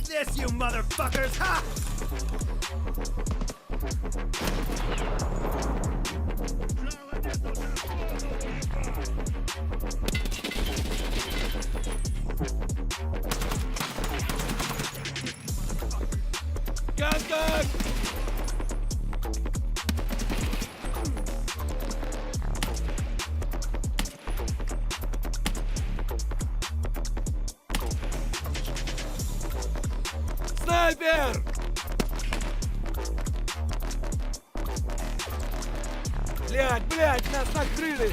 this, you motherfuckers! Ha! Gun! Снайпер! Блядь, нас накрыли!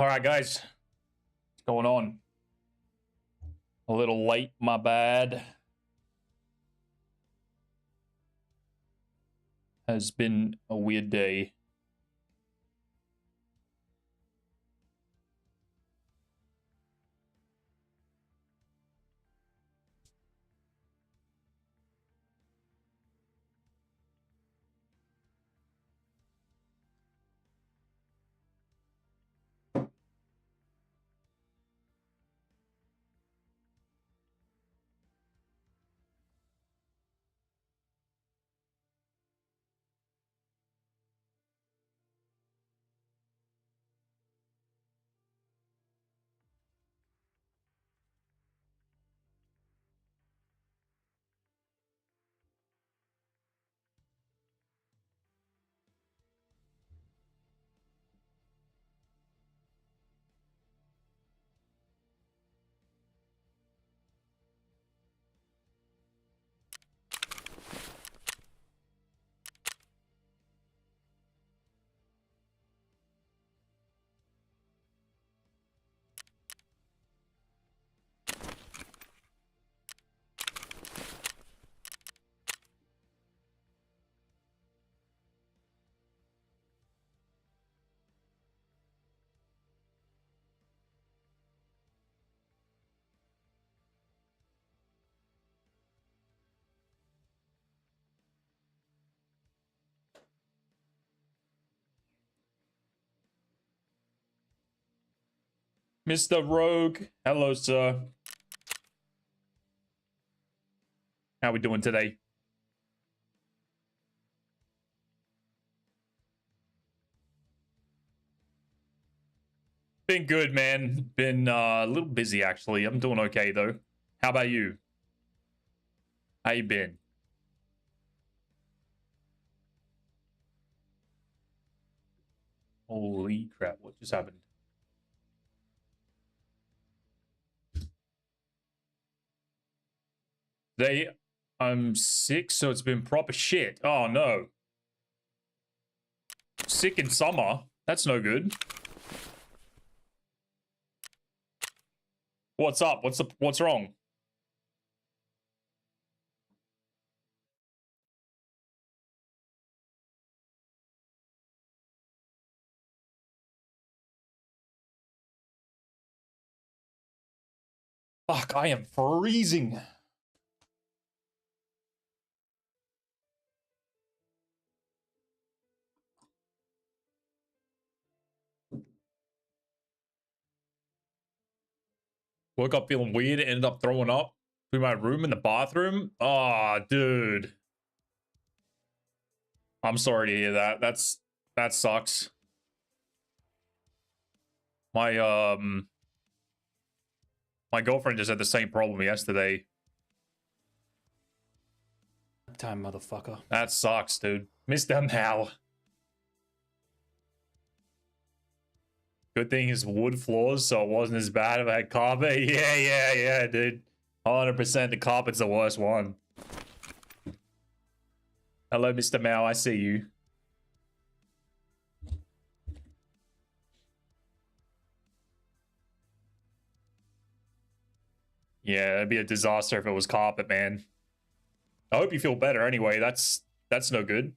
All right, guys. What's going on? A little late, my bad. Has been a weird day. Mr. Rogue, hello, sir. How we doing today? Been good, man. Been a little busy, actually. I'm doing okay, though. How about you? How you been? Holy crap, what just happened? I'm sick, so it's been proper shit. Oh no. Sick in summer. That's no good. What's up? What's wrong? Fuck, I am freezing. Woke up feeling weird, ended up throwing up through my room in the bathroom. Oh, dude. I'm sorry to hear that. That sucks. My my girlfriend just had the same problem yesterday. Time, motherfucker. That sucks, dude. Miss them how. Good thing is wood floors, so it wasn't as bad if I had carpet. Yeah, dude. 100% the carpet's the worst one. Hello, Mr. Mao. I see you. Yeah, it'd be a disaster if it was carpet, man. I hope you feel better anyway. That's no good.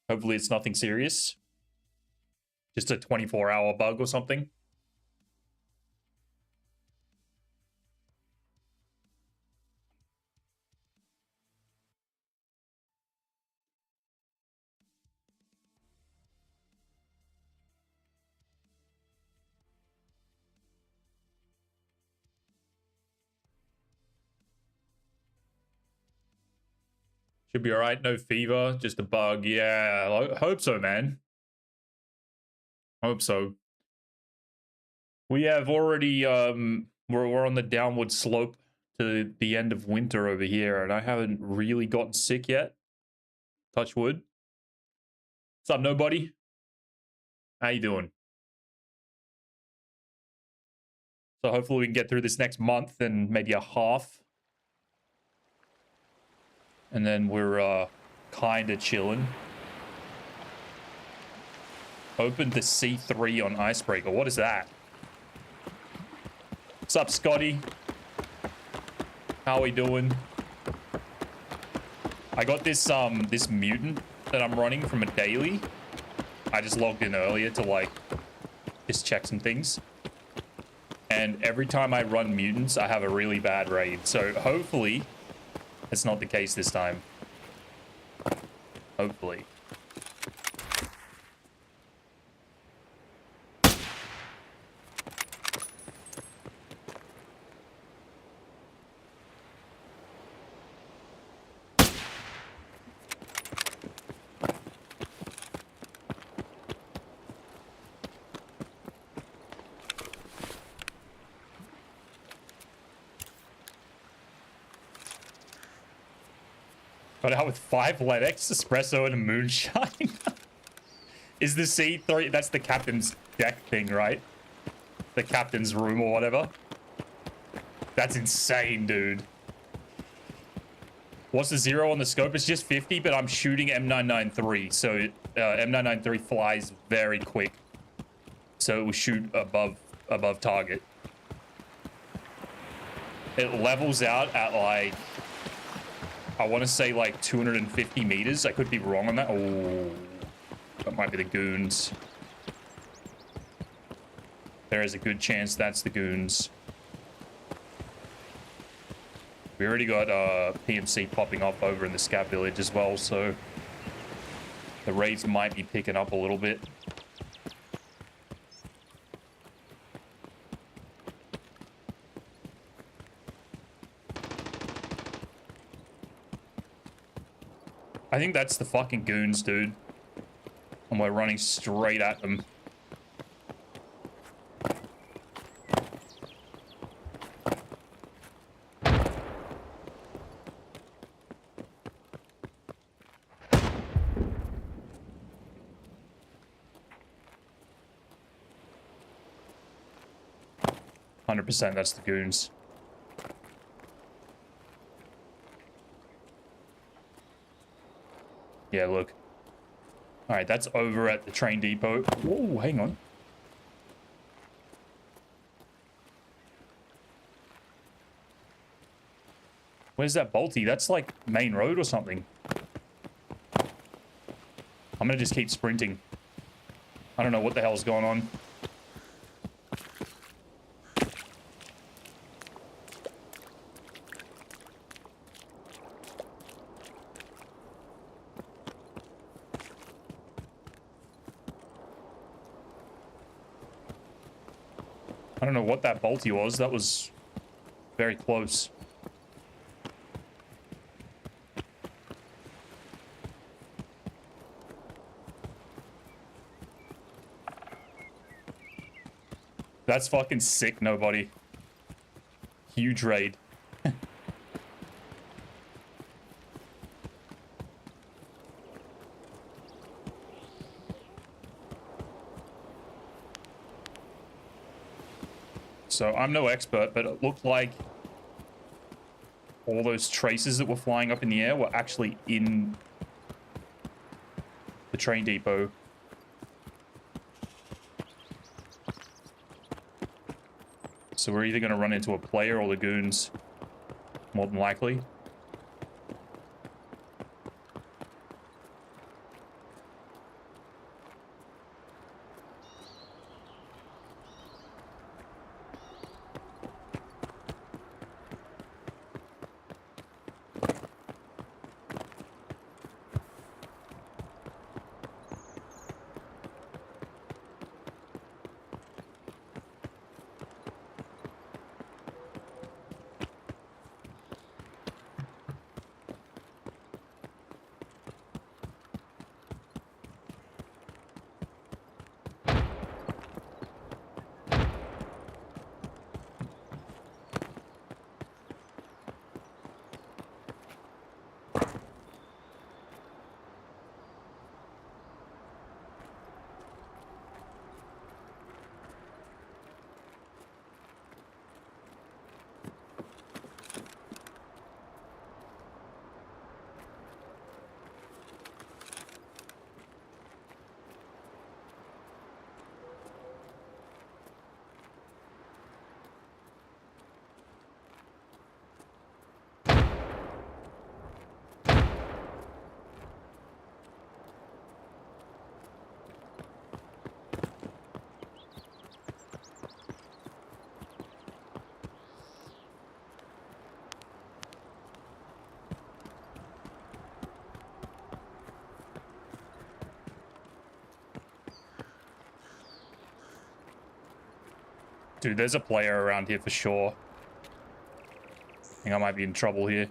Hopefully it's nothing serious. Just a 24-hour bug or something. Should be alright. No fever. Just a bug. Yeah, I hope so, man. I hope so. We have already, we're on the downward slope to the end of winter over here, and I haven't really gotten sick yet. Touch wood. What's up, nobody? How you doing? So hopefully we can get through this next month and maybe a half. And then we're kind of chilling. Open to C3 on Icebreaker. What is that? What's up, Scotty? How we doing? I got this this mutant that I'm running from a daily. I just logged in earlier to like just check some things. And every time I run mutants, I have a really bad raid. So hopefully it's not the case this time. Hopefully. Got out with 5 Ledex, espresso, and a moonshine. Is the C3... That's the captain's deck thing, right? The captain's room or whatever. That's insane, dude. What's the 0 on the scope? It's just 50, but I'm shooting M993. So M993 flies very quick. So it will shoot above target. It levels out at like... I want to say like 250 meters. I could be wrong on that. Oh, that might be the goons. There is a good chance that's the goons. We already got PMC popping up over in the Scav village as well, so the raids might be picking up a little bit. I think that's the fucking goons, dude. And we're running straight at them. %, that's the goons. Yeah, look. All right, that's over at the train depot. Whoa, hang on. Where's that Balti? That's like main road or something. I'm gonna just keep sprinting. I don't know what the hell's going on. I don't know what that Balti was. That was very close. That's fucking sick, nobody. Huge raid. So I'm no expert, but it looked like all those traces that were flying up in the air were actually in the train depot. So we're either going to run into a player or the goons, more than likely. Dude, there's a player around here for sure. I think I might be in trouble here.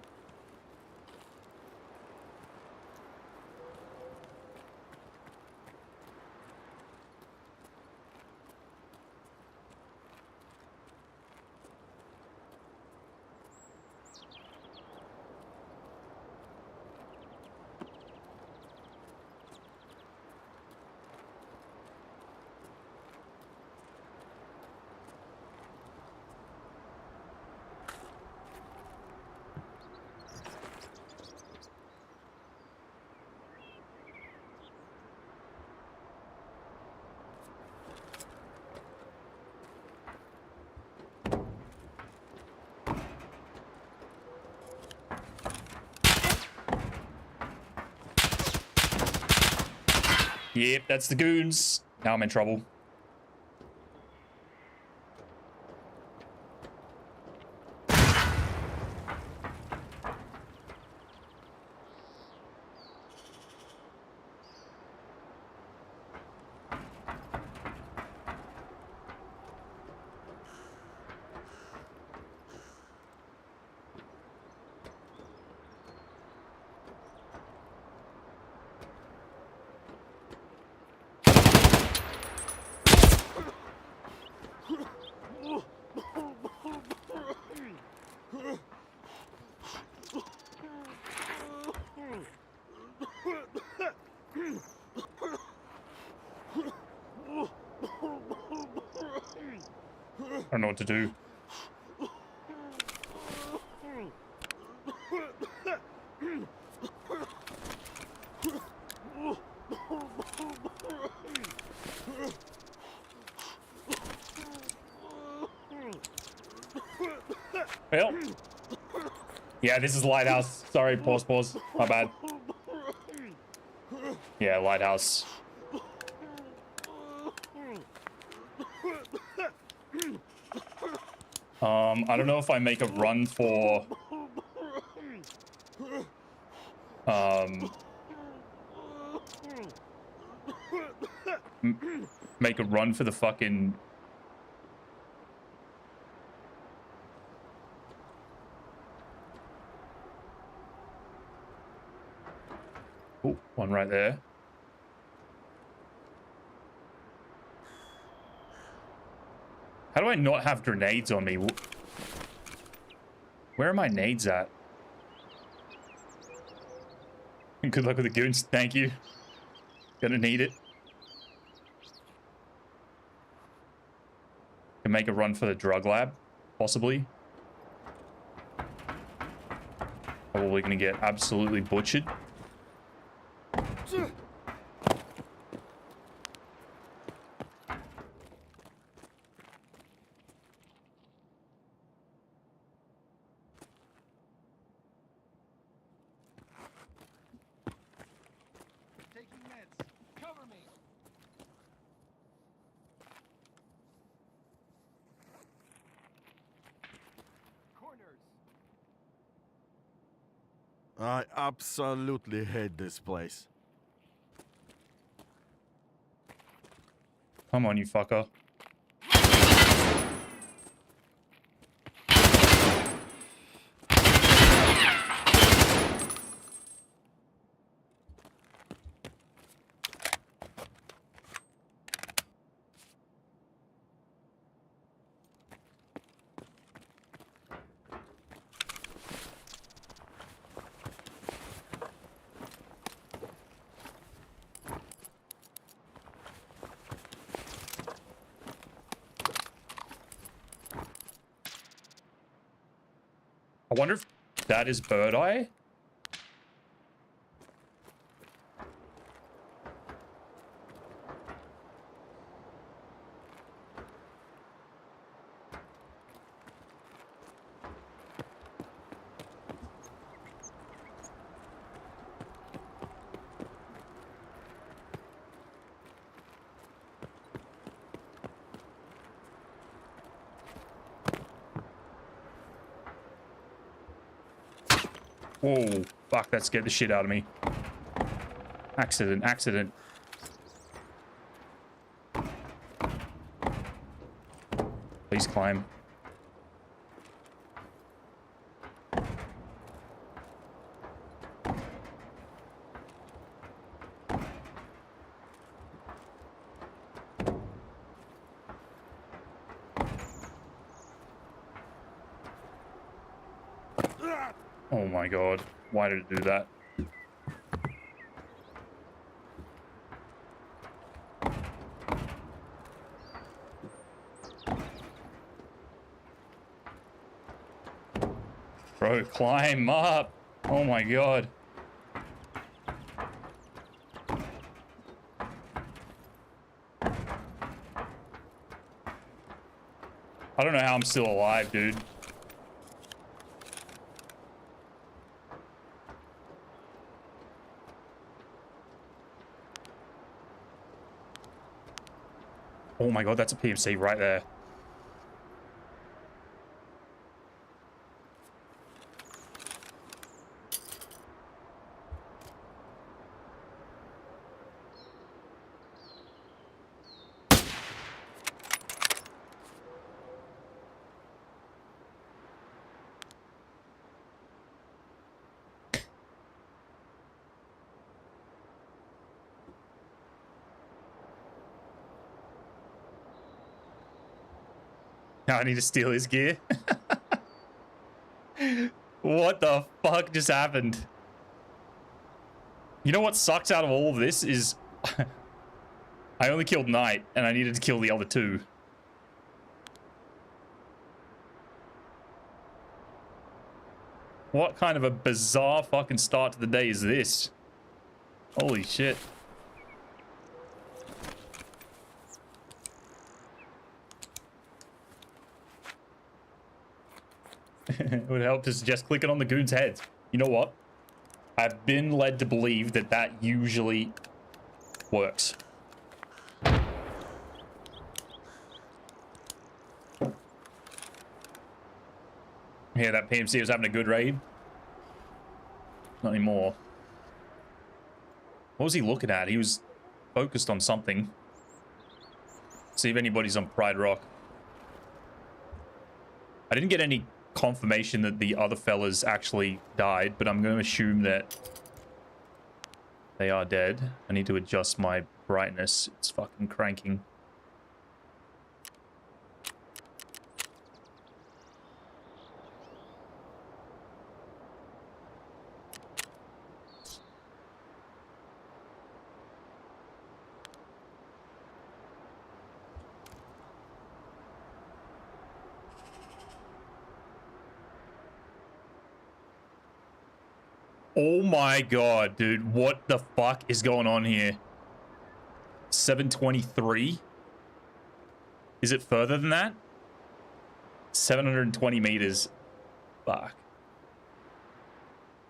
Yep, that's the goons. Now I'm in trouble. I don't know what to do. Well, yeah, this is Lighthouse. Sorry, pause. My bad. Yeah, Lighthouse. I don't know if I make a run for make a run for the fucking oh, one right there. How do I not have grenades on me? Where are my nades at? Good luck with the goons. Thank you. Gonna need it. Can make a run for the drug lab, possibly. Probably gonna get absolutely butchered. I absolutely hate this place. Come on, you fucker. I wonder if that is bird eye. Whoa, fuck, that scared the shit out of me. Accident. Please climb. Oh my god, why did it do that? Bro, climb up! Oh my god. I don't know how I'm still alive, dude. Oh my god, that's a PMC right there. Now I need to steal his gear. What the fuck just happened? You know what sucks out of all of this is I only killed Knight and I needed to kill the other two. What kind of a bizarre fucking start to the day is this? Holy shit. It would help to suggest clicking on the goon's head. You know what? I've been led to believe that that usually works. Yeah, that PMC was having a good raid. Not anymore. What was he looking at? He was focused on something. See if anybody's on Pride Rock. I didn't get any confirmation that the other fellas actually died, but I'm going to assume that they are dead. I need to adjust my brightness. It's fucking cranking. Oh my god, dude. What the fuck is going on here? 723? Is it further than that? 720 meters. Fuck.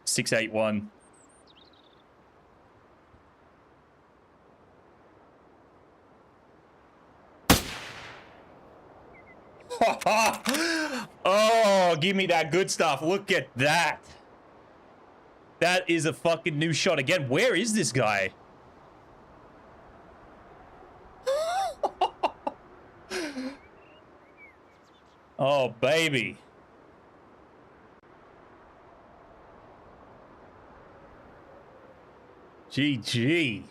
681. Oh, give me that good stuff. Look at that. That is a fucking new shot again. Where is this guy? Oh, baby. GG.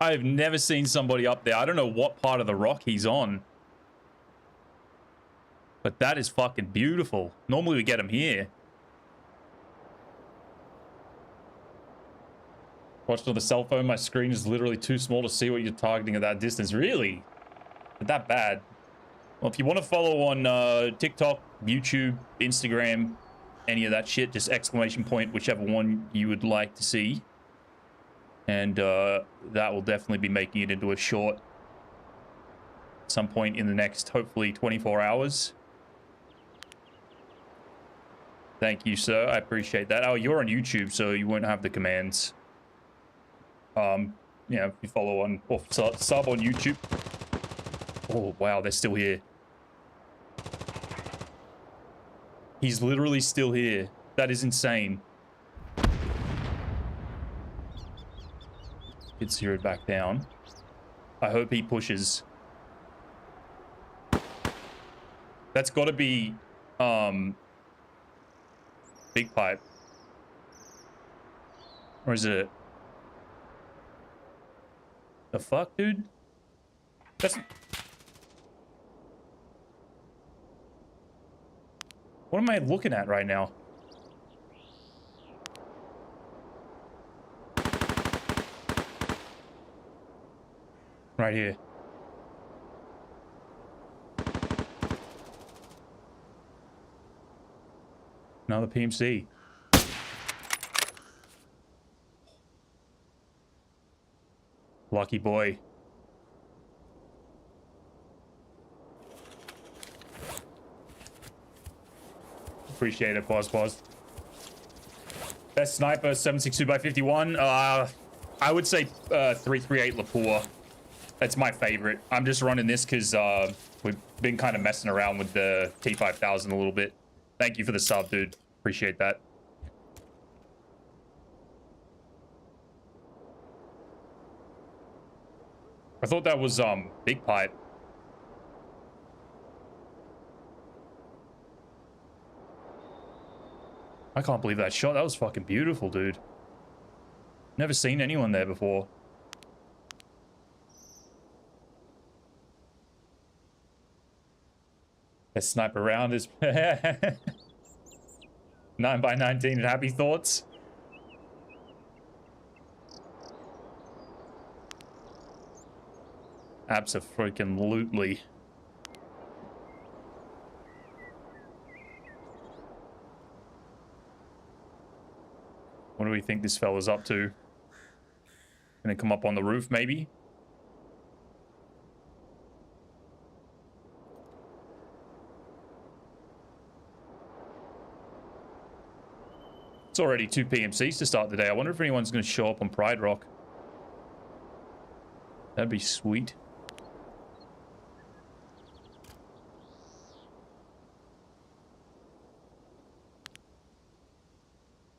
I've never seen somebody up there. I don't know what part of the rock he's on. But that is fucking beautiful. Normally we get him here. Watched on the cell phone. My screen is literally too small to see what you're targeting at that distance. Really? Not that bad. Well, if you want to follow on TikTok, YouTube, Instagram, any of that shit, just exclamation point, whichever one you would like to see. And that will definitely be making it into a short at some point in the next, hopefully, 24 hours. Thank you, sir. I appreciate that. Oh, you're on YouTube, so you won't have the commands. Yeah, if you follow on or sub on YouTube. Oh, wow, they're still here. He's literally still here. That is insane. Get zeroed back down. I hope he pushes. That's got to be, big pipe. Or is it? The fuck, dude? That's... What am I looking at right now? Right here. Another PMC. Lucky boy. Appreciate it, boss. Best sniper, 762x51. I would say 338 Lapua. That's my favorite. I'm just running this because we've been kind of messing around with the T5000 a little bit. Thank you for the sub, dude. Appreciate that. I thought that was big pipe. I can't believe that shot. That was fucking beautiful, dude. Never seen anyone there before. Let's snipe around is 9x19 and happy thoughts. Abso-freaking-lutely. What do we think this fella's up to? Gonna come up on the roof, maybe? It's already 2 PMCs to start the day. I wonder if anyone's going to show up on Pride Rock. That'd be sweet.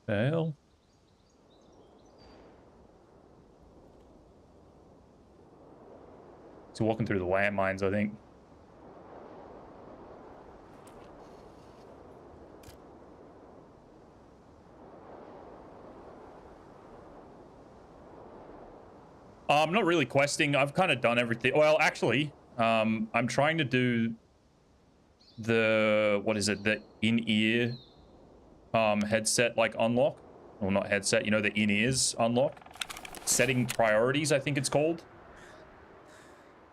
The hell? He's walking through the landmines, I think. I'm not really questing. I've kind of done everything. Well, actually, I'm trying to do the, what is it? The in-ear headset like unlock. Well, not headset, you know, the in-ears unlock. Setting priorities, I think it's called.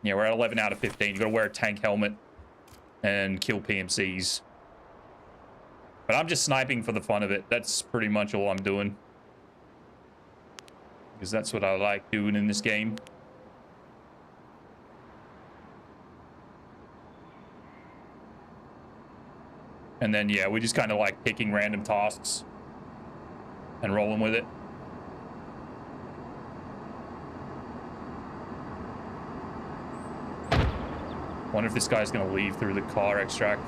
Yeah, we're at 11 out of 15. You gotta wear a tank helmet and kill PMCs. But I'm just sniping for the fun of it. That's pretty much all I'm doing. Because that's what I like doing in this game. And then, yeah, we just kind of like picking random tasks and rolling with it. Wonder if this guy's gonna leave through the car extract.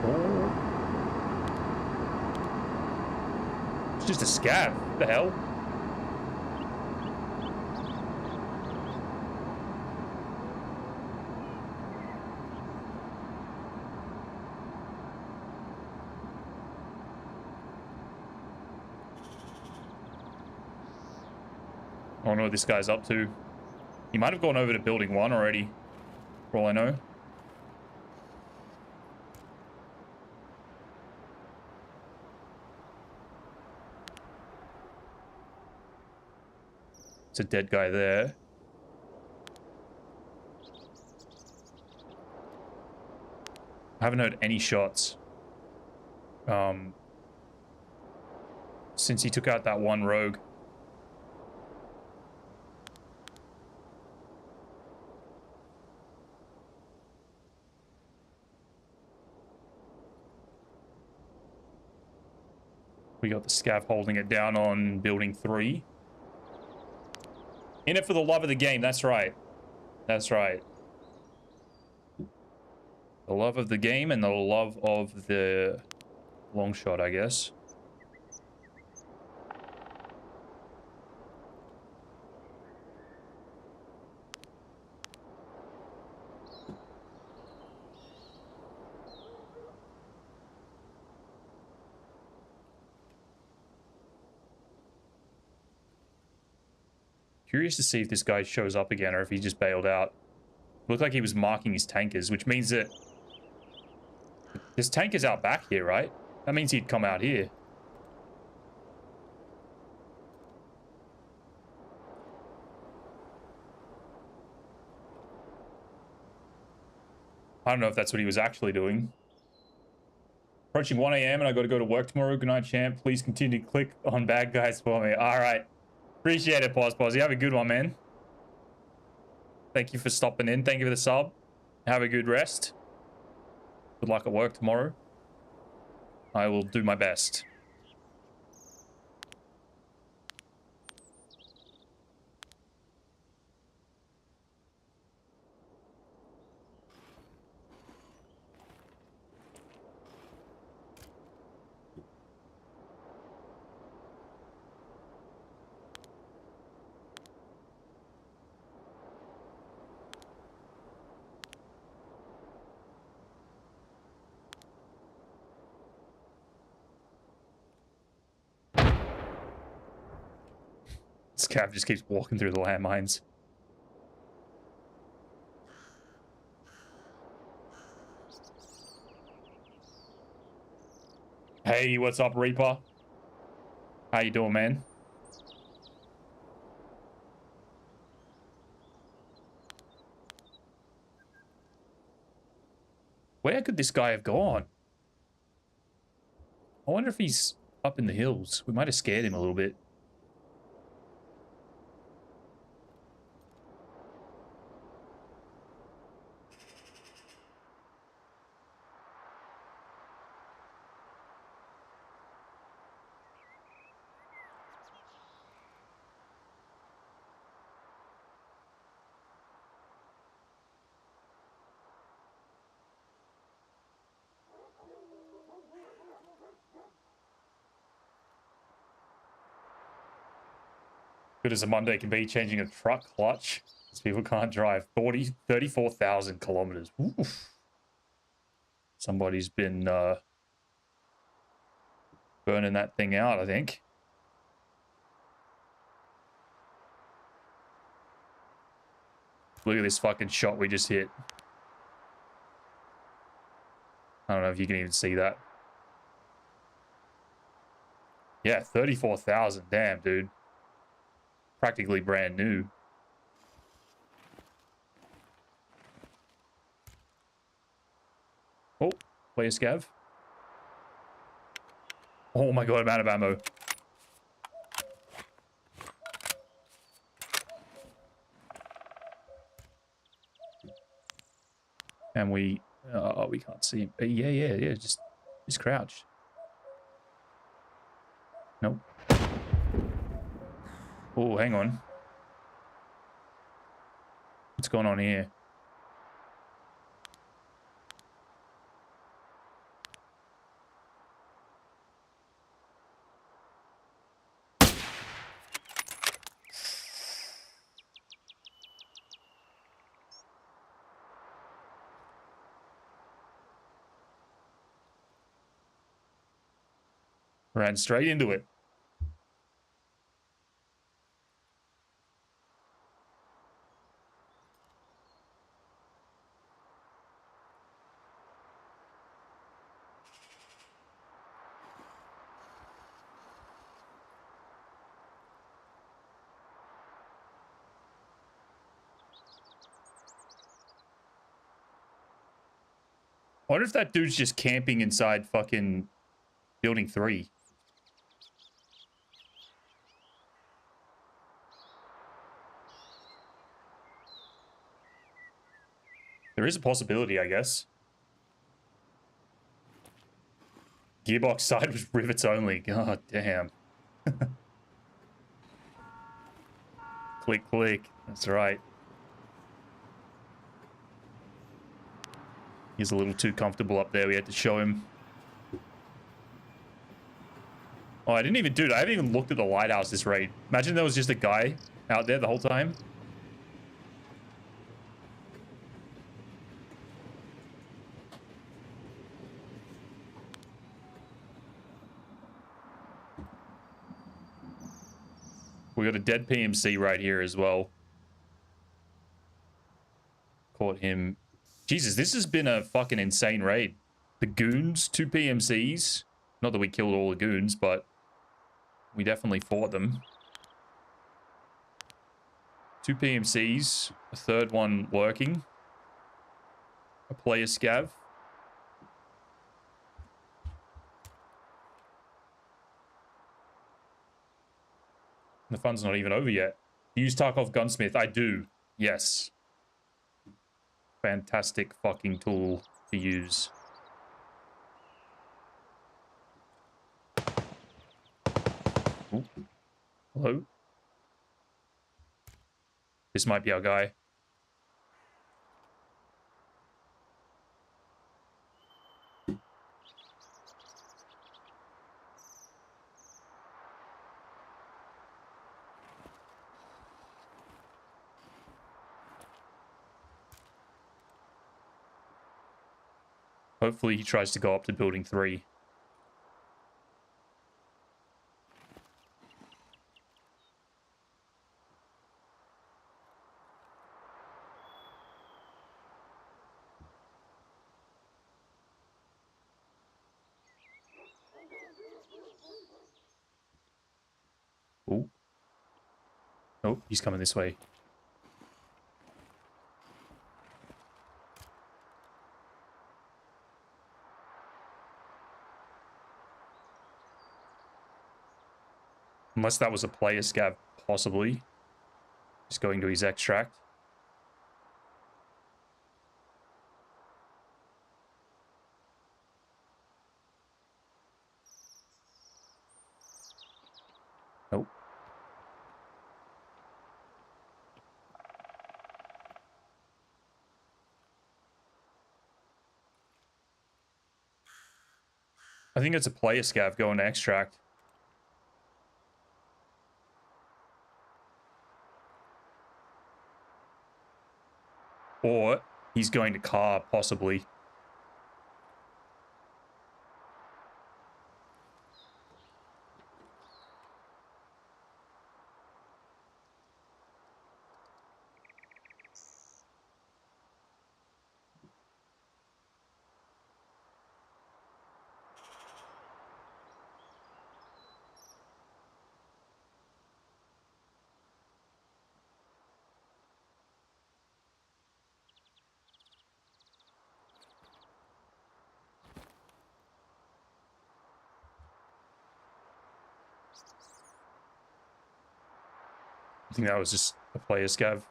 Oh. It's just a scav. What the hell? I don't know what this guy's up to. He might have gone over to building 1 already, for all I know. It's a dead guy there. I haven't heard any shots. Since he took out that one rogue. We got the scav holding it down on building 3. In it for the love of the game, that's right. That's right. The love of the game and the love of the long shot, I guess. Curious to see if this guy shows up again or if he just bailed out. Looked like he was marking his tankers, which means that this tank is out back here, right? That means he'd come out here. I don't know if that's what he was actually doing. Approaching 1 a.m. and I got to go to work tomorrow. Good night, champ. Please continue to click on bad guys for me. All right. Appreciate it, Pause. You have a good one, man. Thank you for stopping in. Thank you for the sub. Have a good rest. Good luck at work tomorrow. I will do my best. This cab just keeps walking through the landmines. Hey, what's up, Reaper? How you doing, man? Where could this guy have gone? I wonder if he's up in the hills. We might have scared him a little bit. Good as a Monday can be, changing a truck clutch. Because people can't drive 34,000 kilometers. Oof. Somebody's been burning that thing out, I think. Look at this fucking shot we just hit. I don't know if you can even see that. Yeah, 34,000. Damn, dude. Practically brand new. Oh, play a scav. Oh my god, I'm out of ammo. And we can't see him. Yeah, just crouch. Nope. Oh, hang on. What's going on here? Ran straight into it. I wonder if that dude's just camping inside fucking building 3. There is a possibility, I guess. Gearbox side was rivets only. God damn. Click, click. That's right. He's a little too comfortable up there. We had to show him. Oh, I didn't even, dude, I haven't even looked at the lighthouse this raid. Imagine there was just a guy out there the whole time. We got a dead PMC right here as well. Caught him. Jesus, this has been a fucking insane raid. The goons, 2 PMCs. Not that we killed all the goons, but we definitely fought them. 2 PMCs, a third one lurking. A player scav. The fun's not even over yet. Use Tarkov Gunsmith. I do. Yes. Fantastic fucking tool to use. Ooh. Hello? This might be our guy. Hopefully he tries to go up to building 3. Oh. Oh, he's coming this way. Unless that was a player scav, possibly. Just going to his extract. Nope. I think it's a player scav going to extract. Or he's going to car, possibly. I think that was just a player scav.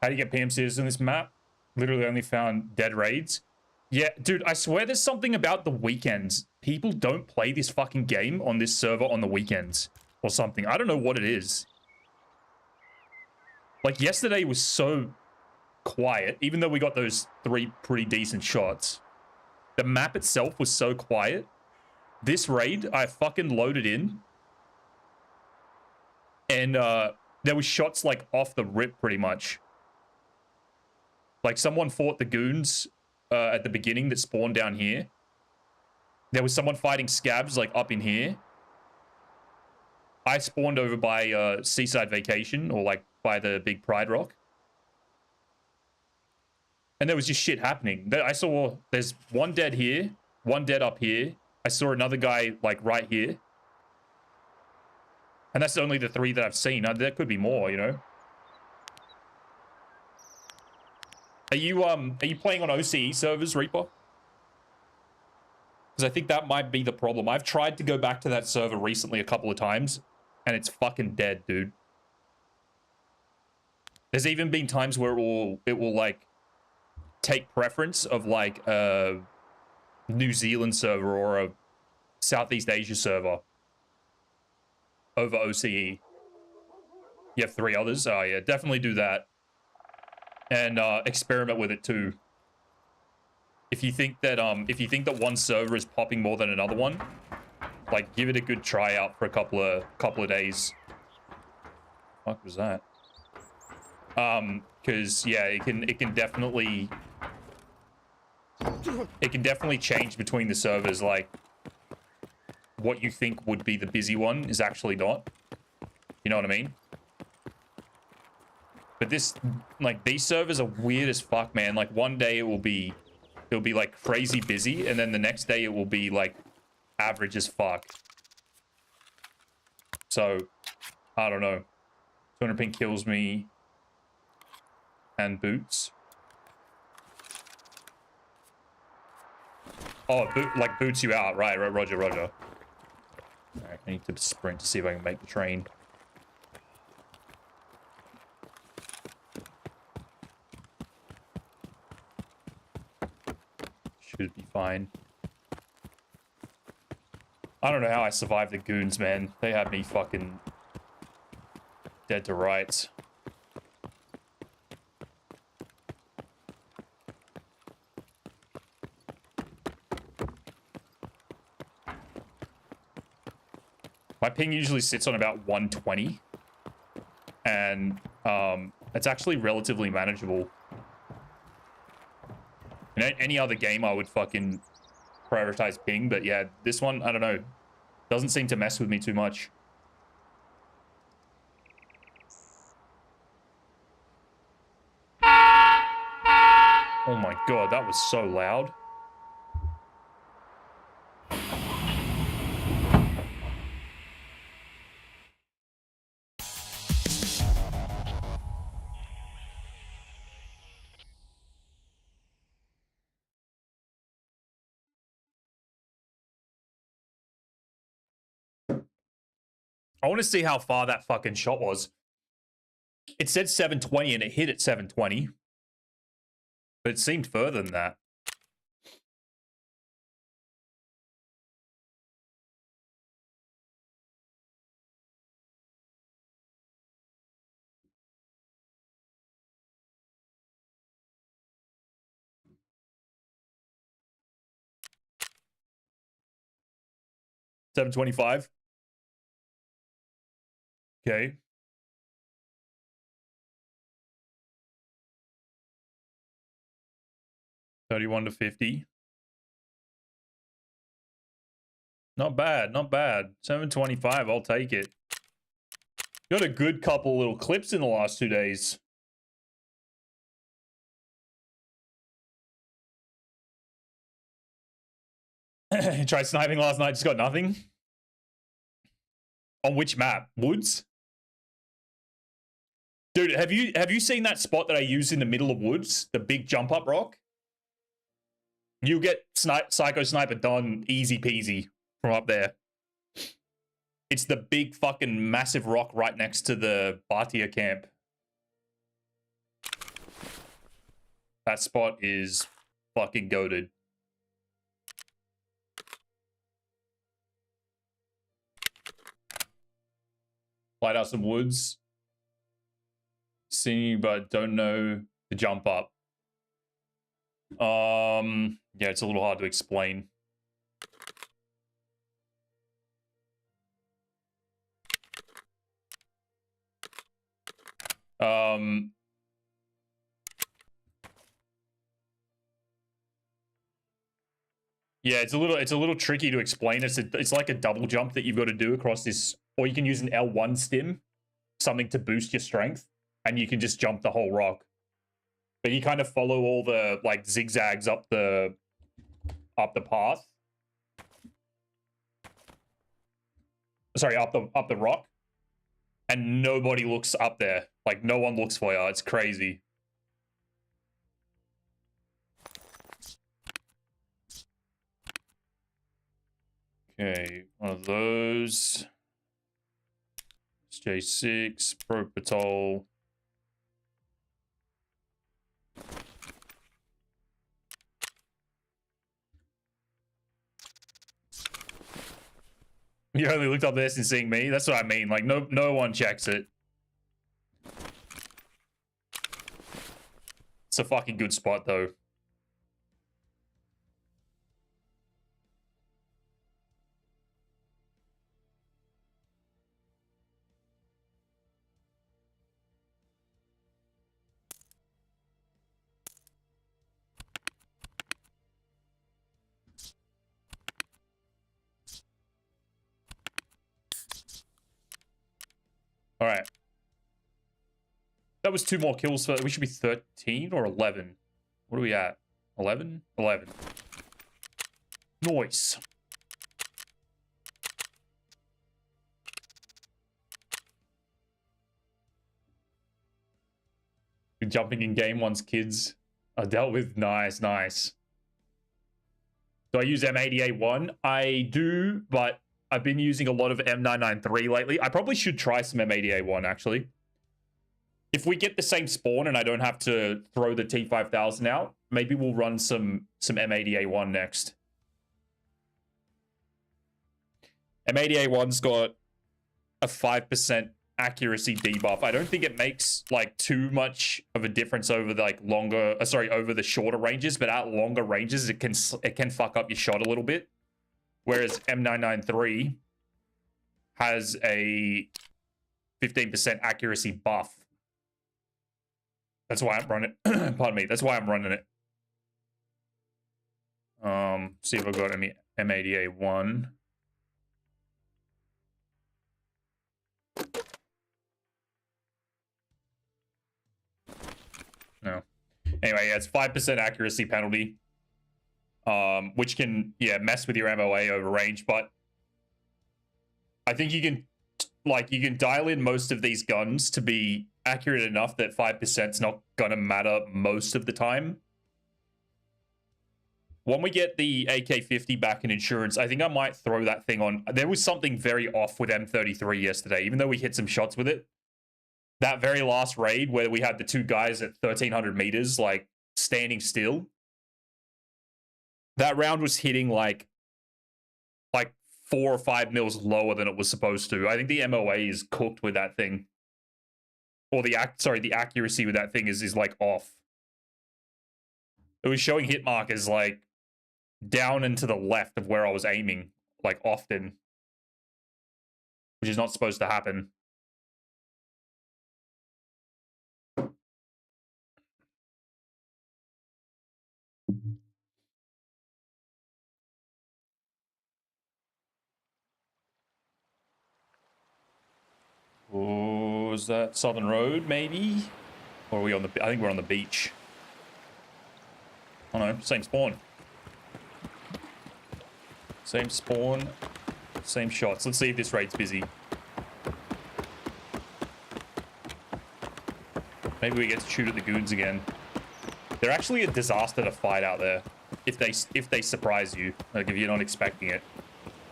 How do you get PMCs in this map? Literally only found dead raids. Yeah, dude, I swear there's something about the weekends. People don't play this fucking game on this server on the weekends or something. I don't know what it is. Like, yesterday was so quiet, even though we got those 3 pretty decent shots. The map itself was so quiet. This raid, I fucking loaded in. And there was shots, like, off the rip, pretty much. Like, someone fought the goons at the beginning that spawned down here. There was someone fighting scabs, like, up in here. I spawned over by Seaside Vacation, or, like, by the big Pride Rock. And there was just shit happening. I saw there's one dead here, one dead up here. I saw another guy, like, right here. And that's only the 3 that I've seen. There could be more, you know? Are you playing on OCE servers, Reaper? Because I think that might be the problem. I've tried to go back to that server recently a couple of times, and it's fucking dead, dude. There's even been times where it will like take preference of like a New Zealand server or a Southeast Asia server over OCE. You have 3 others? Oh yeah, definitely do that. And experiment with it too. If you think that one server is popping more than another one, like give it a good try out for a couple of days. What was that? Because yeah, it can definitely change between the servers. Like what you think would be the busy one is actually not. You know what I mean? But this, like, these servers are weird as fuck, man. Like, one day it'll be like crazy busy, and then the next day it will be like average as fuck. So, I don't know. 200 ping kills me. And boots. Oh, like boots you out. Right, roger. Alright, I need to sprint to see if I can make the train. Should be fine. I don't know how I survived the goons, man. They had me fucking dead to rights. My ping usually sits on about 120. And it's actually relatively manageable. In any other game, I would fucking prioritize ping, but yeah, this one, I don't know. Doesn't seem to mess with me too much. Oh my god, that was so loud. I want to see how far that fucking shot was. It said 720 and it hit at 720. But it seemed further than that. 725. Okay. $31 to $50. Not bad, not bad. 725, I'll take it. Got a good couple little clips in the last 2 days. Tried sniping last night, just got nothing. On which map? Woods? Dude, have you seen that spot that I used in the middle of woods? The big jump up rock? You get Psycho Sniper done easy peasy from up there. It's the big fucking massive rock right next to the Bhatia camp. That spot is fucking goated. Light out some woods. See, but don't know the jump up. Yeah, it's a little hard to explain. Yeah, it's a little tricky to explain. It's like a double jump that you've got to do across this, or you can use an L1 stim, something to boost your strength, and you can just jump the whole rock. But you kind of follow all the like zigzags up the path. Sorry, up the rock. And nobody looks up there. Like no one looks for you. It's crazy. Okay, one of those. J6, Pro Patrol. You only looked up there since seeing me? That's what I mean. Like, no one checks it. It's a fucking good spot, though. All right. That was 2 more kills. So we should be 13 or 11. What are we at? 11? 11. Nice. Jumping in game once kids are dealt with. Nice, nice. Do I use M80A1? I do, but I've been using a lot of M993 lately. I probably should try some M80A1, actually. If we get the same spawn and I don't have to throw the T5000 out, maybe we'll run some M80A1 next. M80A1's got a 5% accuracy debuff. I don't think it makes like too much of a difference over the like longer, over the shorter ranges, but at longer ranges it can fuck up your shot a little bit. Whereas M993 has a 15% accuracy buff. That's why I'm running it. Pardon me. That's why I'm running it. See if I've got any M80A1. No. Anyway, yeah, it's 5% accuracy penalty. Which can, yeah, mess with your MOA over range, but I think you can dial in most of these guns to be accurate enough that 5% is not gonna matter most of the time. When we get the AK-50 back in insurance, I think I might throw that thing on. There was something very off with M33 yesterday, even though we hit some shots with it. That very last raid where we had the 2 guys at 1,300 meters, like, standing still. That round was hitting, like 4 or 5 mils lower than it was supposed to. I think the MOA is cooked with that thing. Or the accuracy with that thing is like off. It was showing hit markers like down and to the left of where I was aiming, like often. which is not supposed to happen. Oh, is that Southern Road, maybe? Or are we on the... I think we're on the beach. Oh no, same spawn. Same spawn. Same shots. Let's see if this raid's busy. Maybe we get to shoot at the goons again. They're actually a disaster to fight out there. If they surprise you. Like, if you're not expecting it.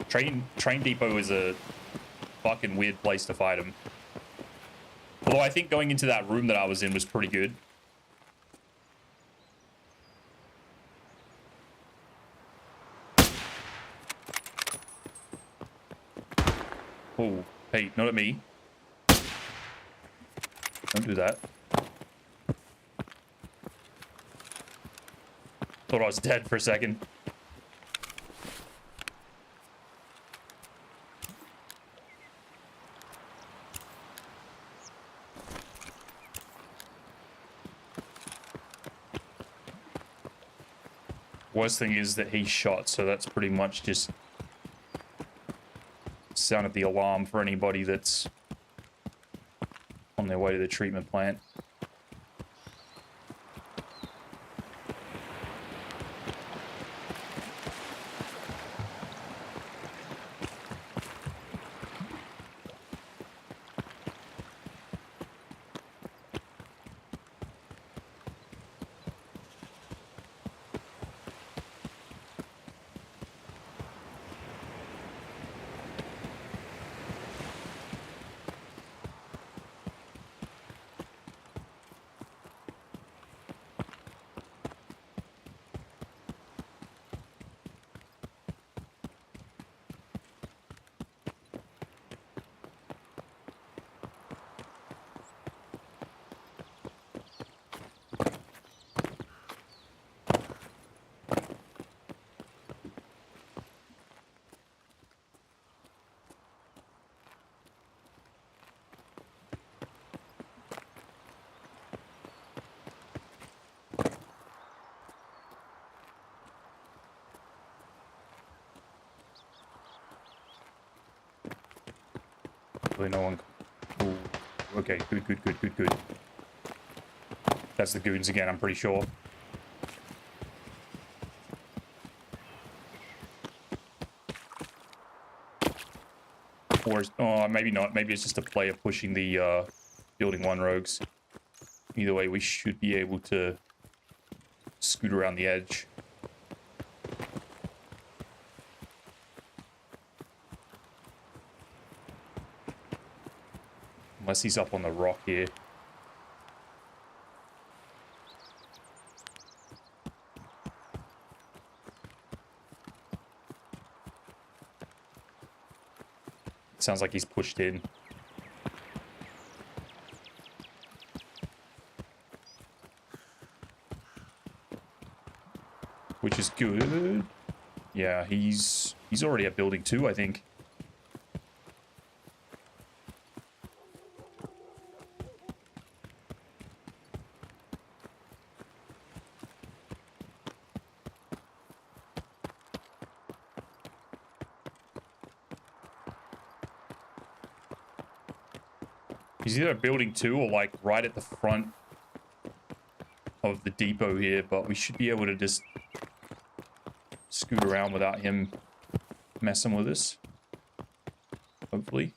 Train Depot is a fucking weird place to fight them. Although I think going into that room that I was in was pretty good. Oh, hey, not at me. Don't do that. Thought I was dead for a second. Worst thing is that he shot, so that's pretty much just sounded the alarm for anybody that's on their way to the treatment plant. No one. Ooh. Okay, good. That's the goons again, I'm pretty sure. Or, oh, maybe not. Maybe it's just a player pushing the building 1 rogues. Either way, we should be able to scoot around the edge. Unless he's up on the rock here. Sounds like he's pushed in. Which is good. Yeah, he's already at building 2, I think. He's either building 2 or like right at the front of the depot here, but we should be able to just scoot around without him messing with us. Hopefully.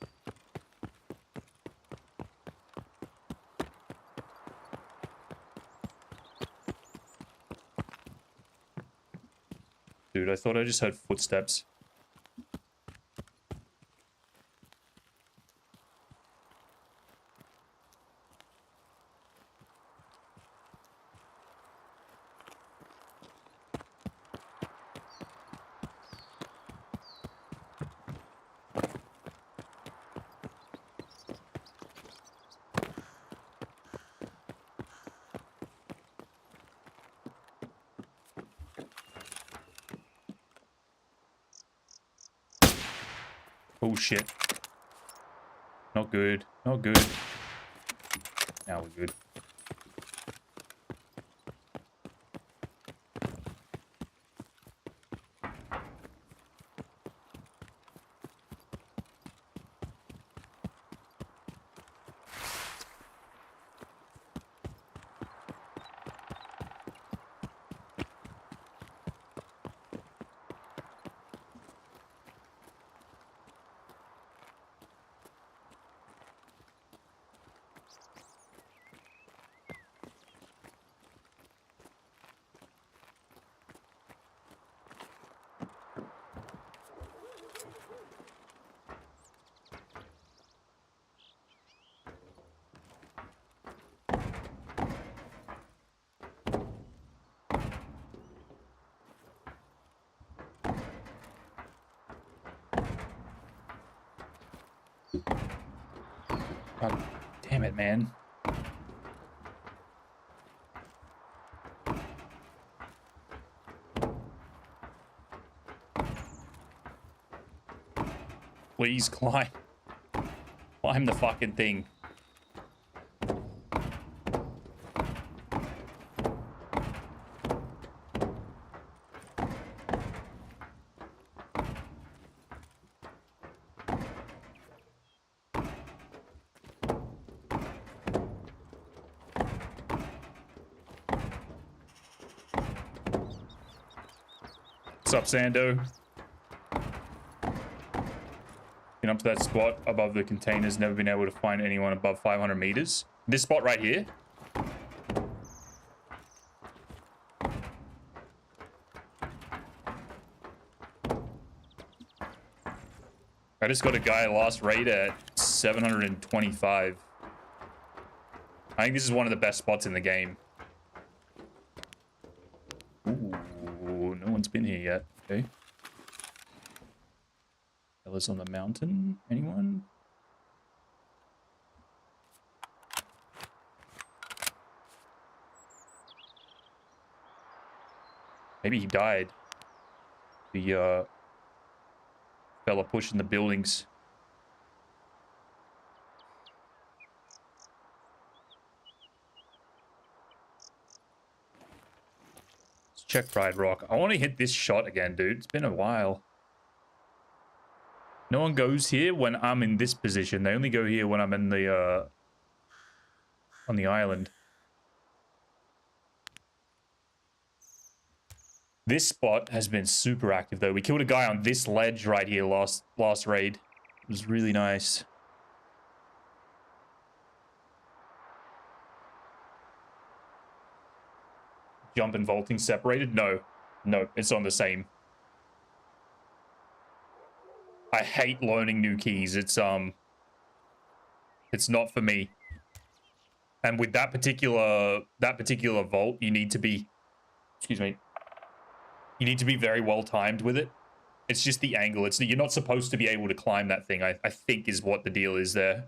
Dude, I thought I just heard footsteps. Oh shit. Not good. Not good. Now we're good. God damn it, man. Please climb. Climb the fucking thing. What's up, Sando? Been up to that spot above the containers, never been able to find anyone above 500 meters. This spot right here? I just got a guy last raid at 725. I think this is one of the best spots in the game. Ooh, no one's been here yet. Okay. Fellas on the mountain? Anyone? Maybe he died. The fella pushing the buildings. Let's check Pride Rock. I want to hit this shot again, dude. It's been a while. No one goes here when I'm in this position. They only go here when I'm in the on the island. This spot has been super active though. We killed a guy on this ledge right here last raid. It was really nice. Jump and vaulting separated? No. No, it's on the same. I hate learning new keys. It's not for me. And with that particular vault, you need to be, excuse me, you need to be very well timed with it. It's just the angle. You're not supposed to be able to climb that thing, I think is what the deal is there.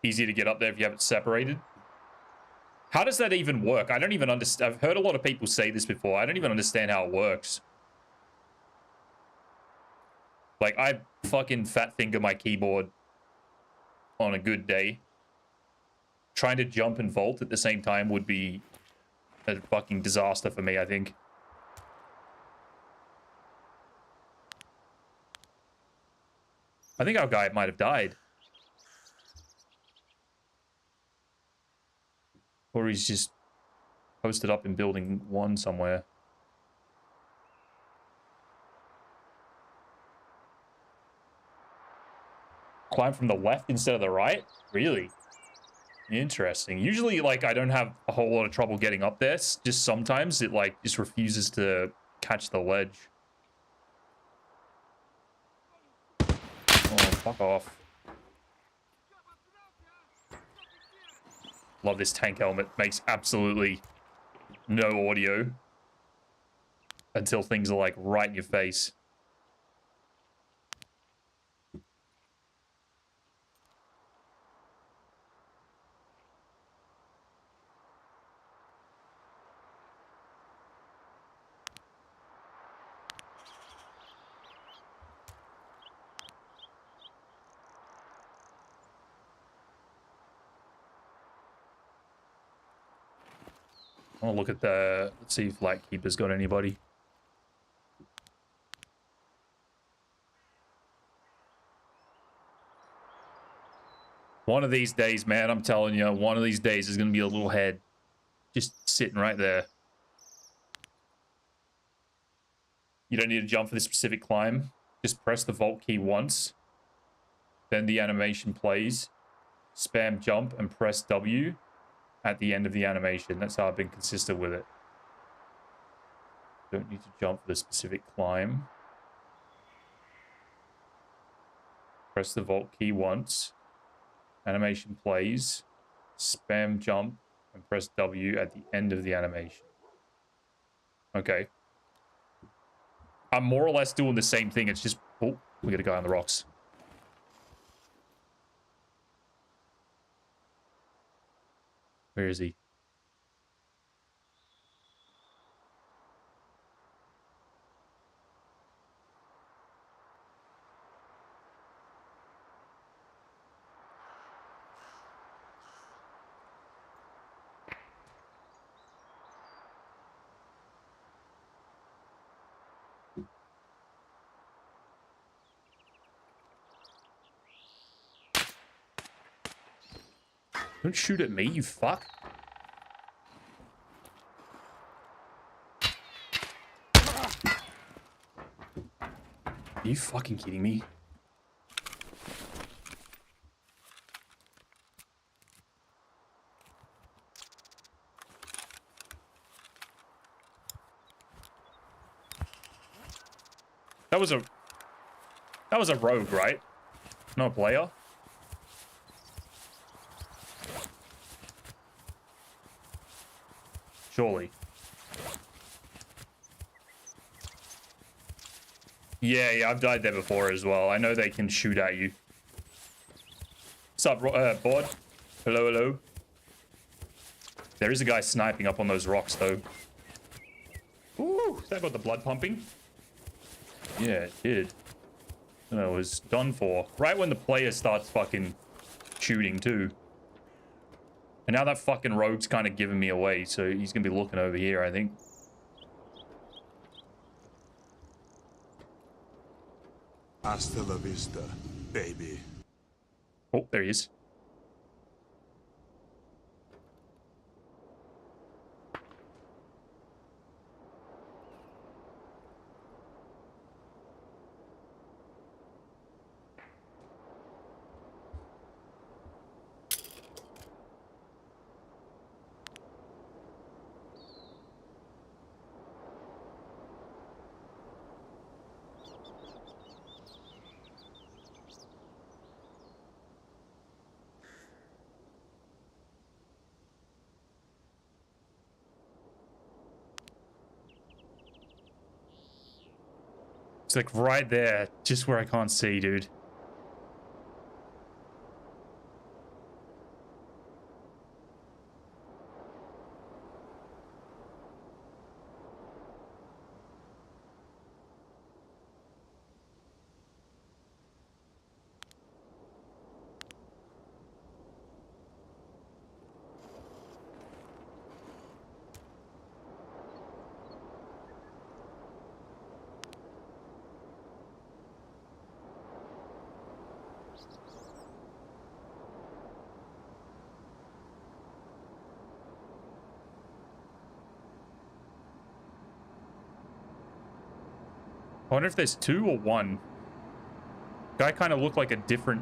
Easy to get up there if you have it separated. How does that even work? I don't even understand. I've heard a lot of people say this before. I don't even understand how it works. Like, I fucking fat finger my keyboard on a good day. Trying to jump and vault at the same time would be a fucking disaster for me, I think. I think our guy might have died. Or he's just posted up in building 1 somewhere. Climb from the left instead of the right? Really? Interesting. Usually, like, I don't have a whole lot of trouble getting up there. Just sometimes it, like, just refuses to catch the ledge. Oh, fuck off. Love this tank helmet. Makes absolutely no audio until things are like right in your face. I'll look at the... Let's see if Lightkeeper's got anybody. One of these days, man, I'm telling you, one of these days is going to be a little head just sitting right there. You don't need to jump for this specific climb. Just press the vault key once. Then the animation plays. Spam jump and press W at the end of the animation. That's how I've been consistent with it. Don't need to jump for the specific climb. Press the vault key once. Animation plays. Spam jump and press W at the end of the animation. Okay. I'm more or less doing the same thing. It's just... Oh, we got a guy on the rocks. Where is he? Don't shoot at me, you fuck. Are you fucking kidding me? That was a rogue, right? Not a player. Surely. Yeah, I've died there before as well. I know they can shoot at you. What's up, board? Hello. There is a guy sniping up on those rocks, though. Ooh, that got the blood pumping. Yeah, it did. And it was done for. Right when the player starts fucking shooting, too. And now that fucking rogue's kind of giving me away, so he's gonna be looking over here, I think. Hasta la vista, baby. Oh, there he is. It's like right there, just where I can't see, dude. I wonder if there's two or one. Guy kind of looked like a different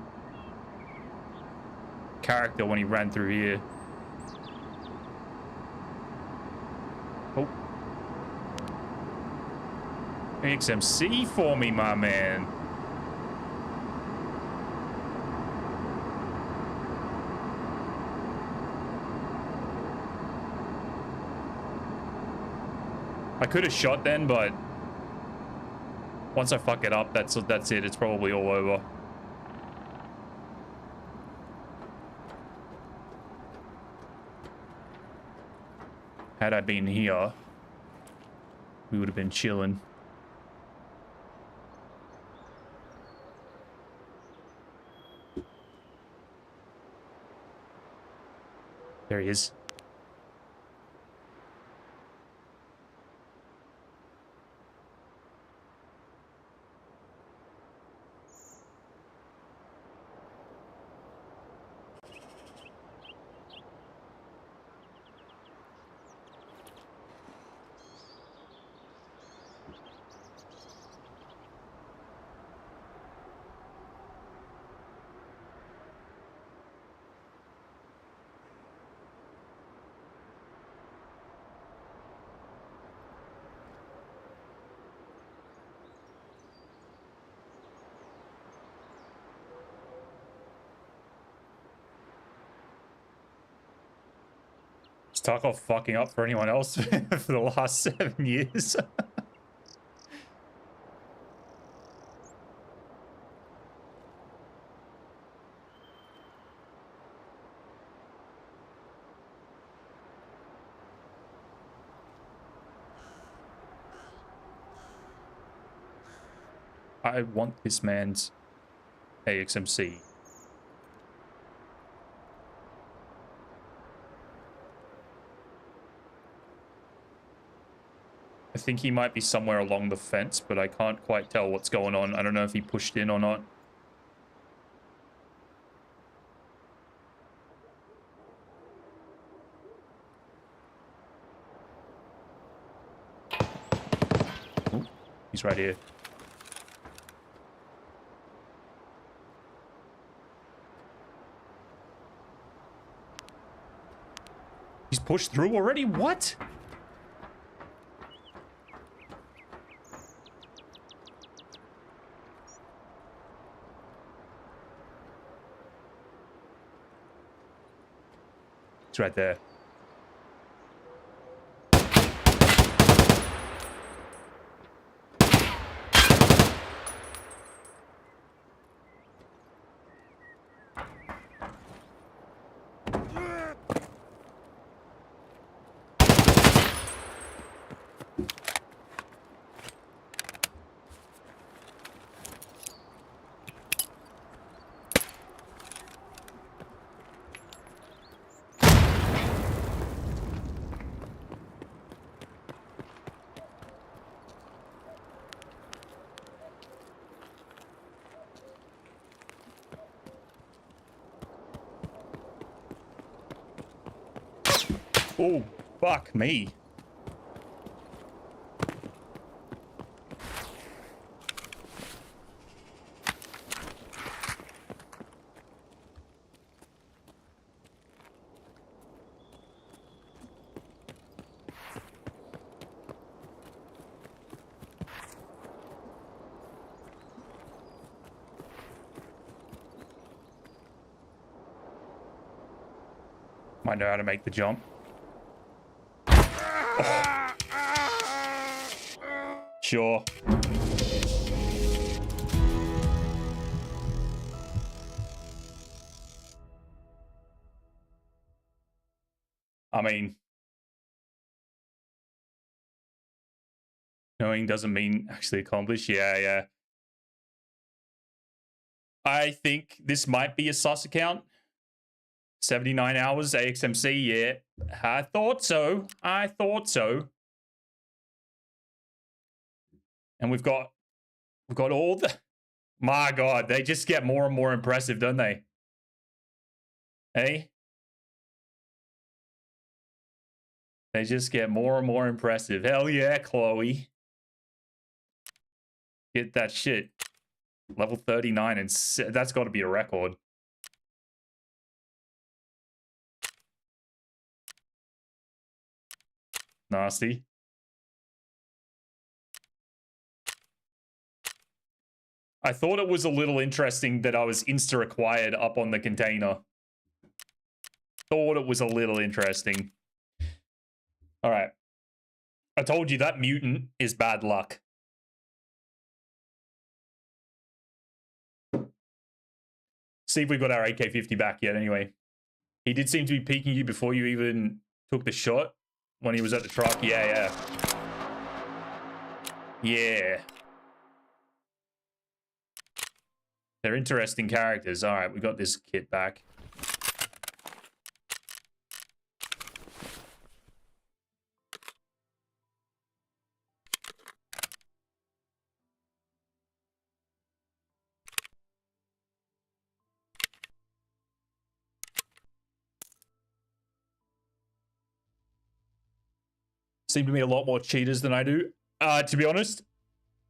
character when he ran through here. Oh. XMC for me, my man. I could have shot then, but once I fuck it up, that's it. It's probably all over. Had I been here, we would have been chilling. There he is. Tarkov fucking up for anyone else for the last 7 years? I want this man's AXMC. I think he might be somewhere along the fence, but I can't quite tell what's going on. I don't know if he pushed in or not. Ooh, he's right here. He's pushed through already? What? He's right there. Oh, fuck me. Might know how to make the jump. Oh. Sure. I mean, knowing doesn't mean actually accomplish. Yeah, yeah. I think this might be a sus account. 79 hours AXMC, yeah. I thought so. I thought so. And we've got all the... My God, they just get more and more impressive, don't they? Hey? They just get more and more impressive. Hell yeah, Chloe. Get that shit. Level 39 and that's got to be a record. Nasty. I thought it was a little interesting that I was insta-required up on the container. Thought it was a little interesting. All right. I told you that mutant is bad luck. See if we got our AK-50 back yet anyway. He did seem to be peeking you before you even took the shot when he was at the truck. Yeah, yeah. Yeah. They're interesting characters. All right, we got this kit back. Seem to be a lot more cheaters than I do. To be honest,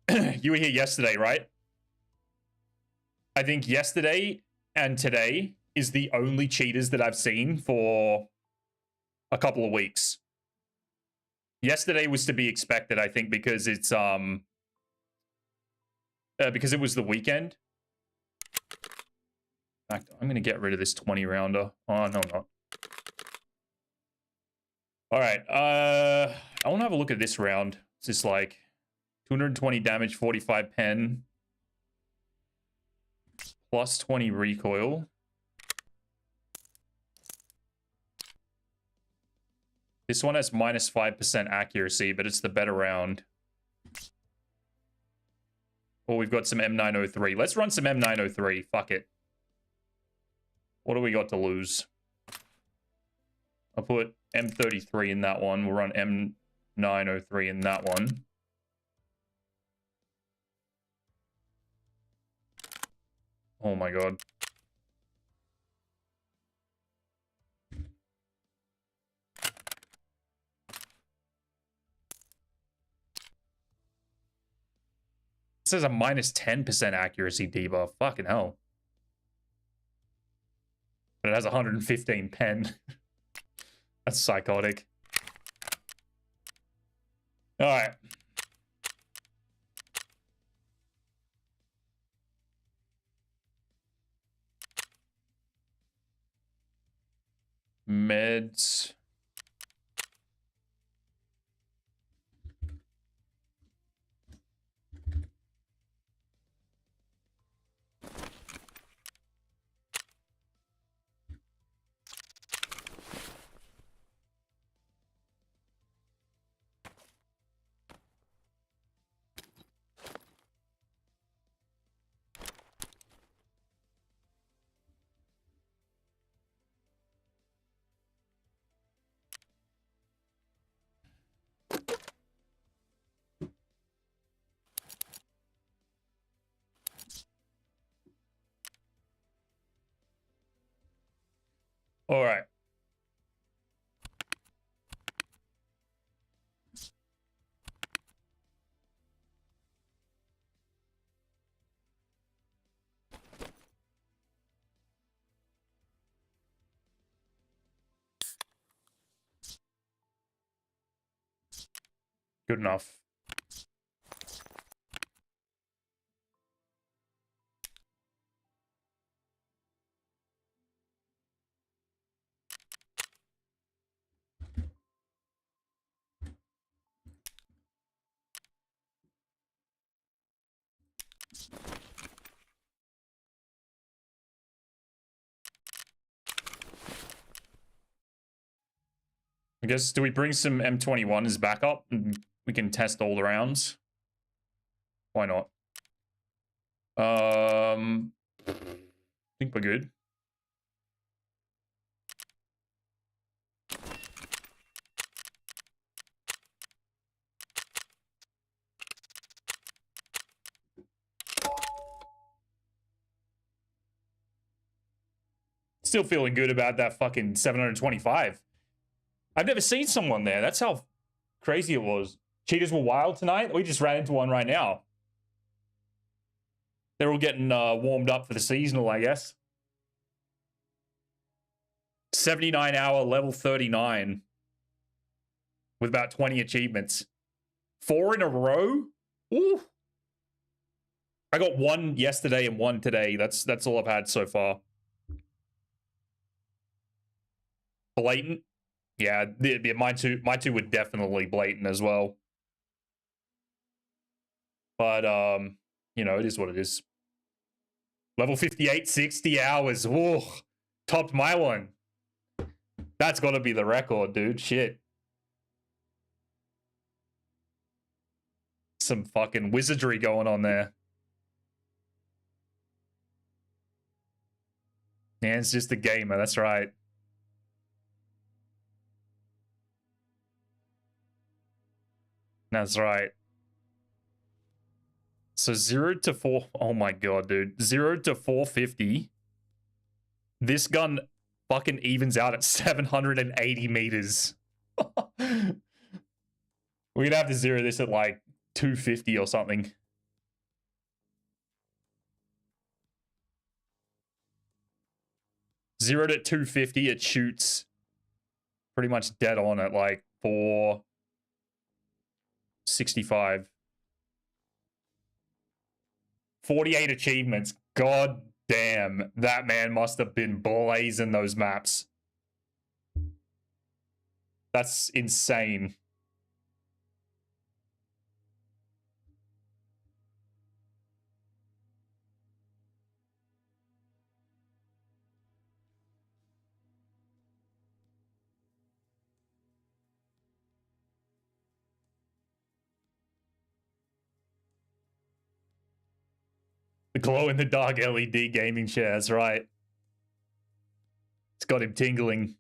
you were here yesterday, right? I think yesterday and today is the only cheaters that I've seen for a couple of weeks. Yesterday was to be expected, I think, because it's because it was the weekend. In fact, I'm gonna get rid of this 20 rounder. Oh no, I'm not. All right. I want to have a look at this round. It's just like 220 damage, 45 pen, plus 20 recoil. This one has minus 5% accuracy, but it's the better round. Oh, we've got some M903. Let's run some M903. Fuck it. What do we got to lose? I'll put M33 in that one. We'll run M903 in that one. Oh my god. It says a minus 10% accuracy debuff. Fucking hell. But it has 115 pen. That's psychotic. Alright. Meds. All right. Good enough. I guess, do we bring some M21s back up and we can test all the rounds? Why not? I think we're good. Still feeling good about that fucking 725. I've never seen someone there. That's how crazy it was. Cheaters were wild tonight. We just ran into one right now. They're all getting warmed up for the seasonal, I guess. 79-hour level 39 with about 20 achievements. 4 in a row? Ooh. I got 1 yesterday and 1 today. That's all I've had so far. Blatant. Yeah, my two were definitely blatant as well. But you know, it is what it is. Level 58, 60 hours. Whoa, topped my one. That's got to be the record, dude. Shit. Some fucking wizardry going on there. Yeah, it's just a gamer. That's right. That's right. So 0 to 4. Oh my god, dude. 0 to 450. This gun fucking evens out at 780 meters. We're gonna have to zero this at like 250 or something. Zeroed at 250, it shoots pretty much dead on at like 465. 48 achievements. God damn, that man must have been blazing those maps. That's insane. The glow-in-the-dark LED gaming chair, that's right. It's got him tingling.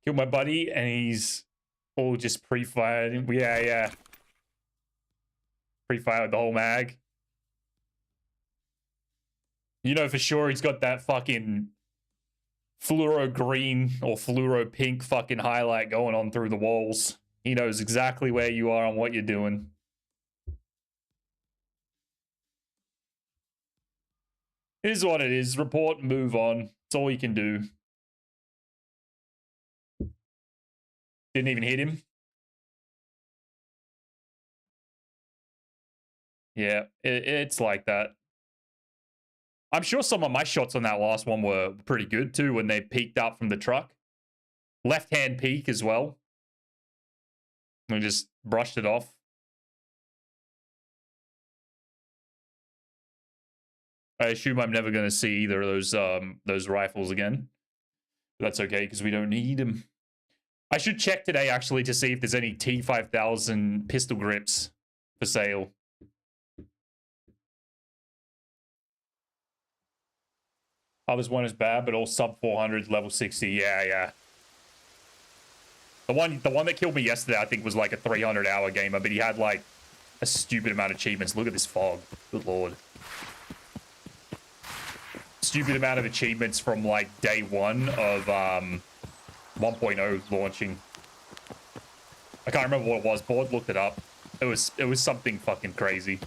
Killed my buddy, and he's all just pre-fired. Yeah. Pre-fired the whole mag. You know for sure he's got that fucking fluoro green or fluoro pink fucking highlight going on through the walls. He knows exactly where you are and what you're doing. It is what it is. Report and move on. It's all you can do. Didn't even hit him. Yeah, it's like that. I'm sure some of my shots on that last one were pretty good too when they peeked up from the truck. Left-hand peek as well. We just brushed it off. I assume I'm never going to see either of those rifles again. But that's okay because we don't need them. I should check today actually to see if there's any T5000 pistol grips for sale. Others one is bad, but all sub 400s, level 60. Yeah. The one that killed me yesterday, I think, was like a 300-hour gamer, but he had like a stupid amount of achievements. Look at this fog. Good lord. Stupid amount of achievements from like day one of 1.0 launching. I can't remember what it was. Board looked it up. It was something fucking crazy.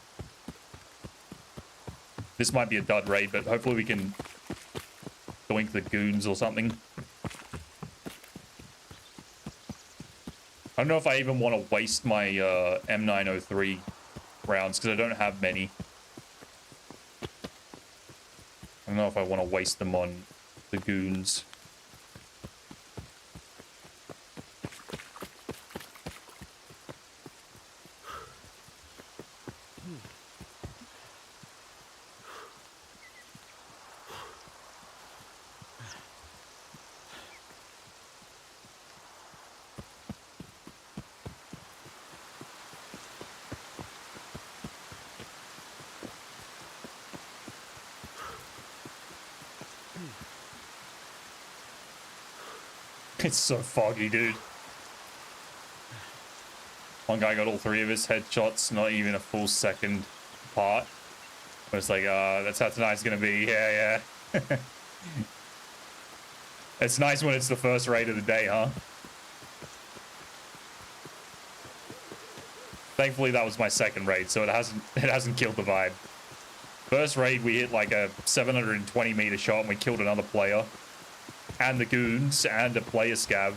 This might be a dud raid, but hopefully we can doink the goons or something. I don't know if I even want to waste my M903 rounds because I don't have many. I don't know if I want to waste them on the goons. It's so foggy, dude. One guy got all three of his headshots, not even a full second apart. I was like, that's how tonight's gonna be. Yeah. It's nice when it's the first raid of the day, huh? Thankfully, that was my second raid, so it hasn't killed the vibe. First raid, we hit like a 720 meter shot, and we killed another player. And the goons, and a player scav.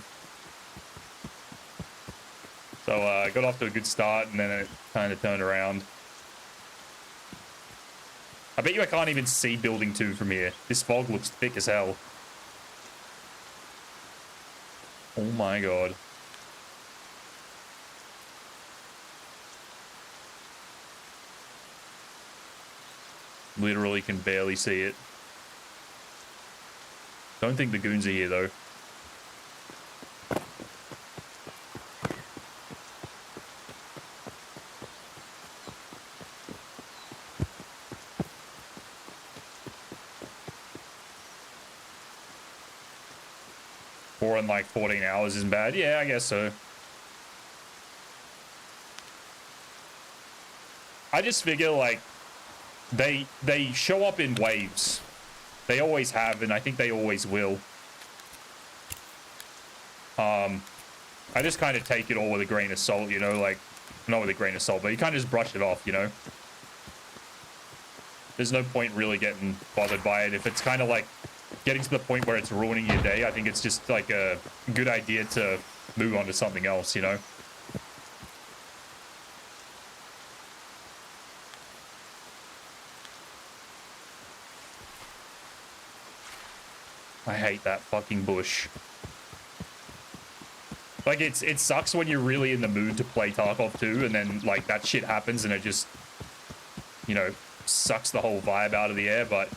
So I got off to a good start, and then it kind of turned around. I bet you I can't even see building 2 from here. This fog looks thick as hell. Oh my god. Literally can barely see it. Don't think the goons are here, though. Four in like 14 hours isn't bad. Yeah, I guess so. I just figure, like, They show up in waves. They always have, and I think they always will. I just kind of take it all with a grain of salt, you know, like, not with a grain of salt, but you kind of just brush it off, you know? There's no point really getting bothered by it. If it's kind of like getting to the point where it's ruining your day, I think it's just like a good idea to move on to something else, you know? I hate that fucking bush. Like, it sucks when you're really in the mood to play Tarkov 2, and then, like, that shit happens, and it just, you know, sucks the whole vibe out of the air, but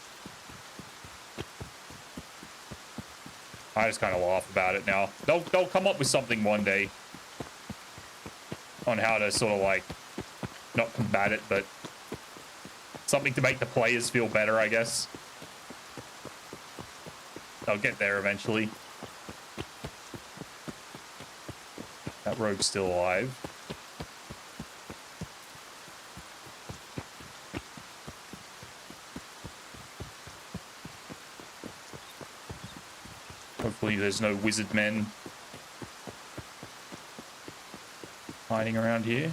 I just kind of laugh about it now. They'll come up with something one day on how to sort of, like, not combat it, but something to make the players feel better, I guess. They'll get there eventually. That rogue's still alive. Hopefully there's no wizard men hiding around here.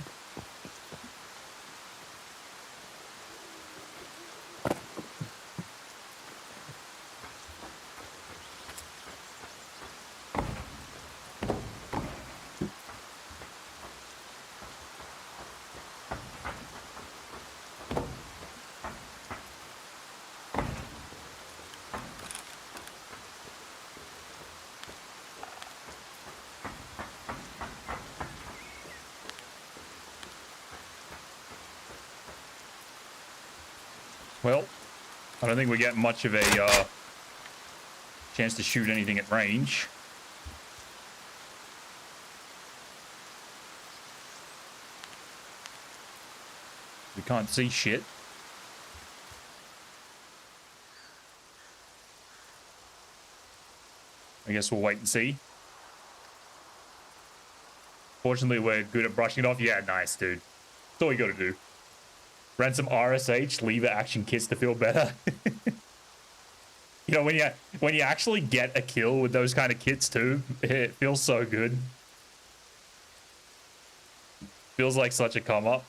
Well, I don't think we get much of a chance to shoot anything at range. We can't see shit. I guess we'll wait and see. Fortunately, we're good at brushing it off. Yeah, nice, dude. That's all you gotta do. Ran some RSH, lever action kits to feel better. You know, when you actually get a kill with those kind of kits too, it feels so good. Feels like such a come up.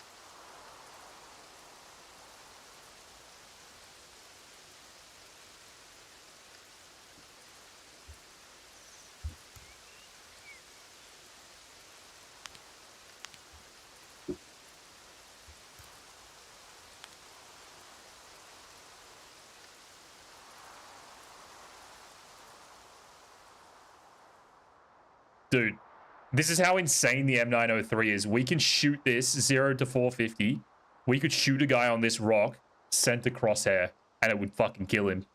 Dude, this is how insane the M903 is. We can shoot this 0 to 450. We could shoot a guy on this rock, center crosshair, and it would fucking kill him.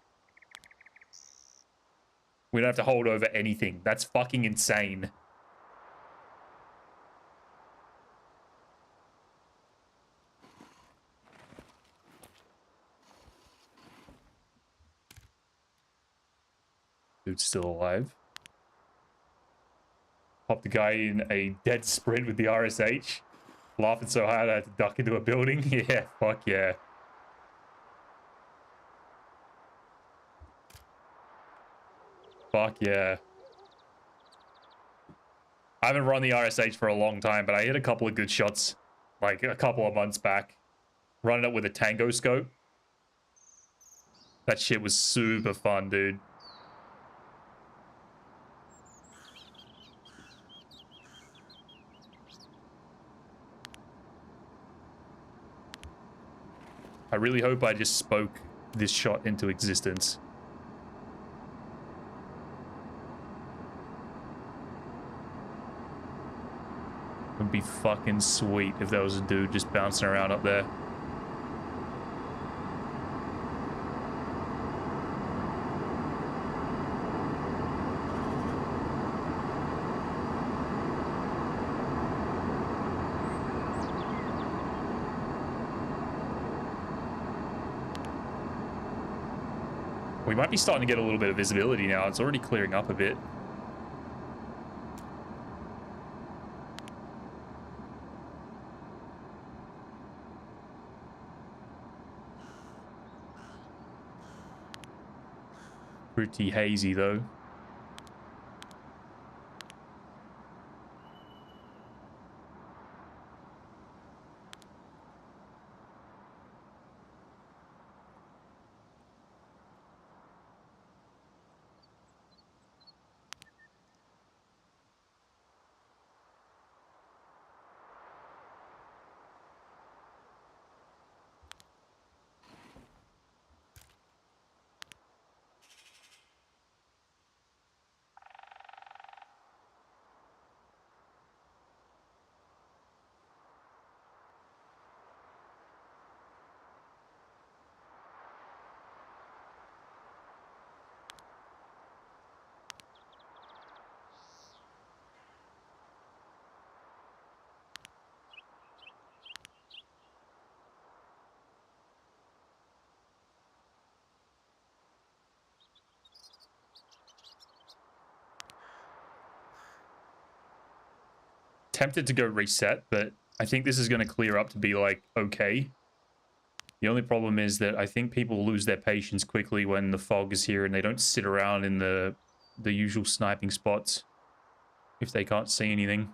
We don't have to hold over anything. That's fucking insane. Dude's still alive. Popped the guy in a dead sprint with the RSH. Laughing so hard I had to duck into a building. Yeah, fuck yeah. Fuck yeah. I haven't run the RSH for a long time, but I hit a couple of good shots like a couple of months back. Running it with a tango scope. That shit was super fun, dude. I really hope I just spoke this shot into existence. It would be fucking sweet if there was a dude just bouncing around up there. We might be starting to get a little bit of visibility now. It's already clearing up a bit. Pretty hazy though. Tempted to go reset, but I think this is going to clear up to be like okay. The only problem is that I think people lose their patience quickly when the fog is here and they don't sit around in the usual sniping spots if they can't see anything.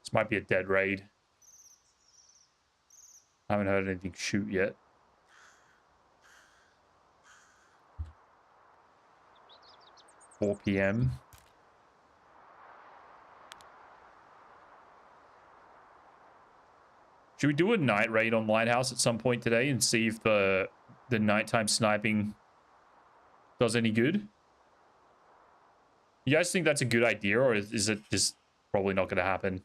This might be a dead raid. I haven't heard anything shoot yet. $4 p.m. Should we do a night raid on Lighthouse at some point today and see if the nighttime sniping does any good? You guys think that's a good idea, or is it just probably not going to happen?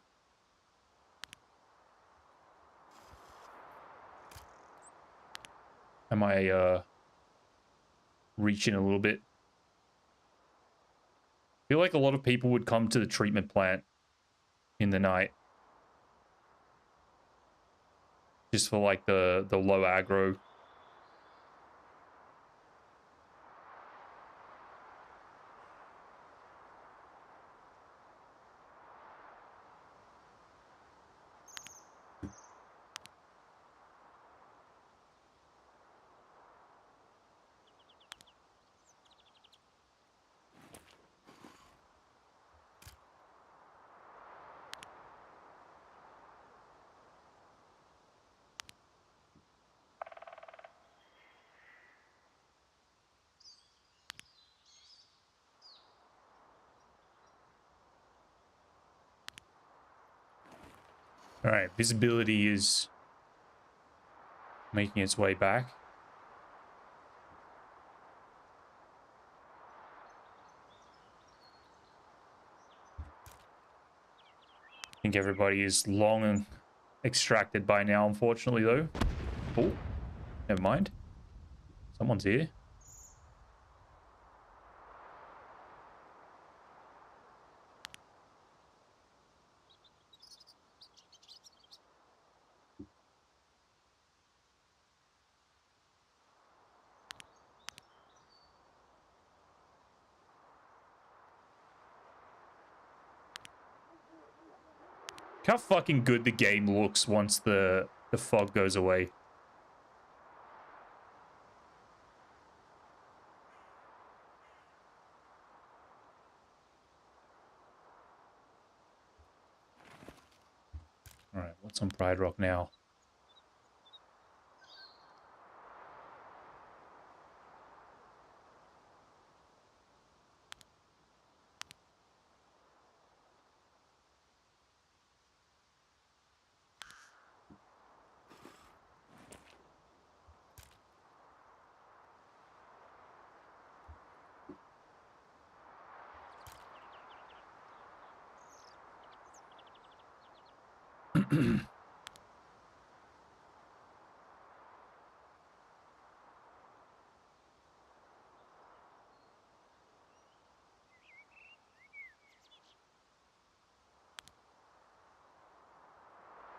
Am I reaching a little bit? I feel like a lot of people would come to the treatment plant in the night. Just for like the low aggro. All right, visibility is making its way back. I think everybody is long and extracted by now, unfortunately, though. Oh, never mind. Someone's here. Look how fucking good the game looks once the fog goes away. All right, what's on Pride Rock now?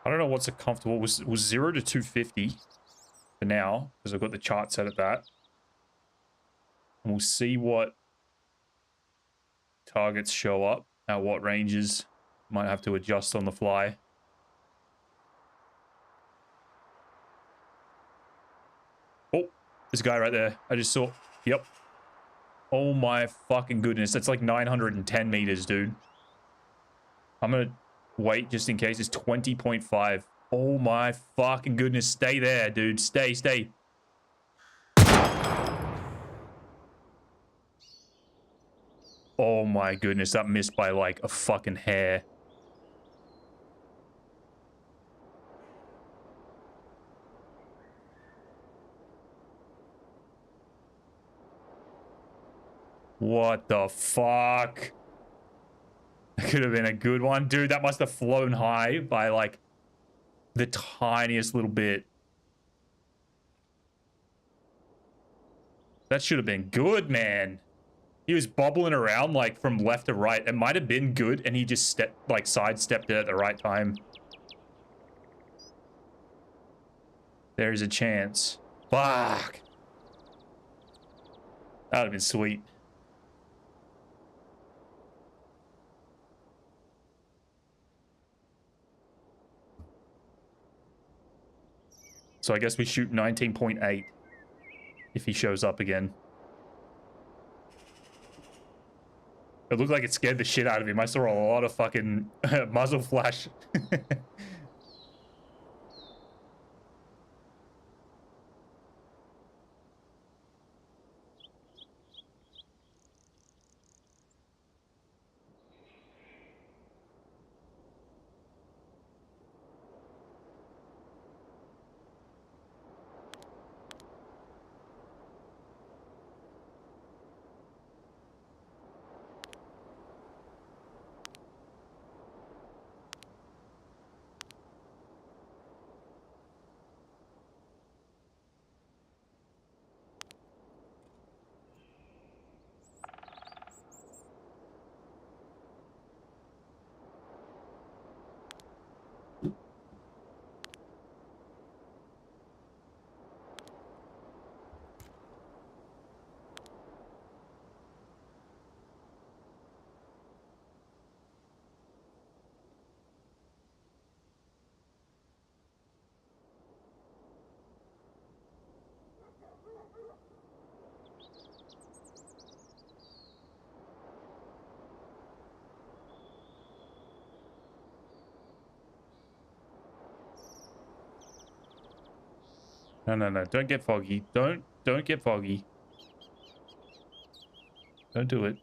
I don't know what's a comfortable. Was 0 to 250 for now because I've got the chart set at that, and we'll see what targets show up at what ranges. Might have to adjust on the fly. Oh, this guy right there. I just saw. Yep. Oh my fucking goodness. That's like 910 meters, dude. I'm gonna wait just in case. It's 20.5. Oh my fucking goodness. Stay there, dude. Stay, stay. Oh my goodness. That missed by like a fucking hair. What the fuck? That could have been a good one. Dude, that must have flown high by like the tiniest little bit. That should have been good, man. He was bobbling around like from left to right. It might have been good and he just sidestepped it at the right time. There's a chance. Fuck. That would have been sweet. So I guess we shoot 19.8 if he shows up again. It looked like it scared the shit out of him. I saw a lot of fucking muzzle flash. No, no, no. Don't get foggy. Don't get foggy. Don't do it.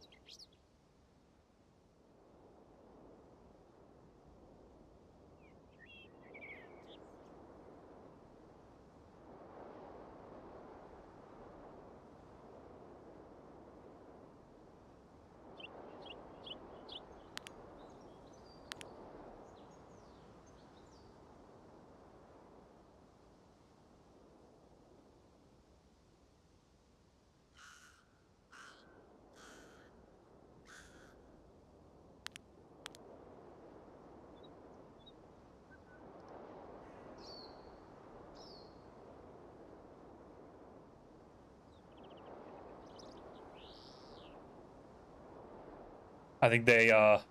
I think they are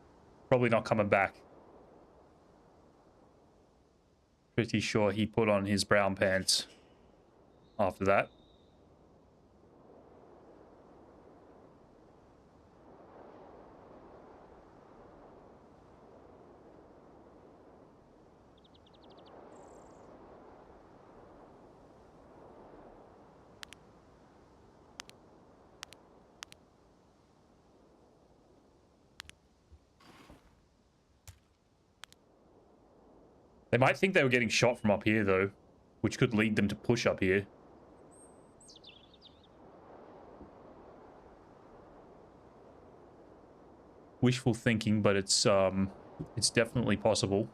probably not coming back. Pretty sure he put on his brown pants after that. They might think they were getting shot from up here, though, which could lead them to push up here. Wishful thinking, but it's definitely possible.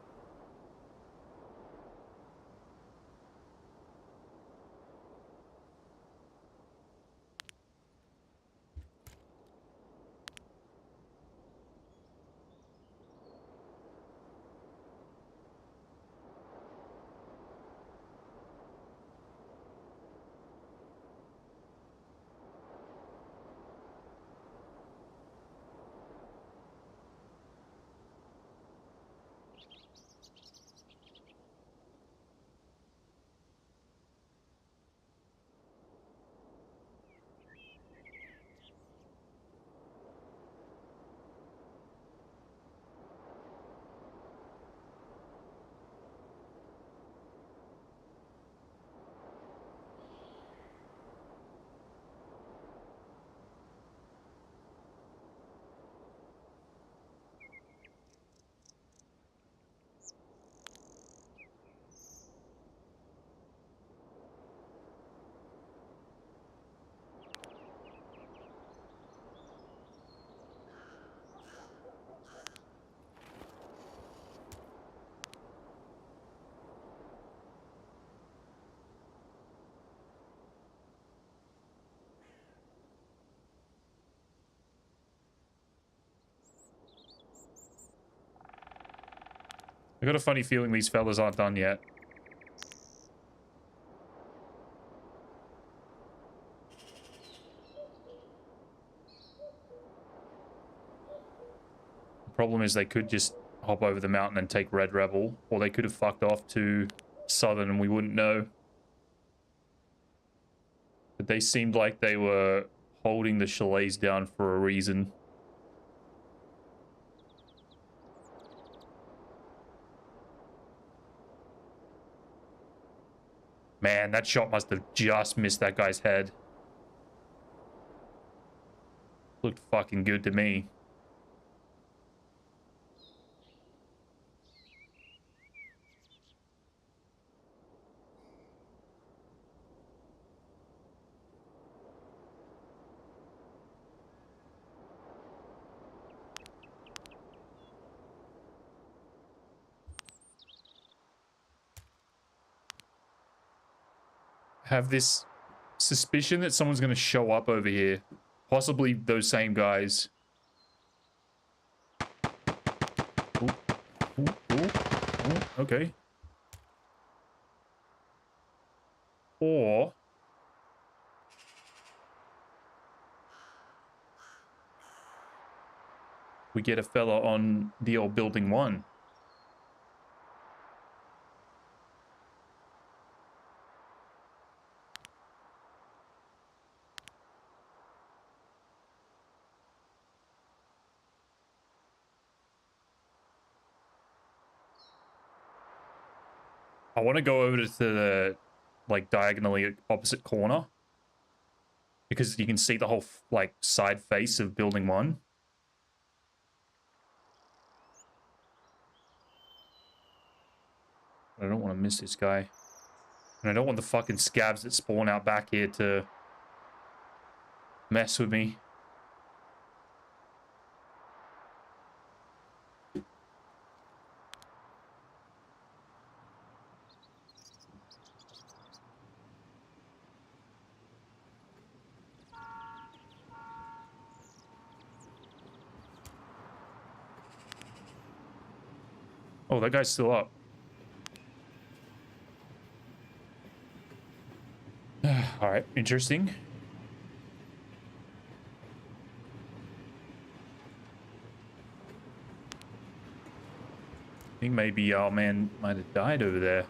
I got a funny feeling these fellas aren't done yet. The problem is they could just hop over the mountain and take Red Rebel, or they could have fucked off to Southern and we wouldn't know. But they seemed like they were holding the chalets down for a reason. Man, that shot must have just missed that guy's head. Looked fucking good to me. Have this suspicion that someone's going to show up over here. Possibly those same guys. Ooh, ooh, ooh, ooh, okay. Or we get a fella on the old building 1. I want to go over to the, like, diagonally opposite corner. Because you can see the whole, like, side face of building 1. I don't want to miss this guy. And I don't want the fucking scabs that spawn out back here to mess with me. Oh, that guy's still up. All right, interesting. I think maybe our man might have died over there.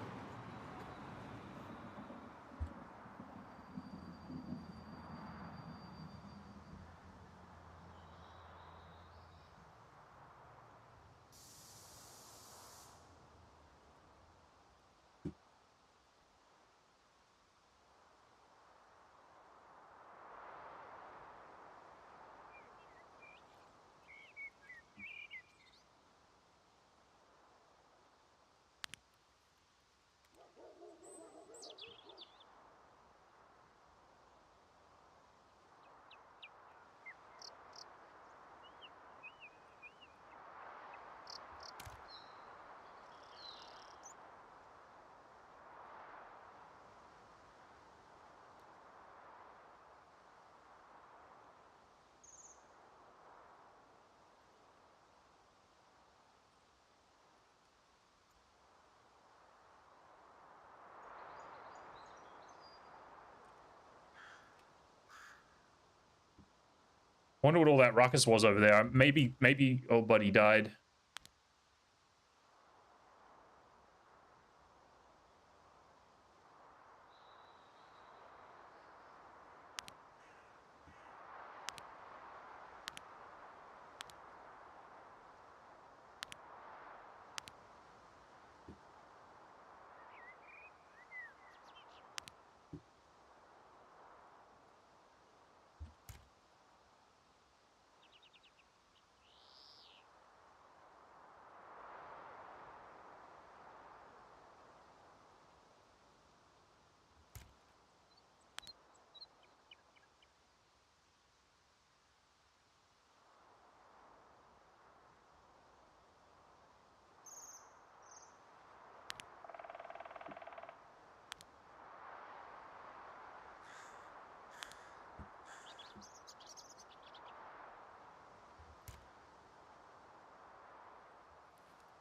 Wonder what all that ruckus was over there. Maybe old buddy died.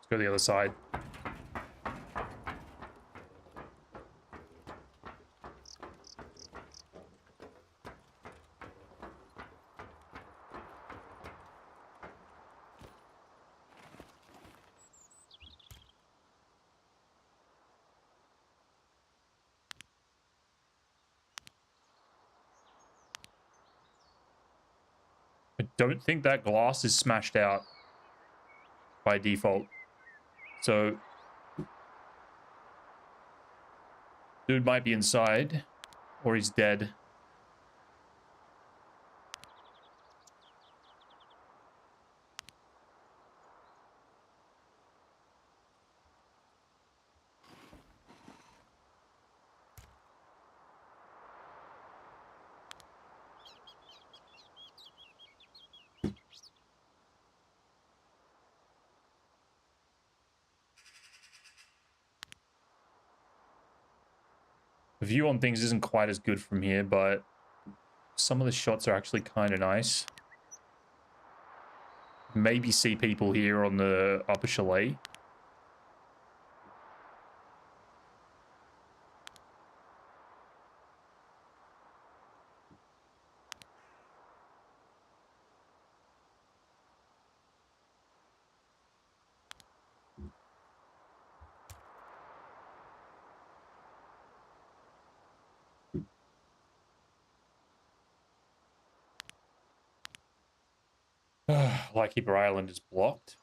Let's go to the other side. I don't think that glass is smashed out by default. So, dude might be inside, or he's dead. The view on things isn't quite as good from here, but some of the shots are actually kind of nice. Maybe see people here on the upper chalet. Lightkeeper Island is blocked.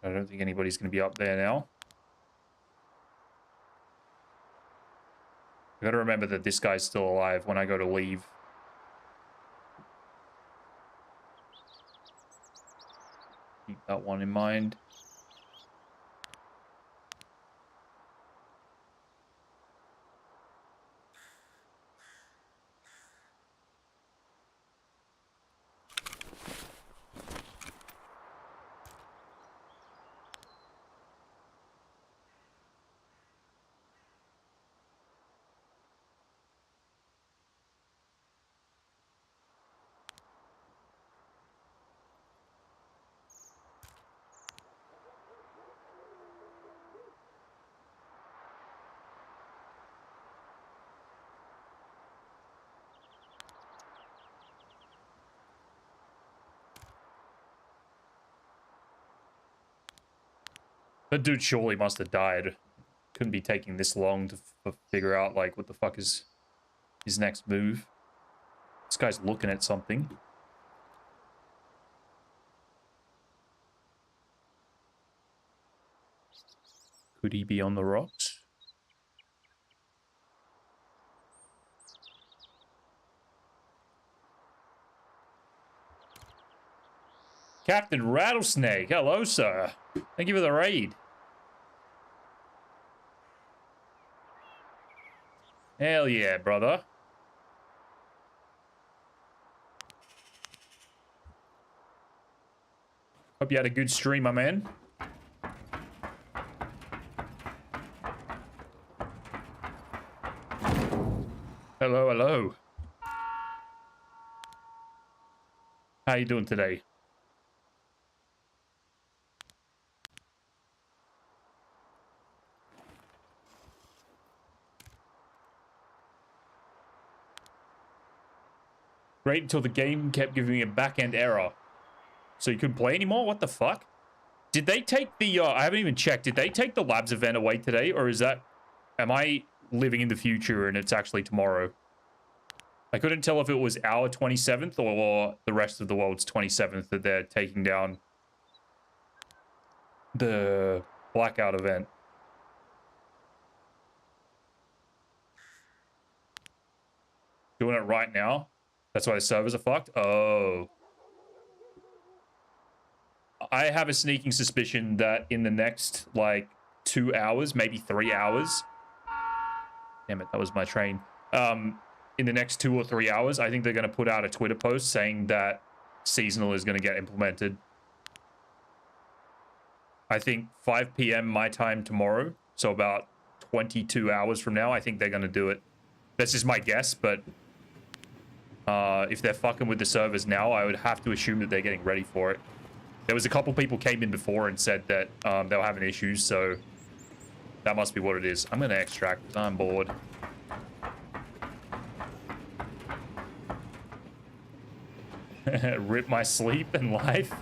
I don't think anybody's going to be up there now. I got to remember that this guy's still alive when I go to leave. Keep that one in mind. That dude surely must have died. Couldn't be taking this long to figure out, like, what the fuck is his next move. This guy's looking at something. Could he be on the rocks? Captain Rattlesnake, hello, sir. Thank you for the raid. Hell yeah, brother. Hope you had a good stream, my man. Hello, hello. How you doing today? Great until the game kept giving me a back-end error. So you couldn't play anymore? What the fuck? Did they take the, I haven't even checked. Did they take the labs event away today? Or is that, am I living in the future and it's actually tomorrow? I couldn't tell if it was our 27th or the rest of the world's 27th that they're taking down the blackout event. Doing it right now? That's why the servers are fucked? Oh. I have a sneaking suspicion that in the next, like, 2 hours, maybe 3 hours. Damn it, that was my train. In the next 2 or 3 hours, I think they're going to put out a Twitter post saying that seasonal is going to get implemented. I think 5 p.m. my time tomorrow, so about 22 hours from now, I think they're going to do it. This is my guess, but if they're fucking with the servers now, I would have to assume that they're getting ready for it. There was a couple people came in before and said that they were having issues, so that must be what it is. I'm going to extract because I'm bored. Rip my sleep and life.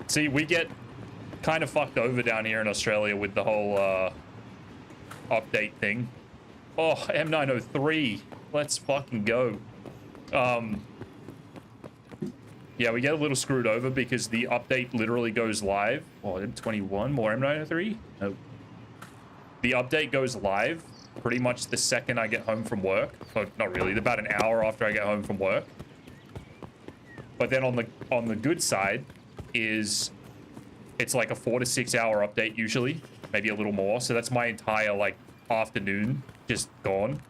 See, we get kind of fucked over down here in Australia with the whole update thing. Oh, M903. Let's fucking go. Yeah, we get a little screwed over because the update literally goes live. Oh, M21, more M903? No. The update goes live pretty much the second I get home from work. Oh, not really, about an hour after I get home from work. But then on the good side is it's like a 4 to 6 hour update usually, maybe a little more. So that's my entire like afternoon just gone.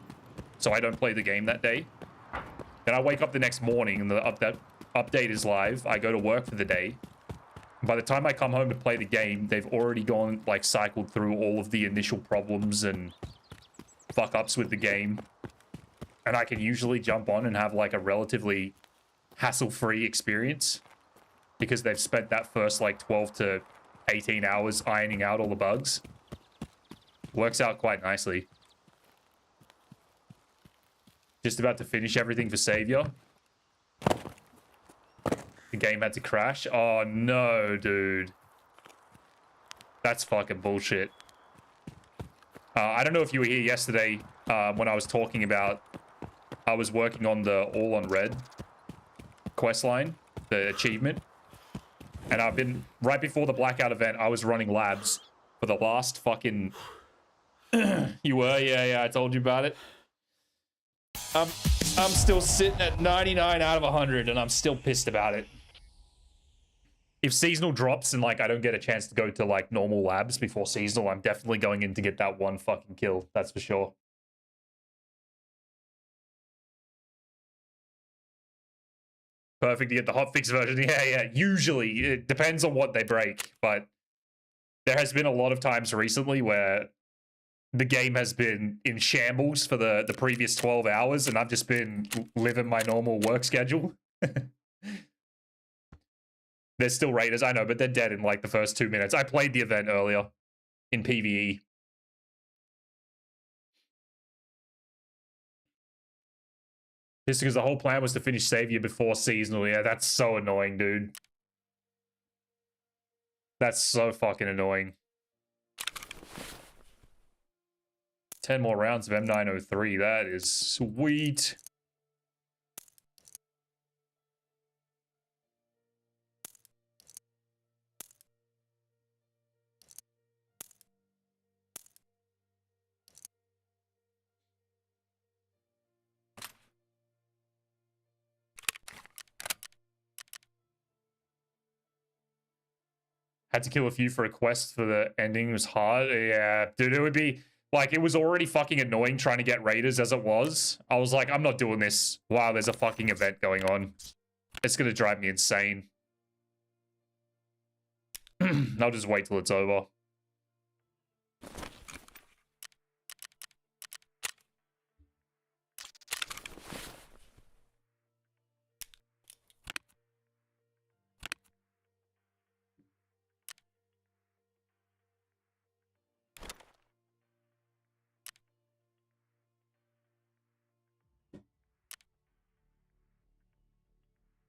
So I don't play the game that day. Then I wake up the next morning and the update is live. I go to work for the day. By the time I come home to play the game, they've already gone, like, cycled through all of the initial problems and fuck-ups with the game. And I can usually jump on and have, like, a relatively hassle-free experience. Because they've spent that first, like, 12 to 18 hours ironing out all the bugs. Works out quite nicely. Just about to finish everything for Savior. The game had to crash. Oh, no, dude. That's fucking bullshit. I don't know if you were here yesterday when I was talking about... I was working on the All on Red questline, the achievement. And I've been... Right before the blackout event, I was running labs for the last fucking... You were? Yeah, I told you about it. I'm still sitting at 99 out of 100, and I'm still pissed about it. If seasonal drops and, like, I don't get a chance to go to, like, normal labs before seasonal, I'm definitely going in to get that one fucking kill. That's for sure. Perfect to get the hotfix version. Yeah. Usually. It depends on what they break, but there has been a lot of times recently where the game has been in shambles for the previous 12 hours, and I've just been living my normal work schedule. There's still raiders, I know, but they're dead in, like, the first 2 minutes. I played the event earlier in PvE. Just because the whole plan was to finish Savior before seasonal. Yeah, that's so annoying, dude. That's so fucking annoying. 10 more rounds of M903. That is sweet. Had to kill a few for a quest for the ending. It was hard. Yeah, dude, it would be... Like, it was already fucking annoying trying to get raiders as it was. I was like, I'm not doing this while there's a fucking event going on. It's gonna drive me insane. I'll just wait till it's over.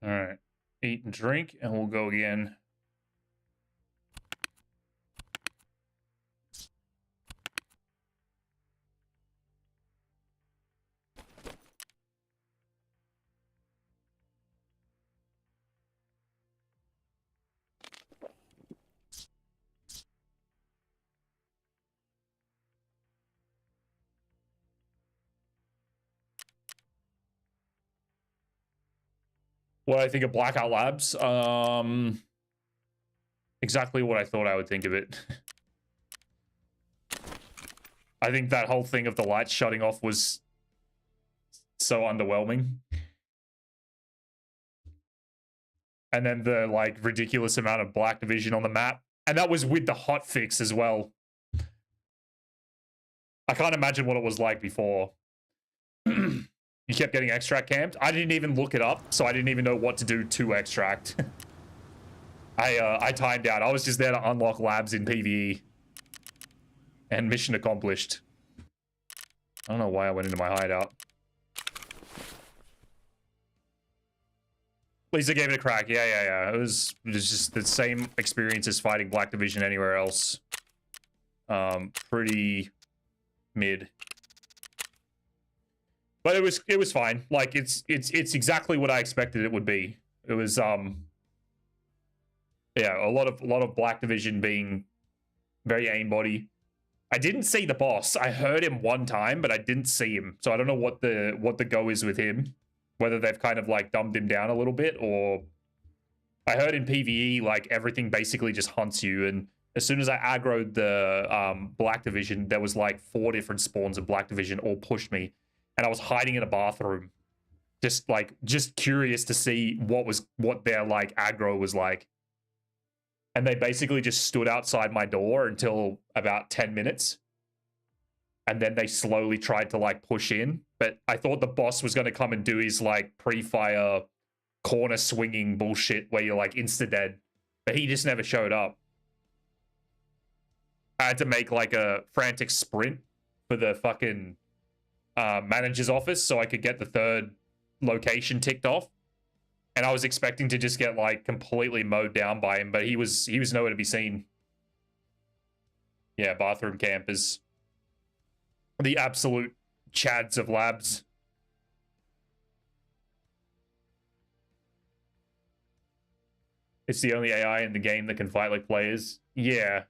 All right. Eat and drink, and we'll go again. What I think of Blackout Labs? Exactly what I thought I would think of it. I think that whole thing of the lights shutting off was so underwhelming. And then the like ridiculous amount of black division on the map. And that was with the hotfix as well. I can't imagine what it was like before. You kept getting extract camped. I didn't even look it up, so I didn't even know what to do to extract. I timed out. I was just there to unlock labs in PvE. And mission accomplished. I don't know why I went into my hideout. Lisa gave it a crack. Yeah. It was just the same experience as fighting Black Division anywhere else. Pretty mid. But it was fine. Like it's exactly what I expected it would be. It was yeah, a lot of Black Division being very aimbody. I didn't see the boss. I heard him one time, but I didn't see him. So I don't know what the go is with him. Whether they've kind of like dumbed him down a little bit, or I heard in PvE like everything basically just hunts you. And as soon as I aggroed the Black Division, there was like 4 different spawns of Black Division all pushed me, and I was hiding in a bathroom, just curious to see what their like aggro was like. And they basically just stood outside my door until about 10 minutes. And then they slowly tried to like push in. But I thought the boss was going to come and do his like pre-fire corner swinging bullshit where you're like insta-dead. But he just never showed up. I had to make like a frantic sprint for the fucking manager's office so I could get the 3rd location ticked off. And I was expecting to just get like completely mowed down by him, but he was nowhere to be seen. Yeah, bathroom campers. The absolute chads of labs. It's the only AI in the game that can fight like players. Yeah.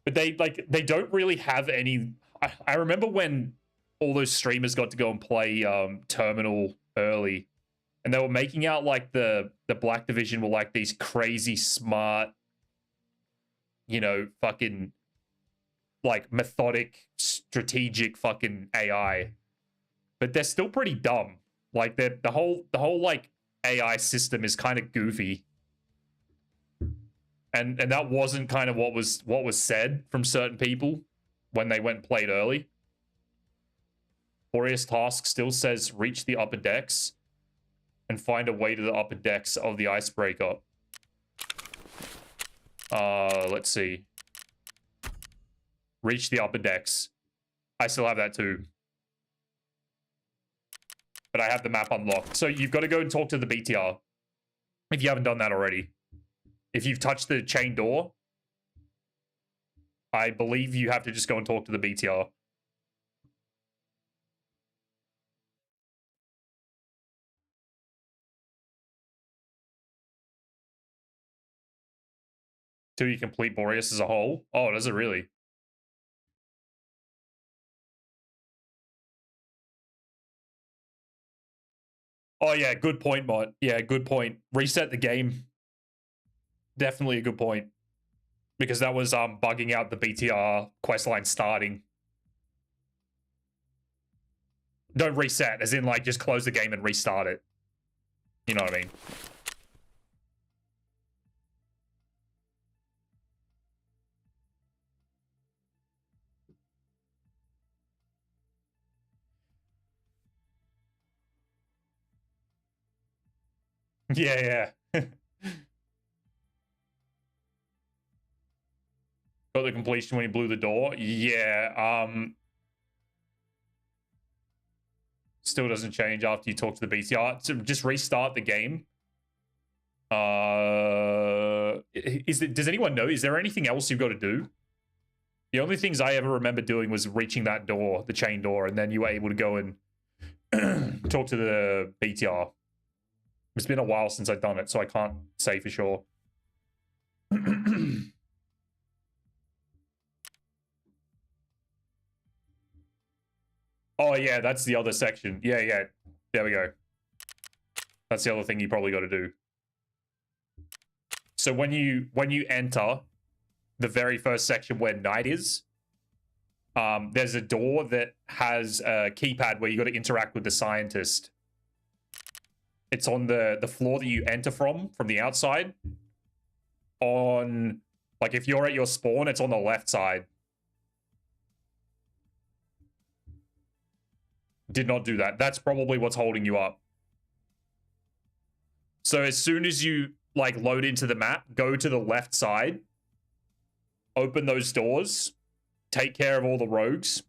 But they don't really have any. I remember when all those streamers got to go and play Terminal early, and they were making out like the Black Division were like these crazy smart, you know, fucking like methodic, strategic fucking AI. But they're still pretty dumb. Like the whole like AI system is kind of goofy. And that wasn't kind of what was said from certain people when they went and played early. Boreas task still says reach the upper decks and find a way to the upper decks of the icebreaker. Let's see. Reach the upper decks. I still have that too. But I have the map unlocked. So you've got to go and talk to the BTR. If you haven't done that already. If you've touched the chain door, I believe you have to just go and talk to the BTR. Till you complete Boreas as a whole? Oh, does it really? Oh yeah, good point, Mott. Yeah, good point. Reset the game. Definitely a good point. Because that was bugging out the BTR questline starting. Don't reset, as in like just close the game and restart it. You know what I mean? Yeah. Got the completion when he blew the door? Yeah, Still doesn't change after you talk to the BTR. So just restart the game. Does anyone know? Is there anything else you've got to do? The only things I ever remember doing was reaching that door, the chain door, and then you were able to go and talk to the BTR. It's been a while since I've done it, so I can't say for sure. Oh, yeah, that's the other section. Yeah, yeah. There we go. That's the other thing you probably got to do. So when you enter the very first section where night is, there's a door that has a keypad where you got to interact with the scientist. It's on the floor that you enter from the outside. On, like, if you're at your spawn, it's on the left side. Did not do that. That's probably what's holding you up. So as soon as you, like, load into the map, go to the left side, open those doors, take care of all the rogues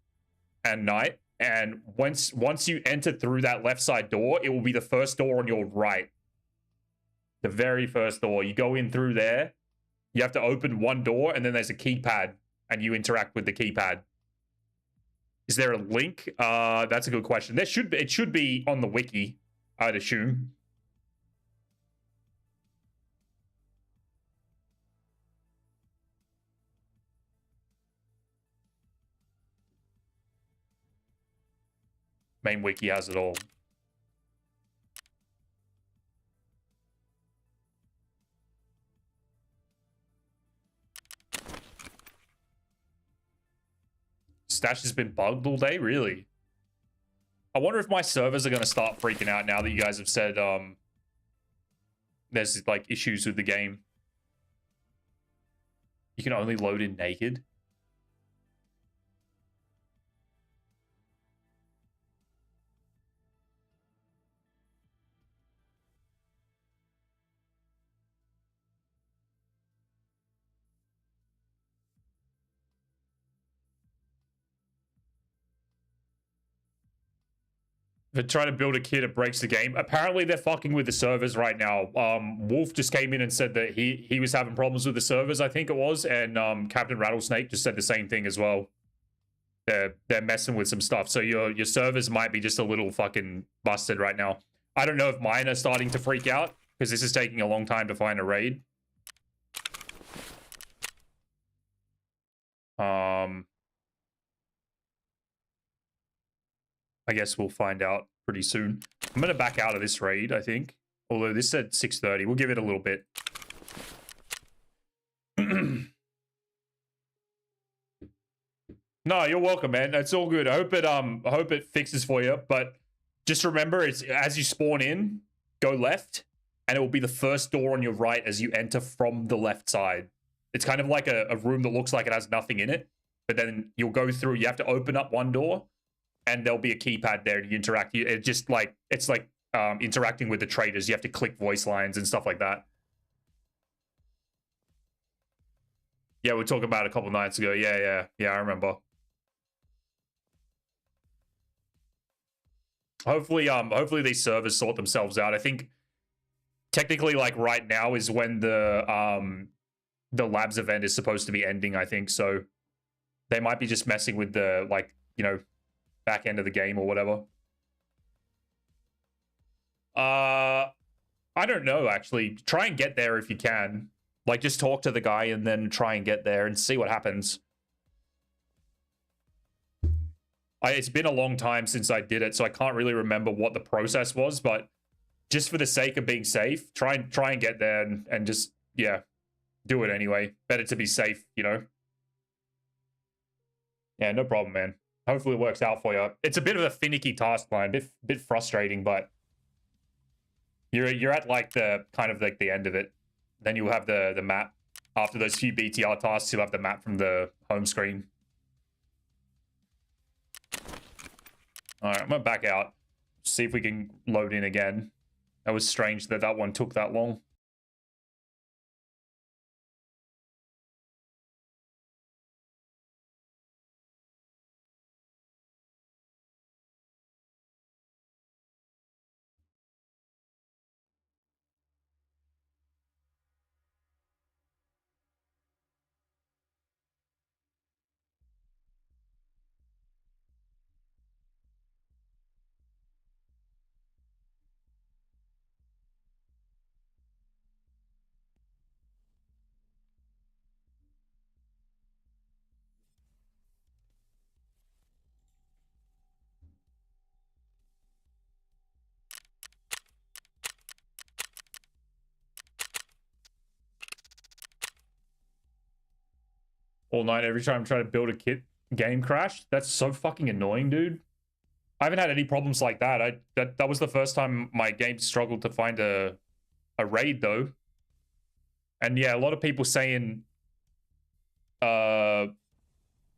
and night, and once you enter through that left side door, it will be the first door on your right. The very first door. You go in through there, you have to open one door, and then there's a keypad, and you interact with the keypad. Is there a link? That's a good question. It should be on the wiki, I'd assume. Main wiki has it all. Stash has been bugged all day, really? I wonder if my servers are going to start freaking out now that you guys have said there's, like, issues with the game. You can only load in naked. They're trying to build a kit that breaks the game. Apparently, they're fucking with the servers right now. Wolf just came in and said that he was having problems with the servers, I think it was, and Captain Rattlesnake just said the same thing as well. They're messing with some stuff, so your servers might be just a little fucking busted right now. I don't know if mine are starting to freak out because this is taking a long time to find a raid. I guess we'll find out pretty soon. I'm going to back out of this raid, I think. Although this said 6:30. We'll give it a little bit. No, you're welcome, man. It's all good. I hope it fixes for you. But just remember, it's as you spawn in, go left, and it will be the first door on your right as you enter from the left side. It's kind of like a room that looks like it has nothing in it. But then you'll go through, you have to open up one door, and there'll be a keypad there and you interact. It's like interacting with the traders. You have to click voice lines and stuff like that. Yeah, we were talking about it a couple nights ago. Yeah, I remember. Hopefully these servers sort themselves out. I think technically, like, right now is when the labs event is supposed to be ending, I think. So they might be just messing with the, like, you know, back end of the game or whatever. I don't know, actually. Try and get there if you can. Like, just talk to the guy and then try and get there and see what happens. It's been a long time since I did it, so I can't really remember what the process was, but just for the sake of being safe, try and get there and just, yeah, do it anyway. Better to be safe, you know? Yeah, no problem, man. Hopefully it works out for you. It's a bit of a finicky task line, bit frustrating, but you're at, like, the kind of like the end of it. Then you'll have the map. After those few BTR tasks, you'll have the map from the home screen. All right, I'm gonna back out. See if we can load in again. That was strange that one took that long. all night every time I'm trying to build a kit. Game crashed. That's so fucking annoying, dude. I haven't had any problems like that. That was the first time my game struggled to find a raid though. And yeah, a lot of people saying they're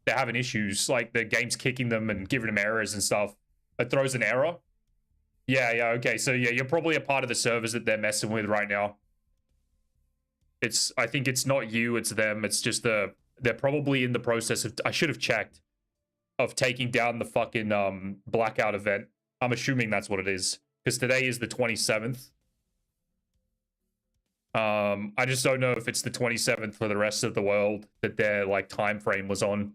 having issues, like the game's kicking them and giving them errors and stuff. It throws an error. Yeah, okay. So yeah, you're probably a part of the servers that they're messing with right now. I think it's not you, it's them. It's just they're probably in the process of, I should have checked, of taking down the fucking blackout event. I'm assuming that's what it is, because today is the 27th. I just don't know if it's the 27th for the rest of the world that their like time frame was on.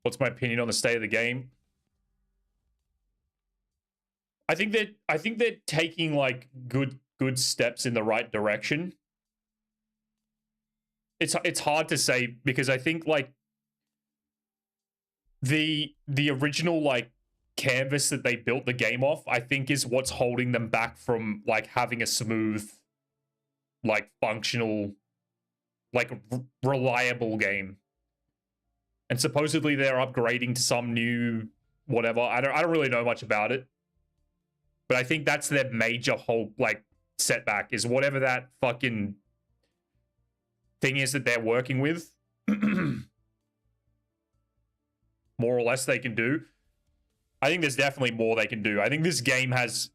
What's my opinion on the state of the game? I think they're taking like good steps in the right direction. It's hard to say because I think like the original like canvas that they built the game off, I think is what's holding them back from like having a smooth, like functional, like reliable game. And supposedly they're upgrading to some new whatever. I don't really know much about it. But I think that's their major whole like setback, is whatever that fucking thing is that they're working with. More or less they can do. I think there's definitely more they can do. I think this game has,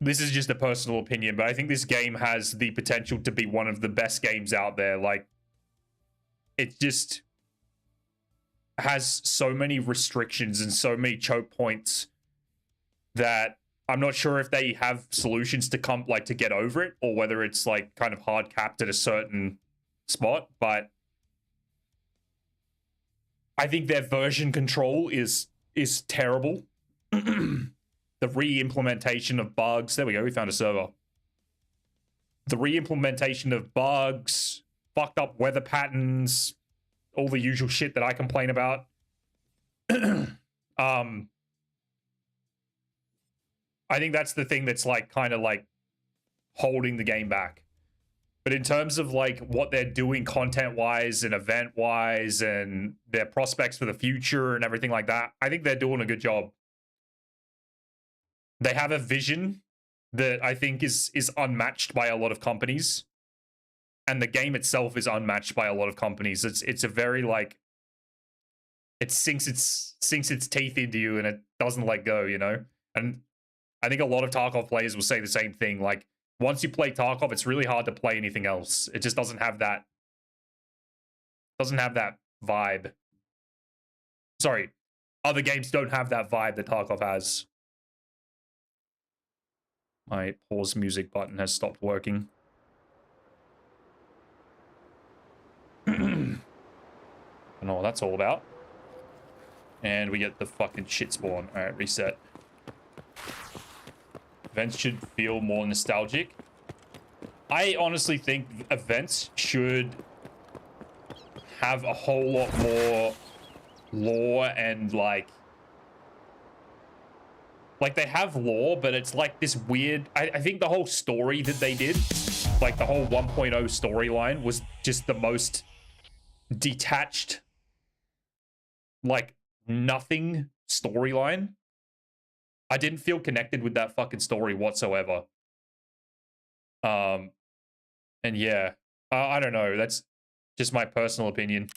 this is just a personal opinion, but I think this game has the potential to be one of the best games out there. Like, it just has so many restrictions and so many choke points that I'm not sure if they have solutions to come, like, to get over it, or whether it's like kind of hard capped at a certain spot. But I think their version control is terrible. The re-implementation of bugs. There we go. We found a server. The re-implementation of bugs, fucked up weather patterns, all the usual shit that I complain about. I think that's the thing that's like kind of like holding the game back. But in terms of like what they're doing content-wise and event-wise and their prospects for the future and everything like that, I think they're doing a good job. They have a vision that I think is unmatched by a lot of companies. And the game itself is unmatched by a lot of companies. It's a very like, it sinks its teeth into you and it doesn't let go, you know? And I think a lot of Tarkov players will say the same thing. Like, once you play Tarkov, it's really hard to play anything else. It just doesn't have that vibe. Sorry, other games don't have that vibe that Tarkov has. My pause music button has stopped working. I don't know what that's all about. And we get the fucking shit spawn. Alright, reset. Events should feel more nostalgic. I honestly think events should have a whole lot more lore and like they have lore, but it's like this weird, I think the whole story that they did, like the whole 1.0 storyline, was just the most detached, like nothing storyline. I didn't feel connected with that fucking story whatsoever. And yeah, I don't know. That's just my personal opinion.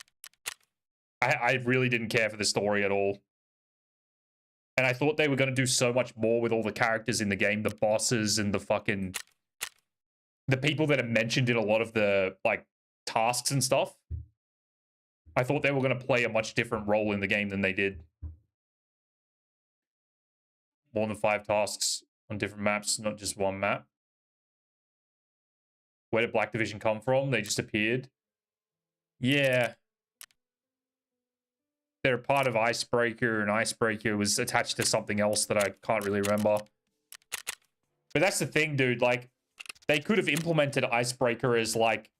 I really didn't care for the story at all. And I thought they were going to do so much more with all the characters in the game, the bosses and the fucking, the people that are mentioned in a lot of the like tasks and stuff. I thought they were going to play a much different role in the game than they did. More than 5 tasks on different maps, not just one map. Where did Black Division come from? They just appeared. Yeah. They're part of Icebreaker, and Icebreaker was attached to something else that I can't really remember. But that's the thing, dude. Like, they could have implemented Icebreaker as like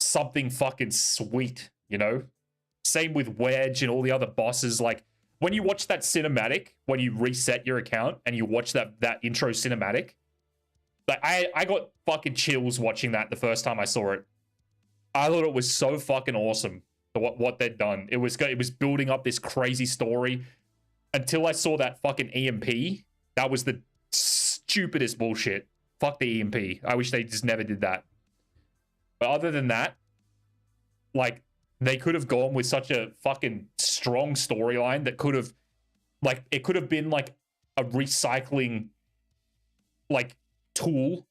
something fucking sweet, you know? Same with Wedge and all the other bosses. Like when you watch that cinematic, when you reset your account and you watch that intro cinematic, like I got fucking chills watching that the first time I saw it. I thought it was so fucking awesome what they'd done. It was building up this crazy story until I saw that fucking EMP. That was the stupidest bullshit. Fuck the EMP. I wish they just never did that. But other than that, like, they could have gone with such a fucking strong storyline that could have, like, it could have been like a recycling, like, tool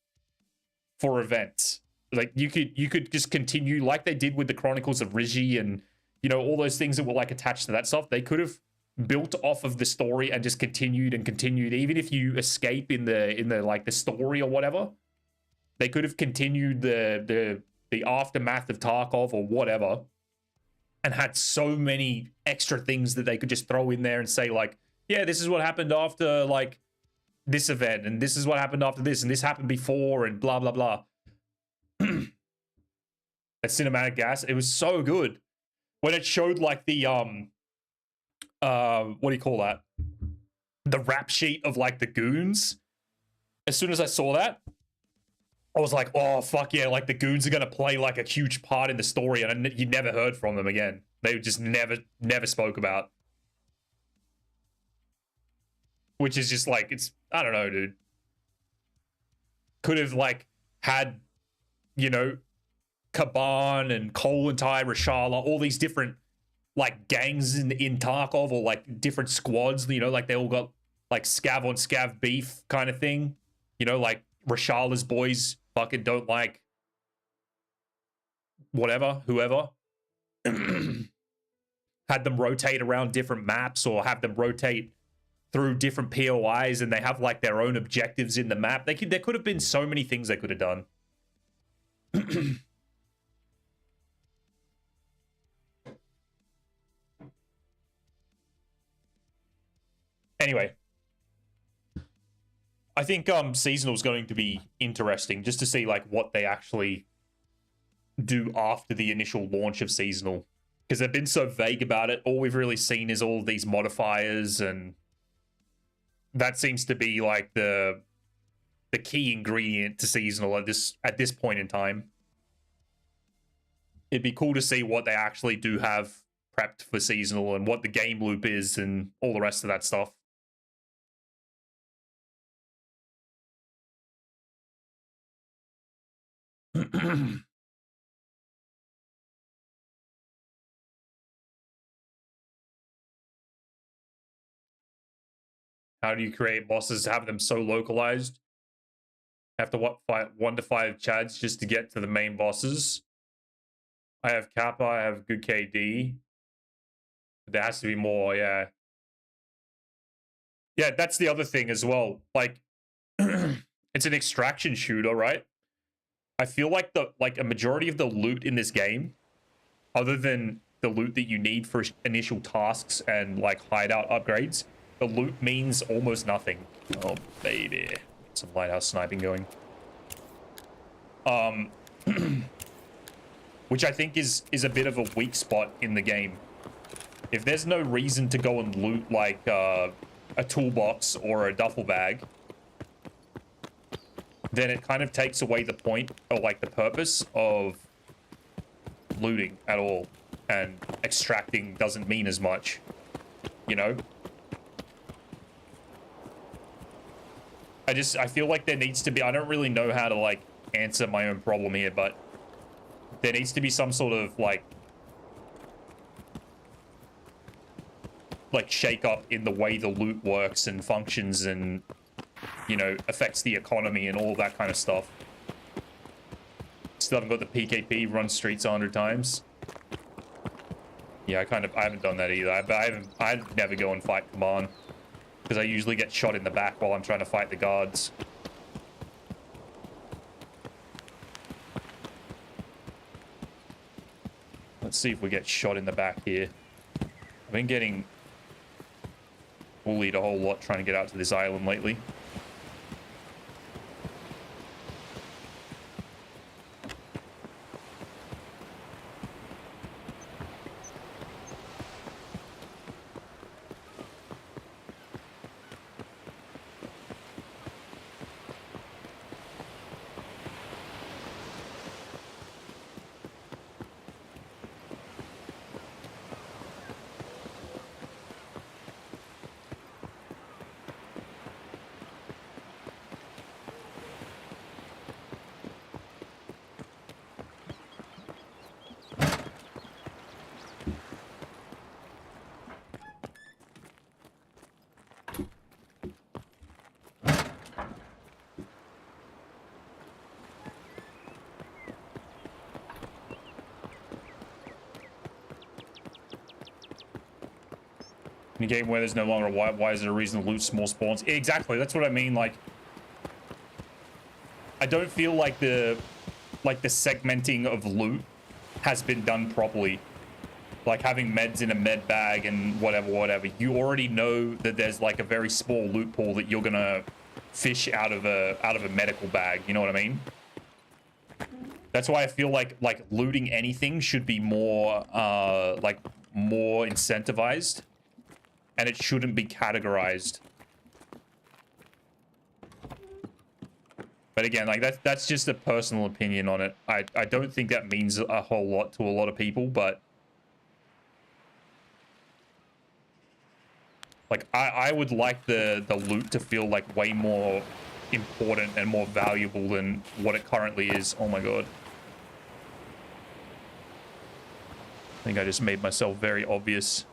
for events. Like, you could just continue like they did with the Chronicles of Rigi and, you know, all those things that were like attached to that stuff. They could have built off of the story and just continued and continued. Even if you escape in the like the story or whatever, they could have continued the aftermath of Tarkov or whatever, and had so many extra things that they could just throw in there and say like, yeah, this is what happened after like this event, and this is what happened after this, and this happened before, and blah blah blah. That cinematic gas, it was so good when it showed like the what do you call that, the rap sheet of like the goons. As soon as I saw that, I was like, oh fuck yeah, like the goons are gonna play like a huge part in the story, and you never heard from them again. They just never spoke about, which is just like, it's, I don't know, dude. Could have like had, you know, Kaban and Kolentai, Rashala, all these different like gangs in Tarkov, or like different squads, you know, like they all got like scav on scav beef kind of thing, you know, like Rashala's boys fucking don't like whatever, whoever. Had them rotate around different maps, or have them rotate through different POIs, and they have like their own objectives in the map. There could have been so many things they could have done. Anyway, I think seasonal is going to be interesting, just to see like what they actually do after the initial launch of seasonal, because they've been so vague about it. All we've really seen is all of these modifiers, and that seems to be like the key ingredient to seasonal at this point in time. It'd be cool to see what they actually do have prepped for seasonal, and what the game loop is, and all the rest of that stuff. How do you create bosses, have them so localized? Have to fight 1 to 5 chads just to get to the main bosses. I have Kappa, I have good KD. There has to be more, yeah. Yeah, that's the other thing as well. Like, it's an extraction shooter, right? I feel like a majority of the loot in this game, other than the loot that you need for initial tasks and like hideout upgrades, the loot means almost nothing. Oh baby, get some lighthouse sniping going. Which I think is a bit of a weak spot in the game. If there's no reason to go and loot like a toolbox or a duffel bag, then it kind of takes away the point, or like the purpose of looting at all, and extracting doesn't mean as much, you know? I feel like there needs to be, I don't really know how to like answer my own problem here, but there needs to be some sort of like shake up in the way the loot works and functions, and, you know, affects the economy and all that kind of stuff. Still haven't got the PKP, run streets 100 times. Yeah, I haven't done that either. I never go and fight Kaban, because I usually get shot in the back while I'm trying to fight the guards. Let's see if we get shot in the back here. I've been getting bullied a whole lot trying to get out to this island lately. In a game where there's no longer a why is there a reason to loot small spawns? Exactly, that's what I mean. Like, I don't feel like the segmenting of loot has been done properly. Like having meds in a med bag and whatever. You already know that there's like a very small loot pool that you're gonna fish out of a medical bag. You know what I mean? That's why I feel like looting anything should be more more incentivized, and it shouldn't be categorized. But again, like that's just a personal opinion on it. I don't think that means a whole lot to a lot of people, but like I would like the loot to feel like way more important and more valuable than what it currently is. Oh my god. I think I just made myself very obvious.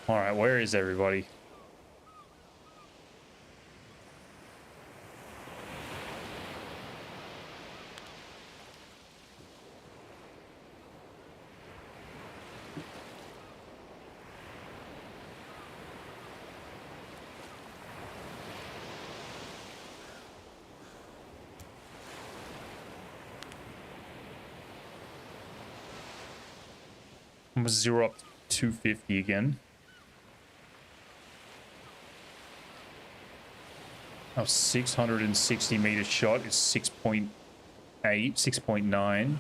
All right, where is everybody? I'm 0 up to 250 again. Our 660 meter shot is 6.8, 6.9.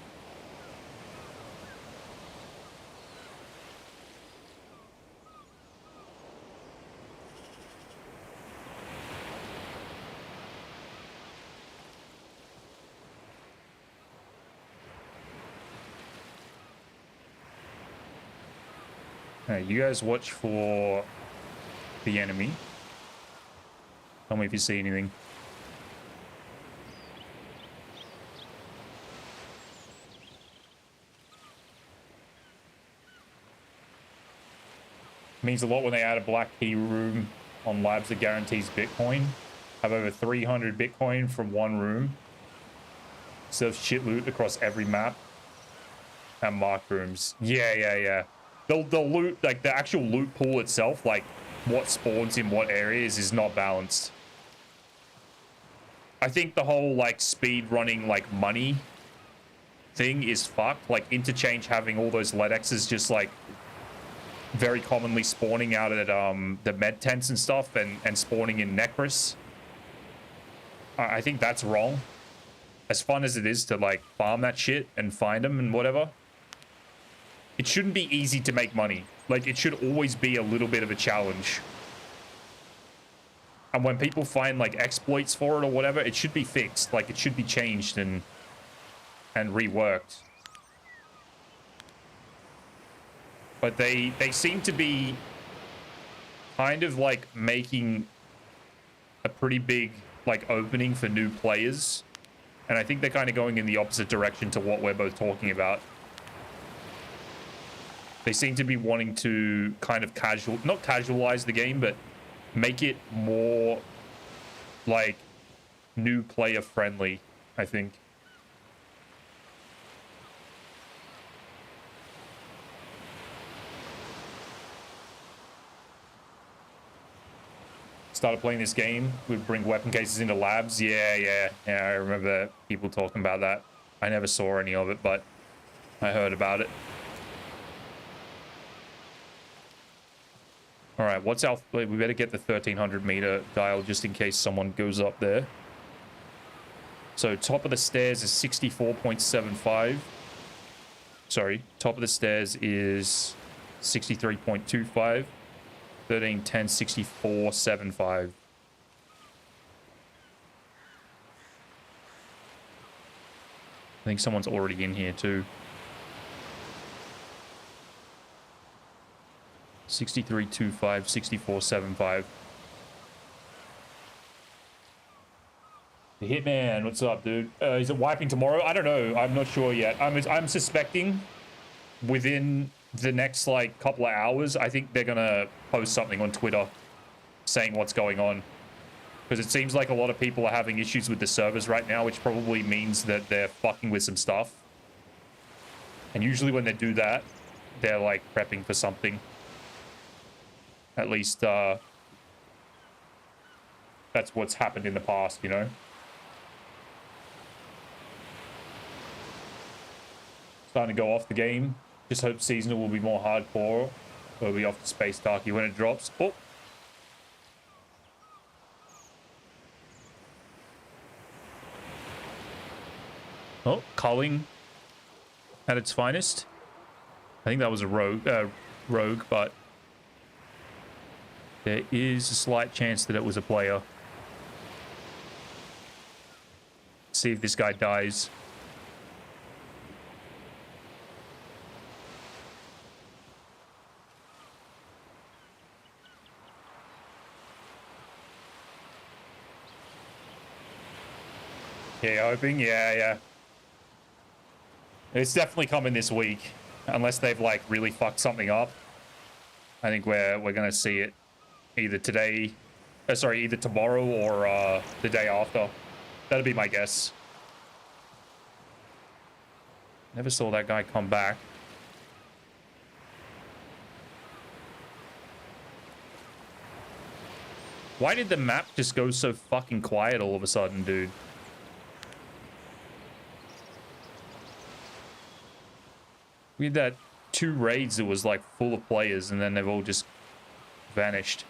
Alright, you guys watch for the enemy. Tell me if you see anything. Means a lot when they add a black key room on labs that guarantees Bitcoin. Have over 300 Bitcoin from one room. Serves shit loot across every map. And marked rooms. Yeah. The loot, like the actual loot pool itself, like what spawns in what areas is not balanced. I think the whole like speed running like money thing is fucked. Like interchange having all those LEDXs just like very commonly spawning out at the med tents and stuff and spawning in Necros. I think that's wrong. As fun as it is to like farm that shit and find them and whatever, it shouldn't be easy to make money. Like it should always be a little bit of a challenge. And when people find like exploits for it or whatever, it should be fixed. Like it should be changed and reworked. But they seem to be kind of like making a pretty big like opening for new players. And I think they're kind of going in the opposite direction to what we're both talking about. They seem to be wanting to kind of not casualize the game, but make it more like new player friendly, I think. Started playing this game, we'd bring weapon cases into labs. Yeah, I remember people talking about that. I never saw any of it, but I heard about it. All right, what's our... We better get the 1300 meter dial just in case someone goes up there. So top of the stairs is 64.75. Sorry, top of the stairs is 63.25. 1310 64.75. I think someone's already in here too. 63.25, 64.75. The Hitman, what's up, dude? Is it wiping tomorrow? I don't know. I'm not sure yet. I'm suspecting within the next like couple of hours, I think they're gonna post something on Twitter saying what's going on. Because it seems like a lot of people are having issues with the servers right now, which probably means that they're fucking with some stuff. And usually when they do that, they're like prepping for something. At least, that's what's happened in the past, you know? Starting to go off the game. Just hope seasonal will be more hardcore. We'll be off to Space Darky when it drops. Oh! Oh, culling at its finest. I think that was a rogue, but there is a slight chance that it was a player. See if this guy dies. Yeah, hoping. Yeah. It's definitely coming this week, unless they've like really fucked something up. I think we're gonna see it either today, either tomorrow or the day after. That'd be my guess. Never saw that guy come back. Why did the map just go so fucking quiet all of a sudden, dude? We had that 2 raids that was like full of players and then they've all just vanished.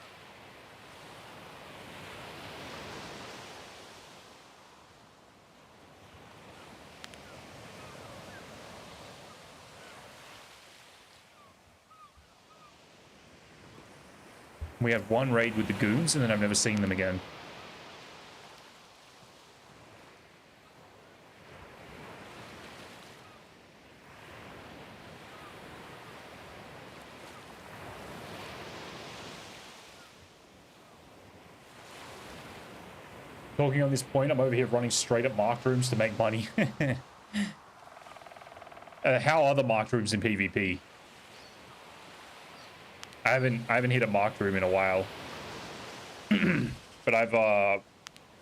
We have 1 raid with the goons and then I've never seen them again. Talking on this point, I'm over here running straight at marked rooms to make money. How are the marked rooms in PvP? I haven't hit a marked room in a while. But I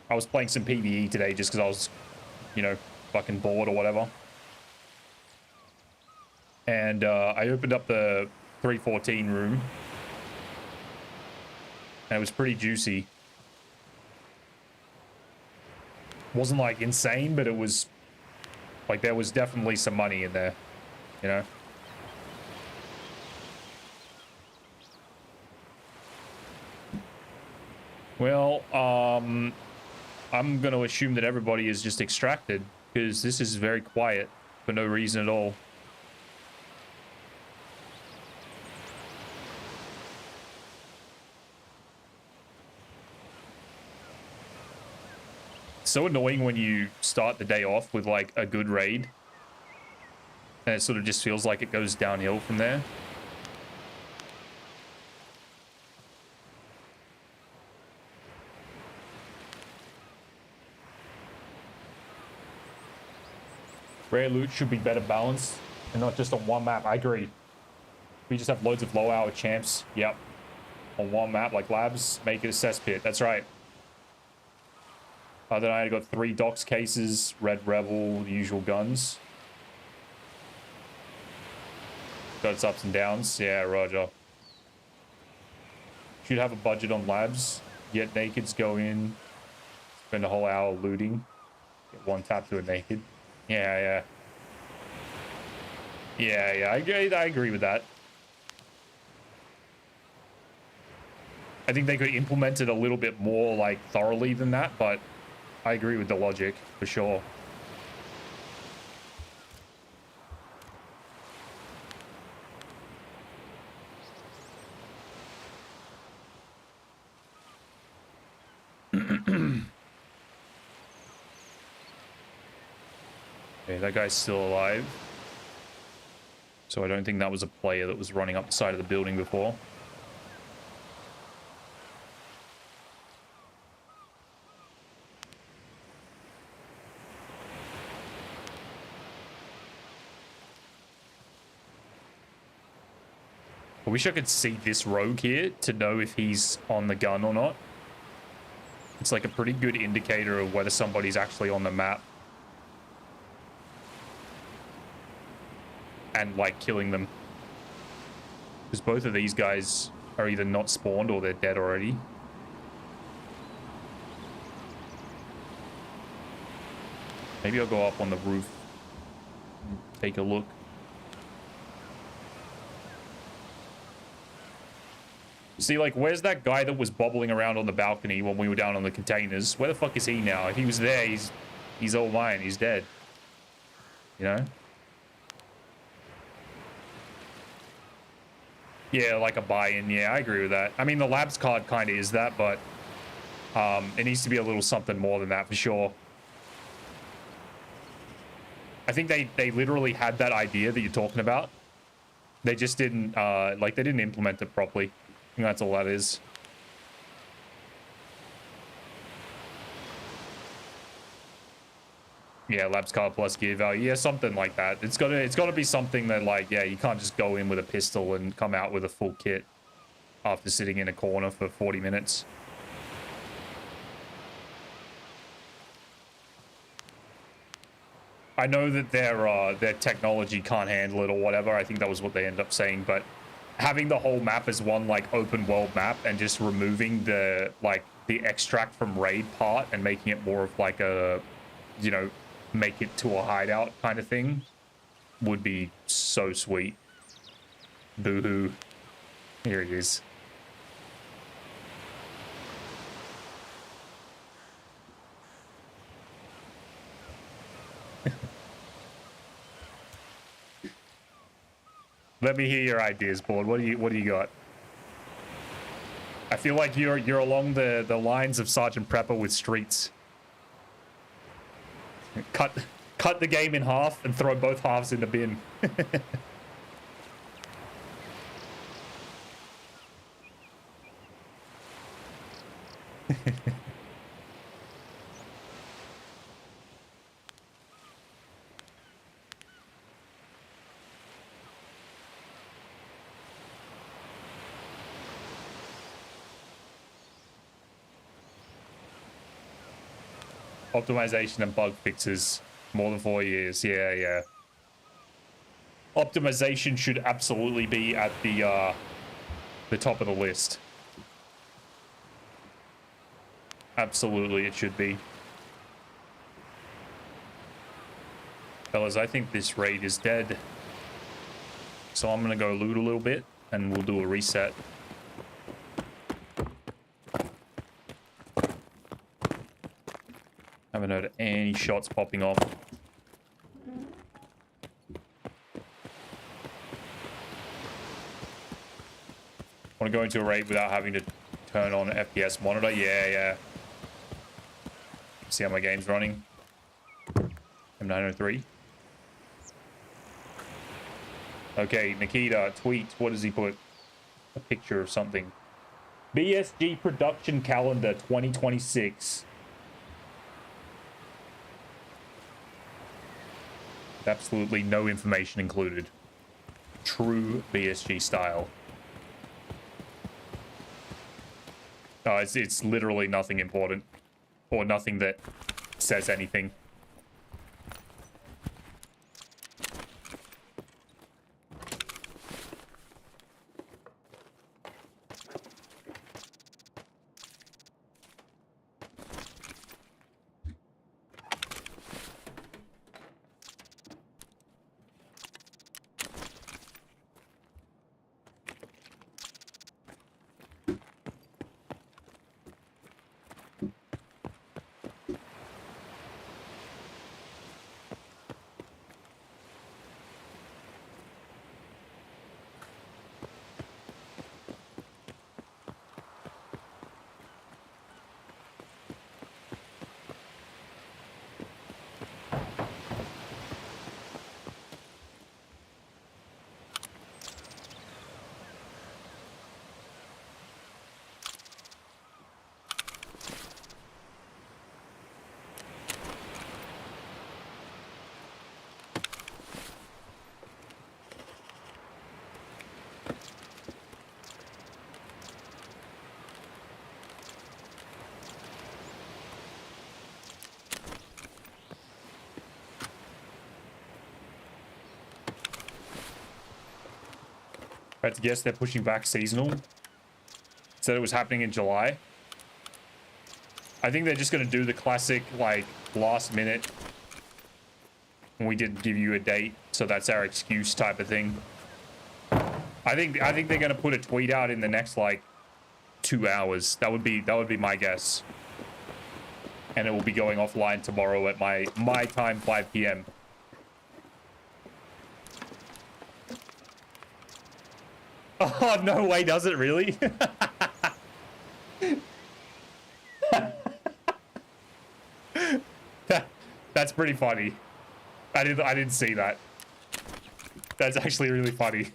was playing some PvE today just because I was, you know, fucking bored or whatever. And I opened up the 314 room. And it was pretty juicy. Wasn't like insane, but it was like there was definitely some money in there, you know. Well, I'm going to assume that everybody is just extracted because this is very quiet for no reason at all. So annoying when you start the day off with like a good raid and it sort of just feels like it goes downhill from there. Rare loot should be better balanced and not just on one map. I agree. We just have loads of low hour champs. Yep. On one map like labs, make it a cesspit. That's right. Then I got 3 docs cases, Red Rebel, the usual guns. Got its ups and downs. Yeah, roger. Should have a budget on labs. Get nakeds, go in, spend a whole hour looting. Get 1 tap to a naked. Yeah. I agree with that. I think they could implement it a little bit more like thoroughly than that, but I agree with the logic for sure. Okay, that guy's still alive. So I don't think that was a player that was running up the side of the building before. I wish I could see this rogue here to know if he's on the gun or not. It's like a pretty good indicator of whether somebody's actually on the map. And like killing them. Because both of these guys are either not spawned or they're dead already. Maybe I'll go up on the roof and take a look. See, like, where's that guy that was bobbling around on the balcony when we were down on the containers? Where the fuck is he now? If he was there, he's all mine. He's dead. You know? Yeah, like a buy-in. Yeah, I agree with that. I mean, the labs card kind of is that, but it needs to be a little something more than that for sure. I think they literally had that idea that you're talking about. They just didn't, like, they didn't implement it properly. I think that's all that is. Yeah, labs card plus gear value. Yeah, something like that. It's gotta be something that, like, yeah, you can't just go in with a pistol and come out with a full kit after sitting in a corner for 40 minutes. I know that their technology can't handle it or whatever. I think that was what they ended up saying, but having the whole map as one, like, open world map and just removing the, like, the extract from raid part and making it more of, like, a, you know, make it to a hideout kind of thing would be so sweet. Boo-hoo. Here he is. Let me hear your ideas, board. What do you got? I feel like you're along the lines of Sergeant Prepper with Streets. Cut the game in half and throw both halves in the bin. Optimization and bug fixes. More than 4 years. Yeah, yeah. Optimization should absolutely be at the top of the list. Absolutely, it should be. Fellas, I think this raid is dead. So I'm gonna go loot a little bit, and we'll do a reset. Haven't heard any shots popping off. Want to go into a raid without having to turn on an FPS monitor? Yeah, yeah. See how my game's running. M903. Okay, Nikita, tweet. What does he put? A picture of something. BSG production calendar 2026. Absolutely no information included. True BSG style. It's literally nothing important. Or nothing that says anything. I had to guess they're pushing back seasonal. Said it was happening in July. I think they're just going to do the classic, like, last minute. We didn't give you a date, so that's our excuse type of thing. I think they're going to put a tweet out in the next, like, 2 hours. That would be my guess. And it will be going offline tomorrow at my time, 5 p.m. Oh, no way, does it really? That's pretty funny. I didn't see that. That's actually really funny.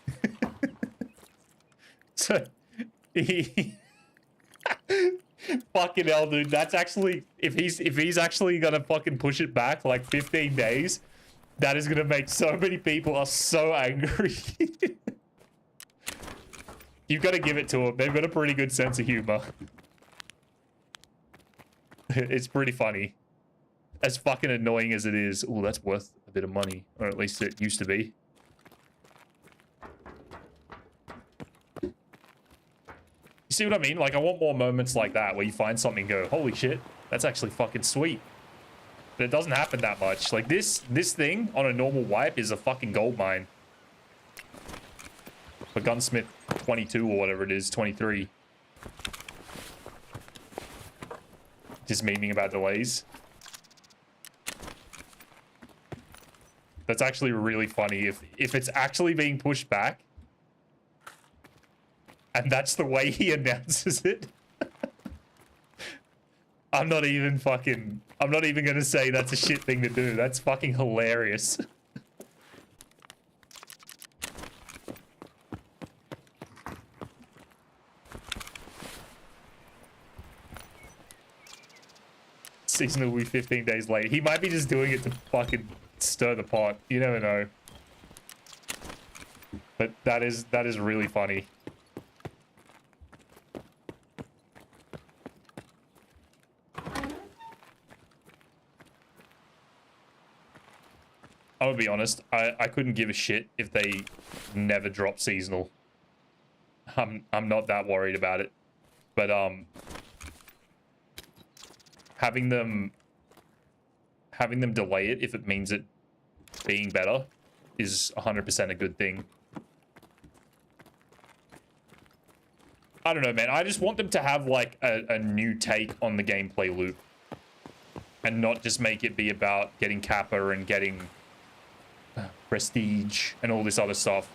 So fucking hell, dude. That's actually, if he's actually gonna fucking push it back like 15 days, that is gonna make so many people are so angry. You've got to give it to them. They've got a pretty good sense of humor. It's pretty funny. As fucking annoying as it is. Oh, that's worth a bit of money. Or at least it used to be. You see what I mean? Like, I want more moments like that where you find something and go, holy shit, that's actually fucking sweet. But it doesn't happen that much. Like, this thing on a normal wipe is a fucking gold mine. For Gunsmith 22 or whatever it is, 23. Just memeing about delays. That's actually really funny. If it's actually being pushed back, and that's the way he announces it, I'm not even gonna say that's a shit thing to do. That's fucking hilarious. Season will be 15 days late. He might be just doing it to fucking stir the pot. You never know. But that is really funny. I'm gonna be honest, I couldn't give a shit if they never drop seasonal. I'm not that worried about it. But having them delay it if it means it being better is 100% a good thing. I don't know, man. I just want them to have like a new take on the gameplay loop and not just make it be about getting Kappa and getting prestige and all this other stuff.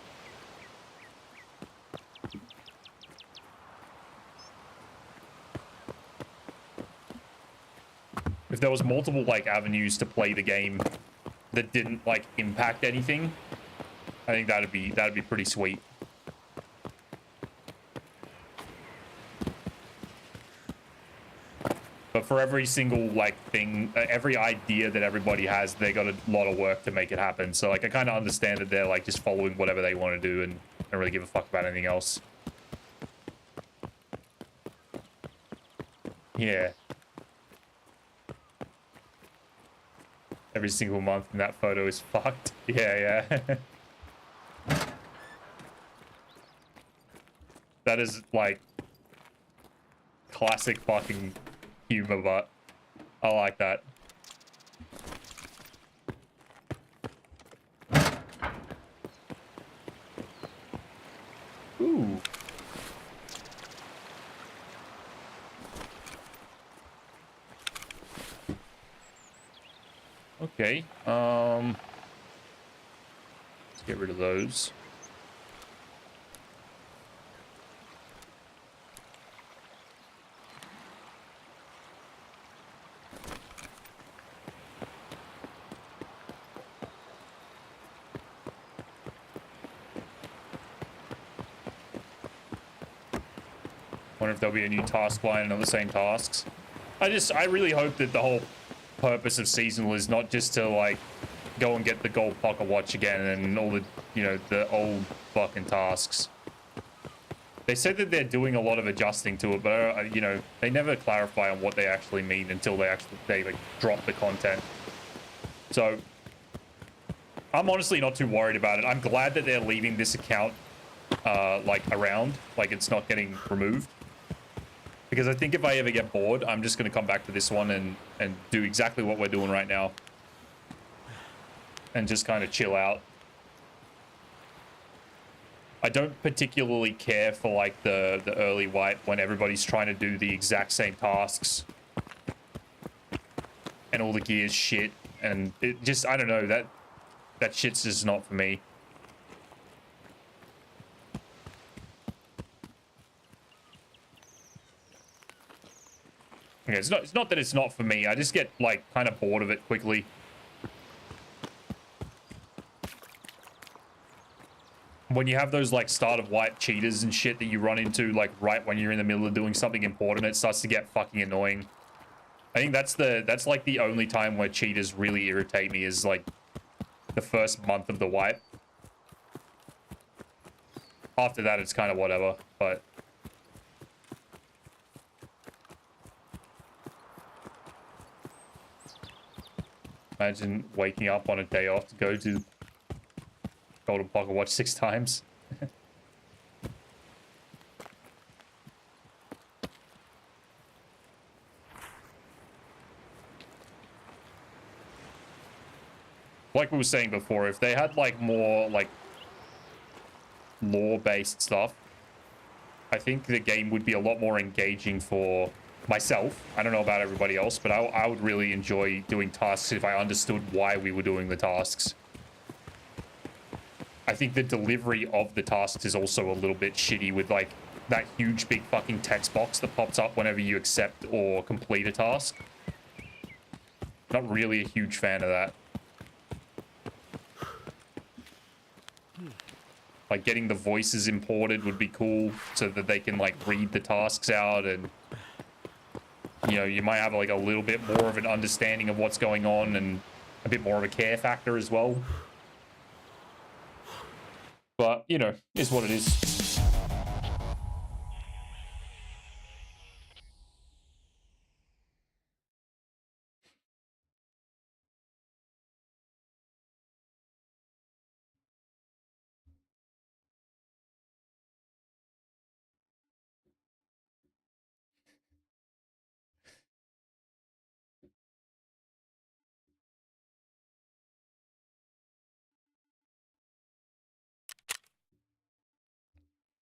If there was multiple like avenues to play the game that didn't like impact anything, I think that'd be pretty sweet. But for every single like thing, every idea that everybody has, they got a lot of work to make it happen. So like I kind of understand that they're like just following whatever they want to do and don't really give a fuck about anything else. Yeah. Every single month in that photo is fucked. Yeah, yeah. That is like classic fucking humor, but I like that. Ooh. Okay, let's get rid of those. Wonder if there'll be a new task line and the same tasks. I really hope that the whole purpose of seasonal is not just to like go and get the gold pocket watch again and all the, you know, the old fucking tasks. They said that they're doing a lot of adjusting to it, but you know, they never clarify on what they actually mean until they like drop the content. So I'm honestly not too worried about it. I'm glad that they're leaving this account like around, like it's not getting removed. Because I think if I ever get bored, I'm just gonna come back to this one and do exactly what we're doing right now. And just kind of chill out. I don't particularly care for like the early wipe when everybody's trying to do the exact same tasks. And all the gear's shit. And it just, I don't know, that shit's just not for me. Okay, it's not that it's not for me. I just get like kind of bored of it quickly. When you have those like start of wipe cheaters and shit that you run into like right when you're in the middle of doing something important, it starts to get fucking annoying. I think that's like the only time where cheaters really irritate me is like the first month of the wipe. After that, it's kind of whatever, but imagine waking up on a day off to go to Golden Pocket Watch 6 times. Like we were saying before, if they had like more like lore-based stuff, I think the game would be a lot more engaging for myself. I don't know about everybody else, but I would really enjoy doing tasks if I understood why we were doing the tasks. I think the delivery of the tasks is also a little bit shitty with like that huge big fucking text box that pops up whenever you accept or complete a task. Not really a huge fan of that. Like getting the voices imported would be cool so that they can like read the tasks out, and you know, you might have like a little bit more of an understanding of what's going on and a bit more of a care factor as well. But, you know, is what it is.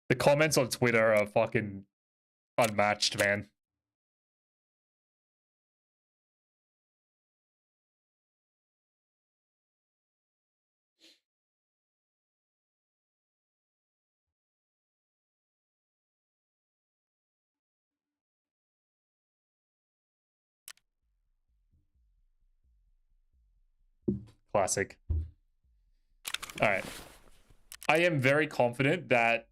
The comments on Twitter are fucking unmatched, man. Classic. All right. I am very confident that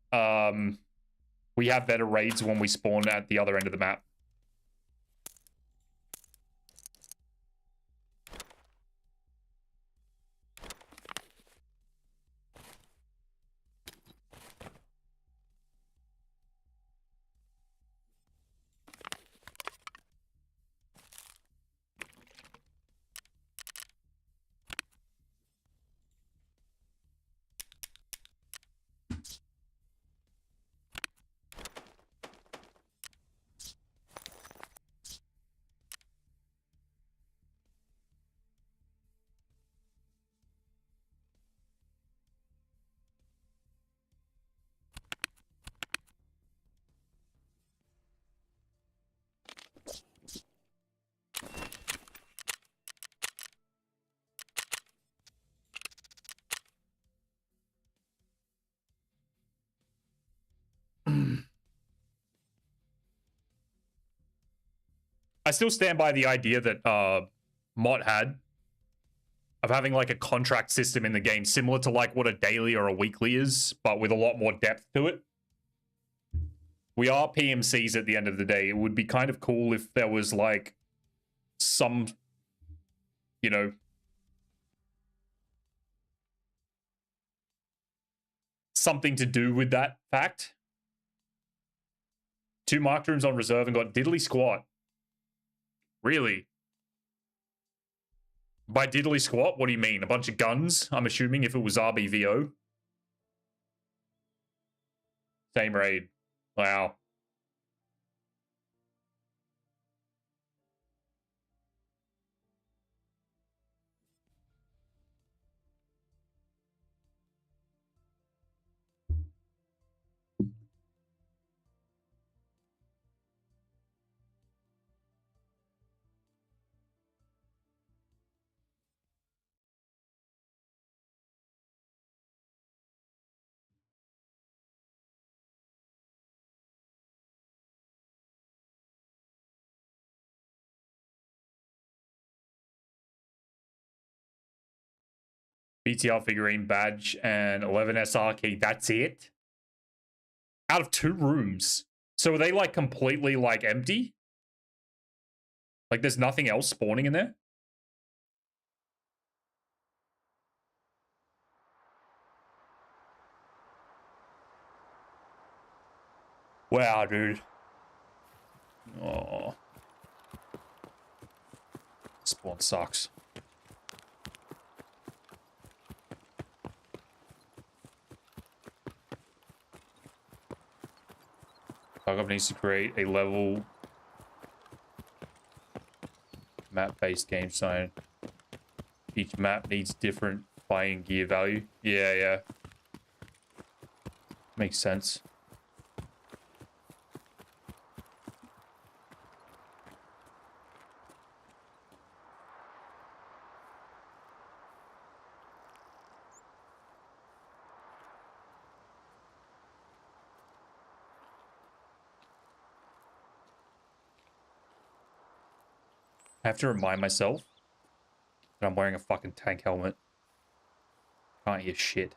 we have better raids when we spawn at the other end of the map. I still stand by the idea that Mott had of having like a contract system in the game similar to like what a daily or a weekly is, but with a lot more depth to it. We are PMCs at the end of the day. It would be kind of cool if there was like some, you know, something to do with that fact. 2 marked rooms on reserve and got diddly squat. Really? By diddly squat, what do you mean? A bunch of guns? I'm assuming if it was RBVO. Same raid. Wow. BTR figurine badge and 11 SR key. That's it? Out of 2 rooms. So are they like completely like empty? Like there's nothing else spawning in there? Wow, dude. Oh. Spawn sucks. TARKOV needs to create a level map-based game design. Each map needs different buying gear value. Yeah, yeah. Makes sense. I have to remind myself that I'm wearing a fucking tank helmet. Can't hear shit.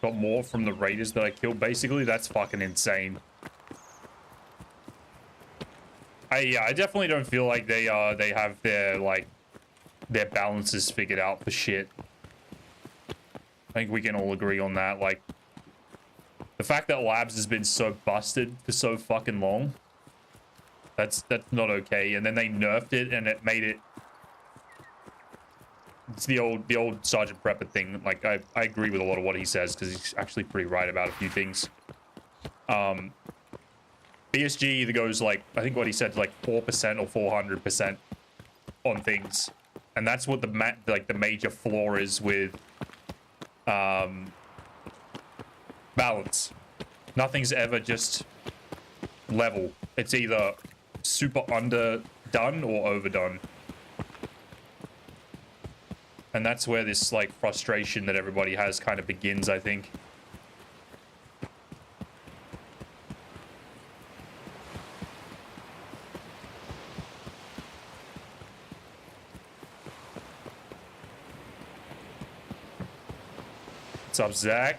Got more from the raiders that I killed, basically. That's fucking insane. Yeah, I definitely don't feel like they have their like their balances figured out for shit. I think we can all agree on that. Like the fact that Labs has been so busted for so fucking long, that's not okay. And then they nerfed it and it made it. It's the old Sergeant Prepper thing. Like I agree with a lot of what he says because he's actually pretty right about a few things. BSG either goes like, I think what he said, like 4% or 400% on things, and that's what the major flaw is with balance. Nothing's ever just level. It's either super underdone or overdone. And that's where this like frustration that everybody has kind of begins, I think. What's up, Zach?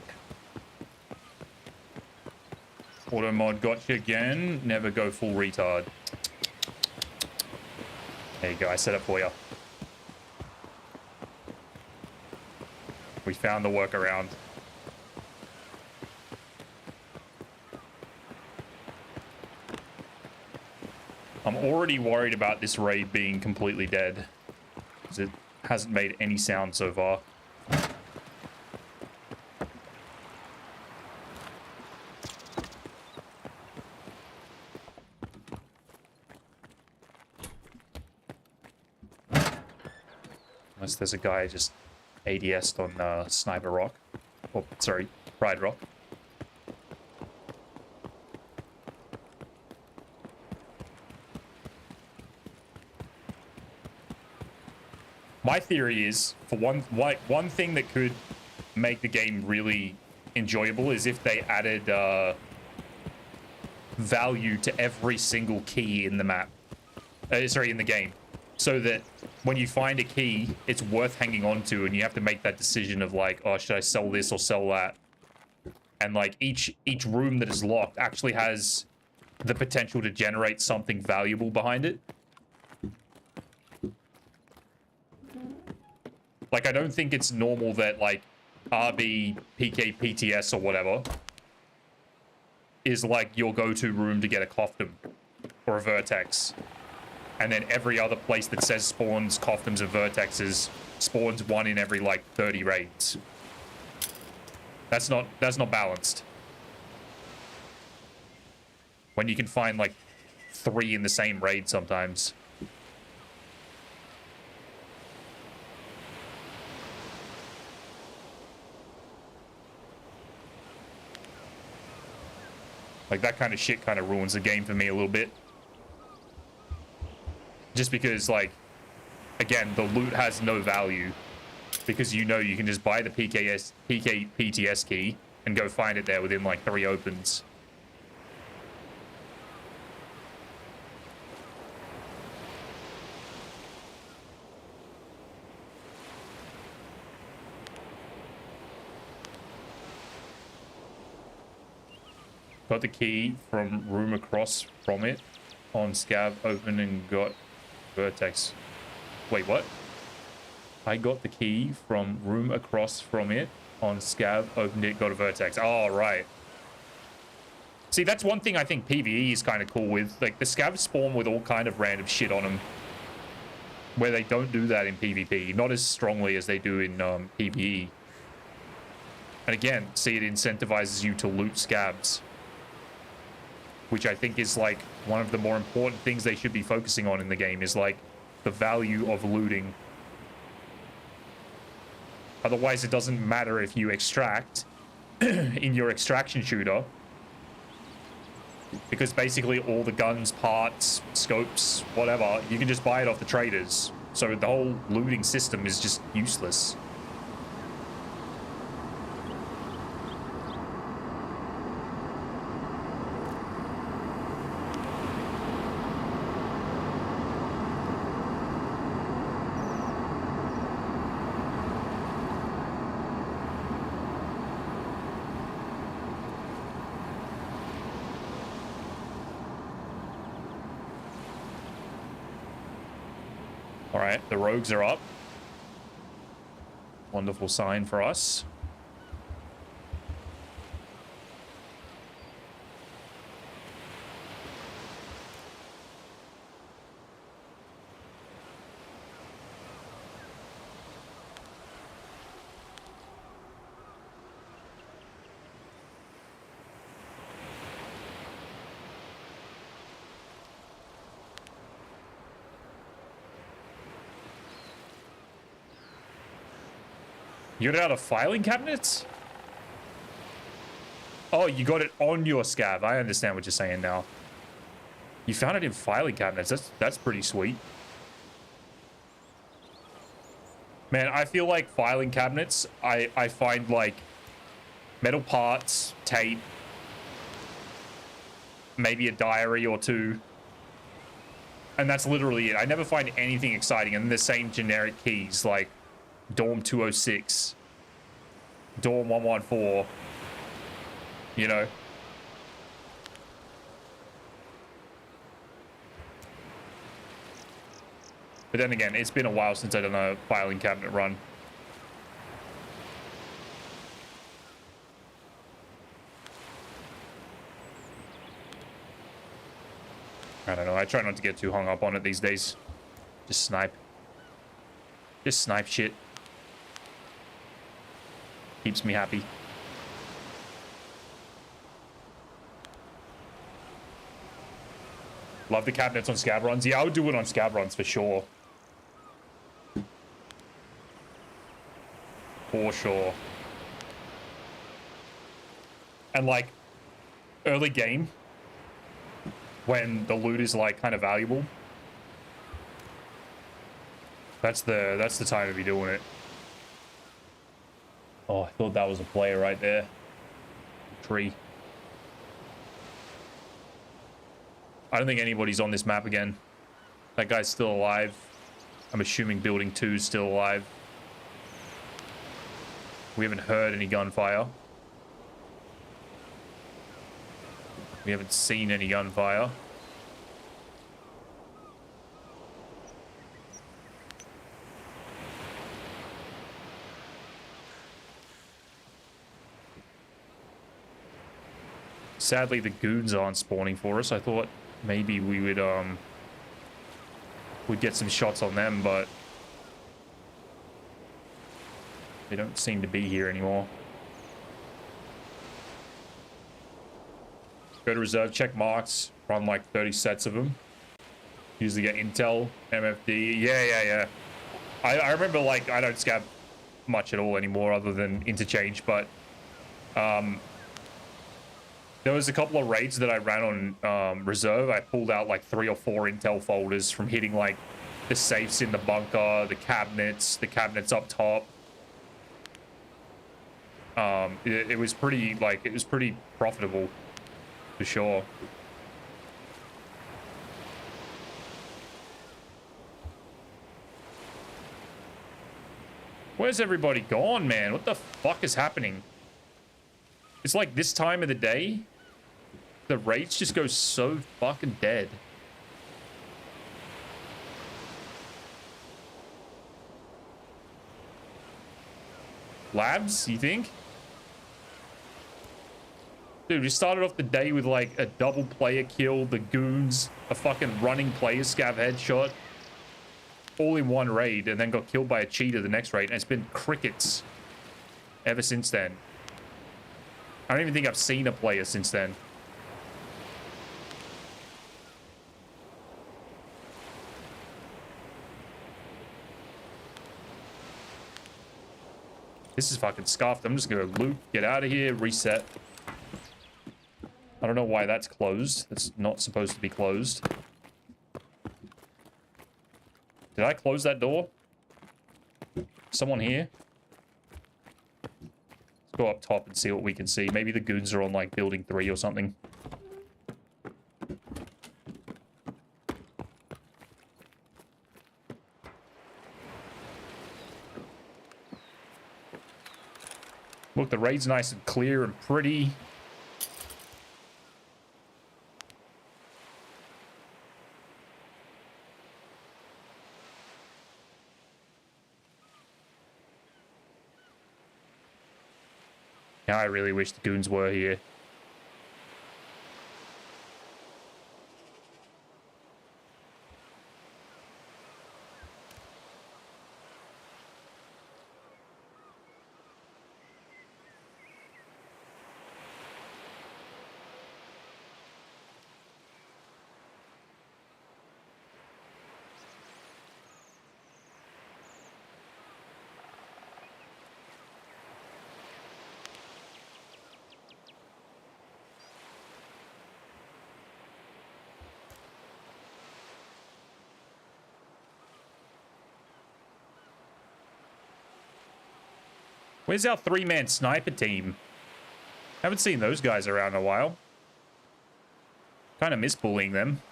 Auto mod got you again. Never go full retard. There you go. I set it for you. We found the workaround. I'm already worried about this raid being completely dead, because it hasn't made any sound so far. Unless there's a guy just ADS'd on Sniper Rock. Oh, sorry, Pride Rock. My theory is, for one thing that could make the game really enjoyable is if they added value to every single key in the map. Sorry, in the game. So that when you find a key, it's worth hanging on to, and you have to make that decision of like, oh, should I sell this or sell that? And like each room that is locked actually has the potential to generate something valuable behind it. Like, I don't think it's normal that, like, RB, PK, PTS, or whatever is, like, your go-to room to get a Coftum or a Vertex. And then every other place that says spawns Coftums and Vertexes spawns one in every, like, 30 raids. That's not balanced. When you can find, like, 3 in the same raid sometimes. Like, that kind of shit kind of ruins the game for me a little bit. Just because, like, again, the loot has no value. Because you know you can just buy the PTS key and go find it there within, like, 3 opens. Got the key from room across from it on Scav, opened and got Vertex. Wait, what? I got the key from room across from it on Scav, opened it, got a Vertex. Oh, right. See, that's one thing I think PvE is kind of cool with. Like, the Scavs spawn with all kind of random shit on them. Where they don't do that in PvP. Not as strongly as they do in PvE. And again, see, it incentivizes you to loot Scavs. Which I think is, like, one of the more important things they should be focusing on in the game, is, like, the value of looting. Otherwise, it doesn't matter if you extract in your extraction shooter. Because basically all the guns, parts, scopes, whatever, you can just buy it off the traders. So the whole looting system is just useless. Alright, the rogues are up. Wonderful sign for us. You got it out of filing cabinets? Oh, you got it on your Scav. I understand what you're saying now. You found it in filing cabinets. That's pretty sweet. Man, I feel like filing cabinets, I find, like, metal parts, tape, maybe a diary or 2. And that's literally it. I never find anything exciting. And the same generic keys, like Dorm 206. Dorm 114. You know? But then again, it's been a while since I've done a filing cabinet run. I don't know. I try not to get too hung up on it these days. Just snipe. Just snipe shit. Keeps me happy. Love the cabinets on scab runs. Yeah, I would do it on scab runs for sure. For sure. And like early game, when the loot is like kind of valuable, that's the time to be doing it. Oh, I thought that was a player right there. Tree. I don't think anybody's on this map again. That guy's still alive. I'm assuming building 2 is still alive. We haven't heard any gunfire. We haven't seen any gunfire. Sadly, the goons aren't spawning for us. I thought maybe we would we'd get some shots on them, but they don't seem to be here anymore. Go to reserve, check marks, run like 30 sets of them. Usually get intel, MFD. Yeah. I remember, like, I don't scab much at all anymore other than interchange, but there was a couple of raids that I ran on reserve. I pulled out like 3 or 4 intel folders from hitting like the safes in the bunker, the cabinets up top. It was pretty, like, it was pretty profitable for sure. Where's everybody gone, man? What the fuck is happening? It's like this time of the day, the rates just go so fucking dead. Labs, you think? Dude, we started off the day with like a double player kill, the goons, a fucking running player scav headshot, all in one raid, and then got killed by a cheater the next raid, and it's been crickets ever since then. I don't even think I've seen a player since then. This is fucking scuffed. I'm just gonna loot, get out of here, reset. I don't know why that's closed. That's not supposed to be closed. Did I close that door? Someone here? Let's go up top and see what we can see. Maybe the goons are on like building 3 or something. Look, the raid's nice and clear and pretty. Now I really wish the goons were here. Where's our 3-man sniper team? Haven't seen those guys around in a while. Kind of miss bullying them.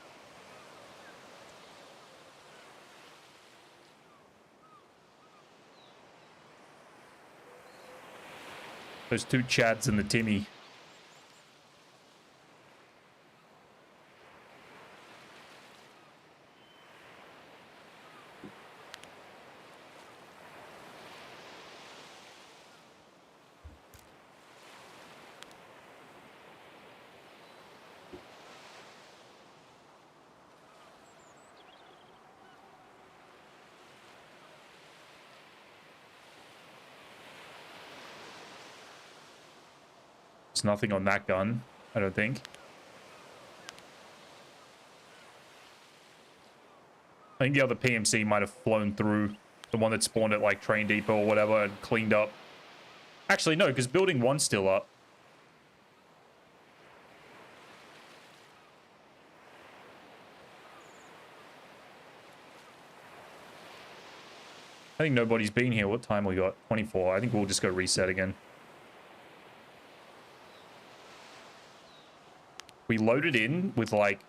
Those two Chads and the Timmy. There's nothing on that gun, I don't think. I think the other PMC might have flown through, the one that spawned at like Train Depot or whatever, and cleaned up. Actually, no, because building 1's still up. I think nobody's been here. What time we got? 24. I think we'll just go reset again. We loaded in with like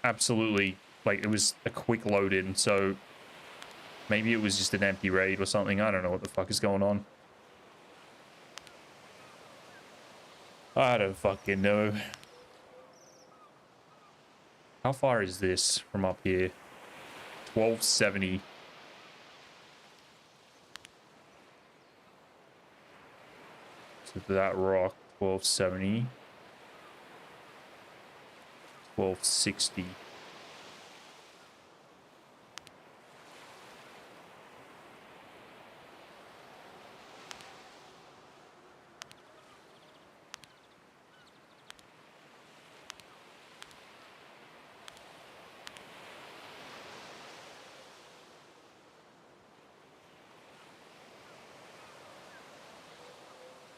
absolutely, like it was a quick load in, so maybe it was just an empty raid or something. I don't know what the fuck is going on. I don't fucking know. How far is this from up here? 1270. So that rock, 1270. 1260.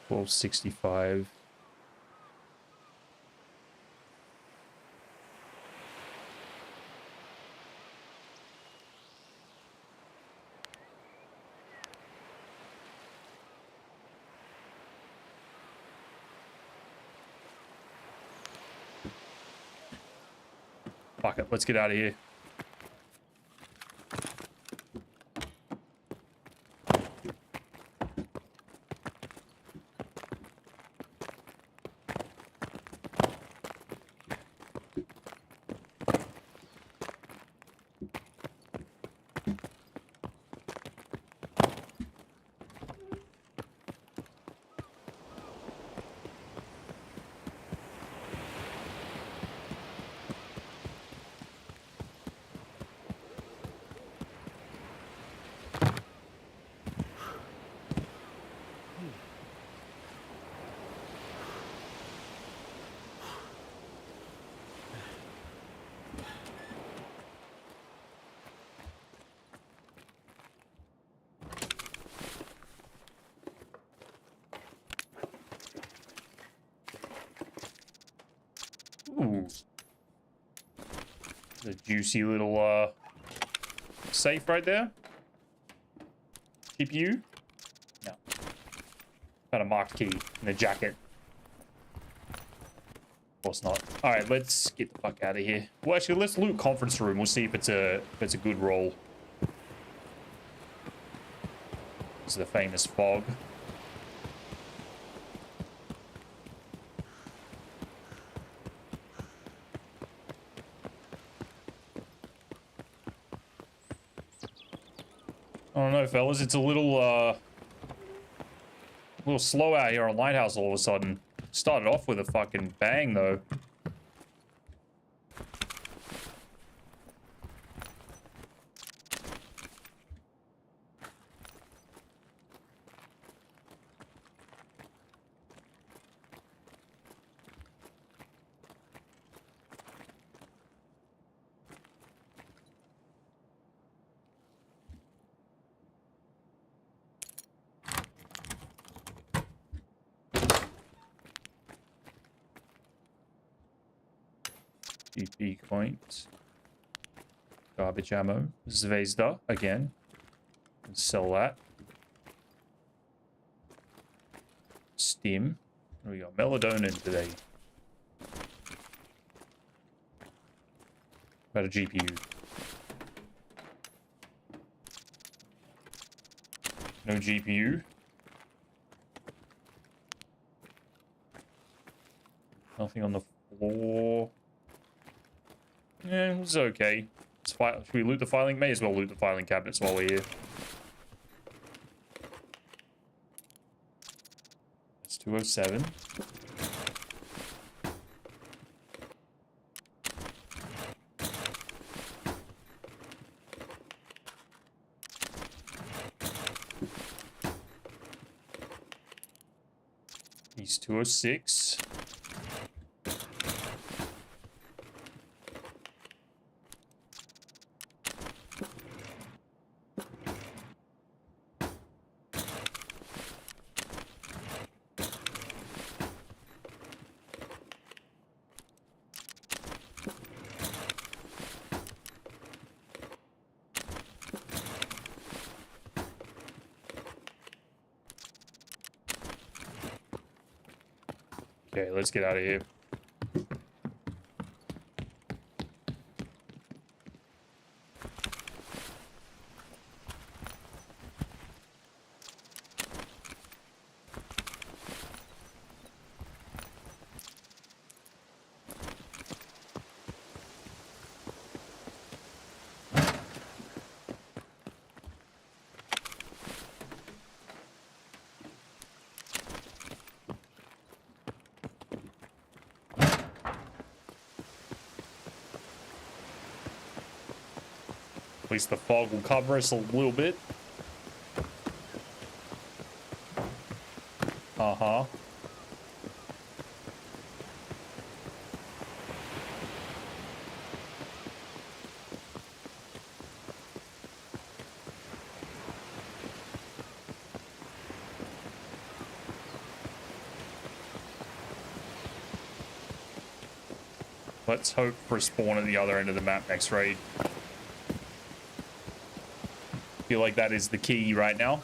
$12.65. Fuck it, let's get out of here. Ooh. The juicy little safe right there. CPU? No. Got a marked key in the jacket. Of course not. Alright, let's get the fuck out of here. Well, actually, let's loot conference room. We'll see if it's a good roll. This is the famous fog. I don't know, fellas. It's a little slow out here on Lighthouse all of a sudden. Started off with a fucking bang, though. GP coins. Garbage ammo. Zvezda again. Sell that. Stim. We got melatonin today. About a GPU. No GPU. Nothing on the floor. Yeah, it was okay. Should we loot the filing? May as well loot the filing cabinets while we're here. It's 207. He's 206. Okay, let's get out of here. At least the fog will cover us a little bit. Uh-huh. Let's hope for a spawn at the other end of the map next raid. Feel like that is the key right now.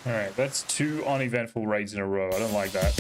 All right, that's 2 uneventful raids in a row. I don't like that.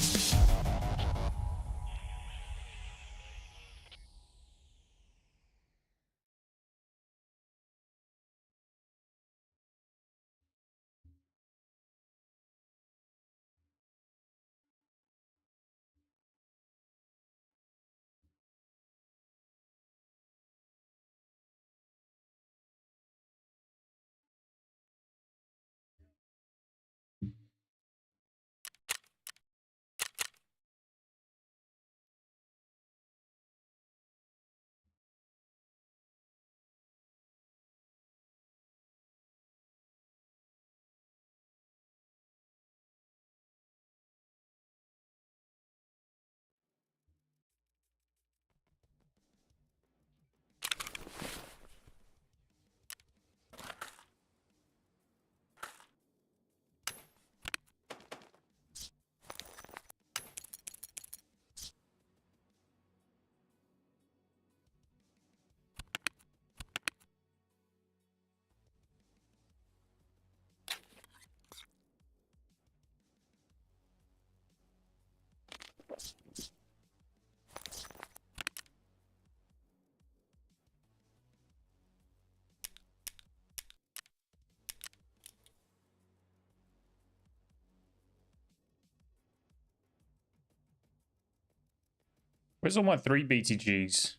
Where's all my 3 BTGs?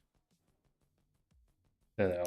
There they are.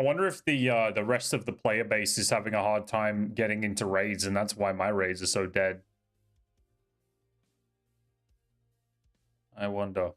I wonder if the rest of the player base is having a hard time getting into raids, and that's why my raids are so dead. I wonder.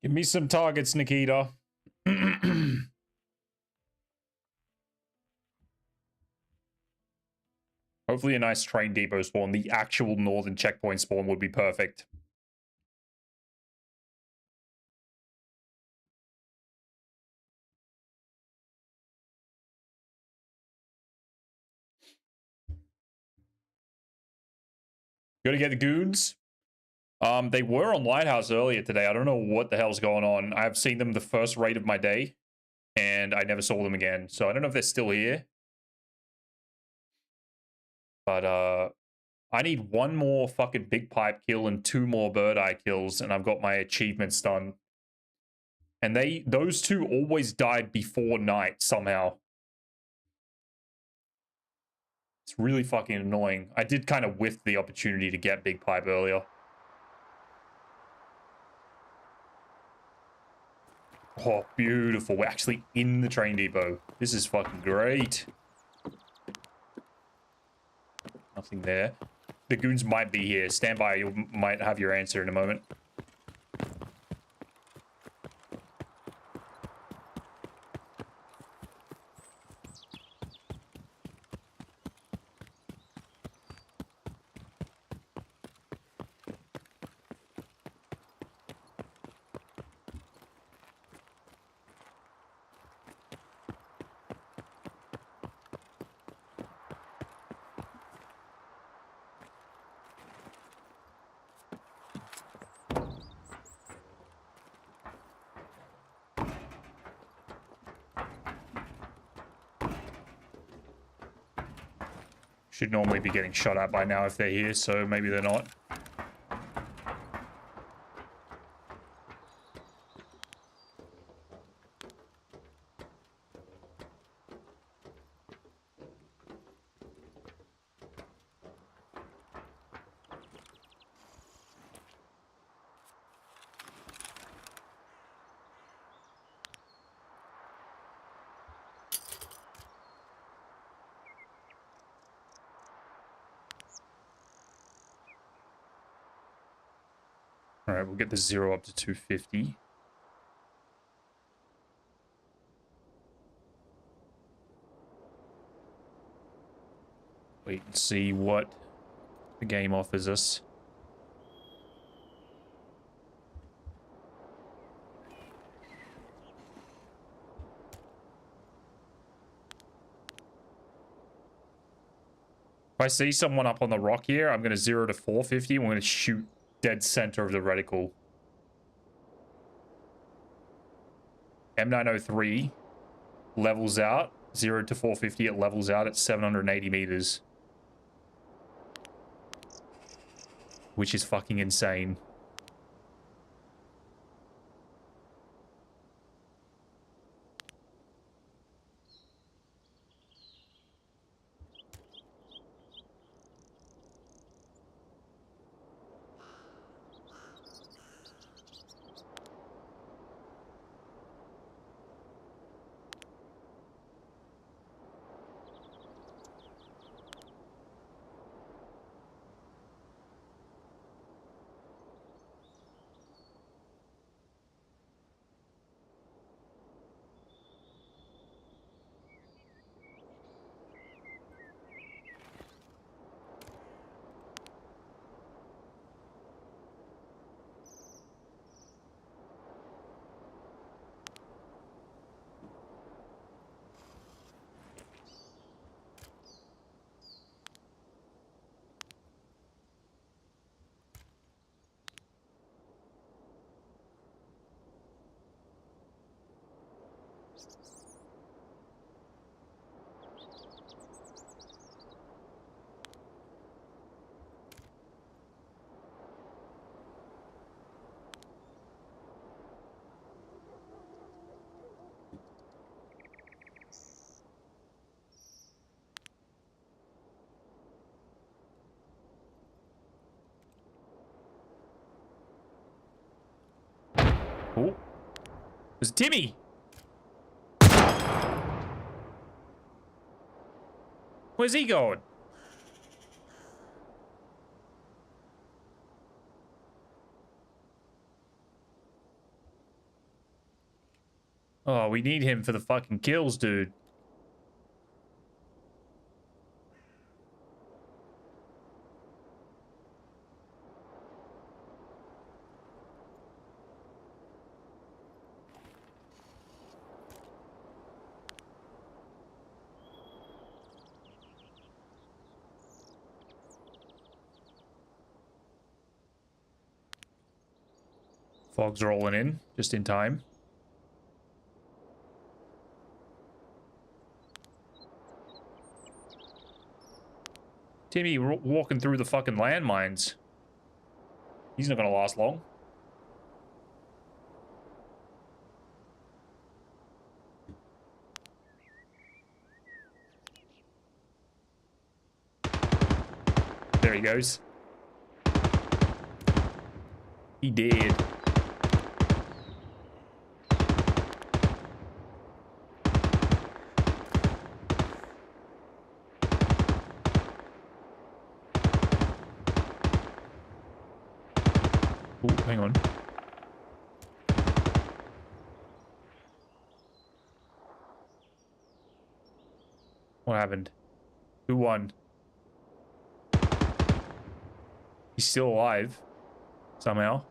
Give me some targets, Nikita. Hopefully a nice train depot spawn. The actual northern checkpoint spawn would be perfect. Gotta get the goons. They were on Lighthouse earlier today. I don't know what the hell's going on. I've seen them the first raid of my day, and I never saw them again. So I don't know if they're still here. But I need one more fucking big pipe kill and 2 more bird eye kills, and I've got my achievements done. And those 2 always died before night somehow. It's really fucking annoying. I did kind of whiff the opportunity to get big pipe earlier. Oh, beautiful. We're actually in the train depot. This is fucking great. Nothing there. The goons might be here. Stand by. You might have your answer in a moment. Should normally be getting shot at by now if they're here, so maybe they're not. All right, we'll get the 0 up to 250. Wait and see what the game offers us. If I see someone up on the rock here, I'm going to 0 to 450. I'm going to shoot dead center of the reticle. M903 levels out. 0 to 450, it levels out at 780 meters. Which is fucking insane. Oh, it was Timmy. Where's he going? Oh, we need him for the fucking kills, dude. Fog's rolling in, just in time. Timmy walking through the fucking landmines. He's not gonna last long. There he goes. He did. Oh, hang on. What happened? Who won? He's still alive. Somehow.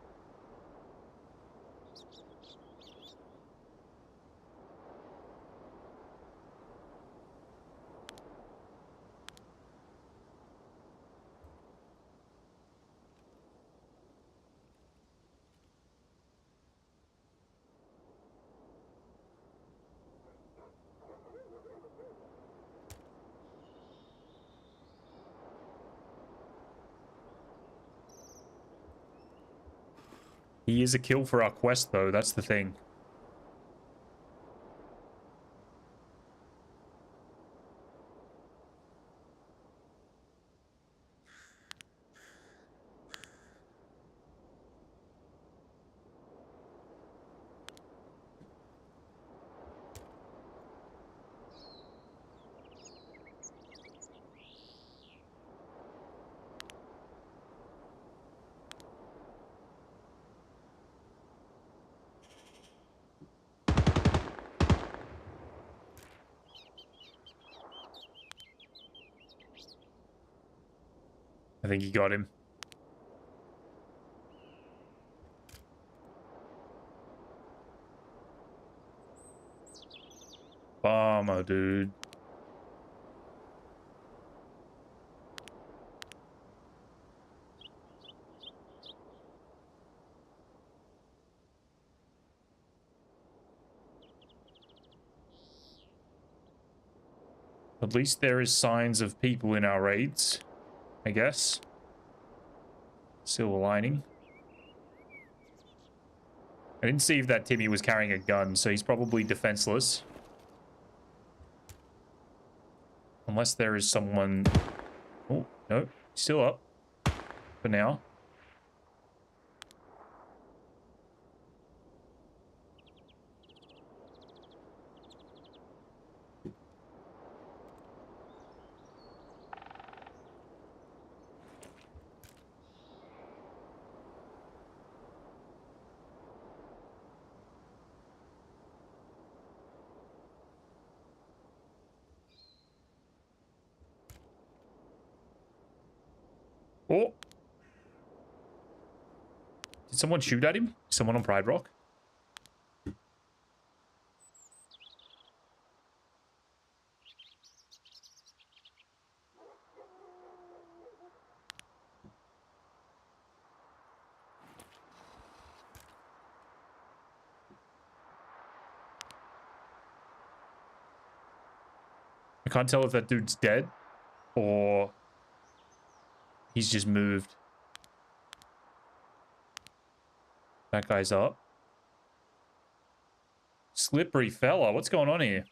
He is a kill for our quest, though. That's the thing. I think he got him. Bummer, dude. At least there is signs of people in our raids, I guess. Silver lining. I didn't see if that Timmy was carrying a gun, so he's probably defenseless. Unless there is someone... Oh, no. Still up. For now. Oh! Did someone shoot at him? Someone on Pride Rock? I can't tell if that dude's dead or he's just moved. That guy's up. Slippery fella. What's going on here?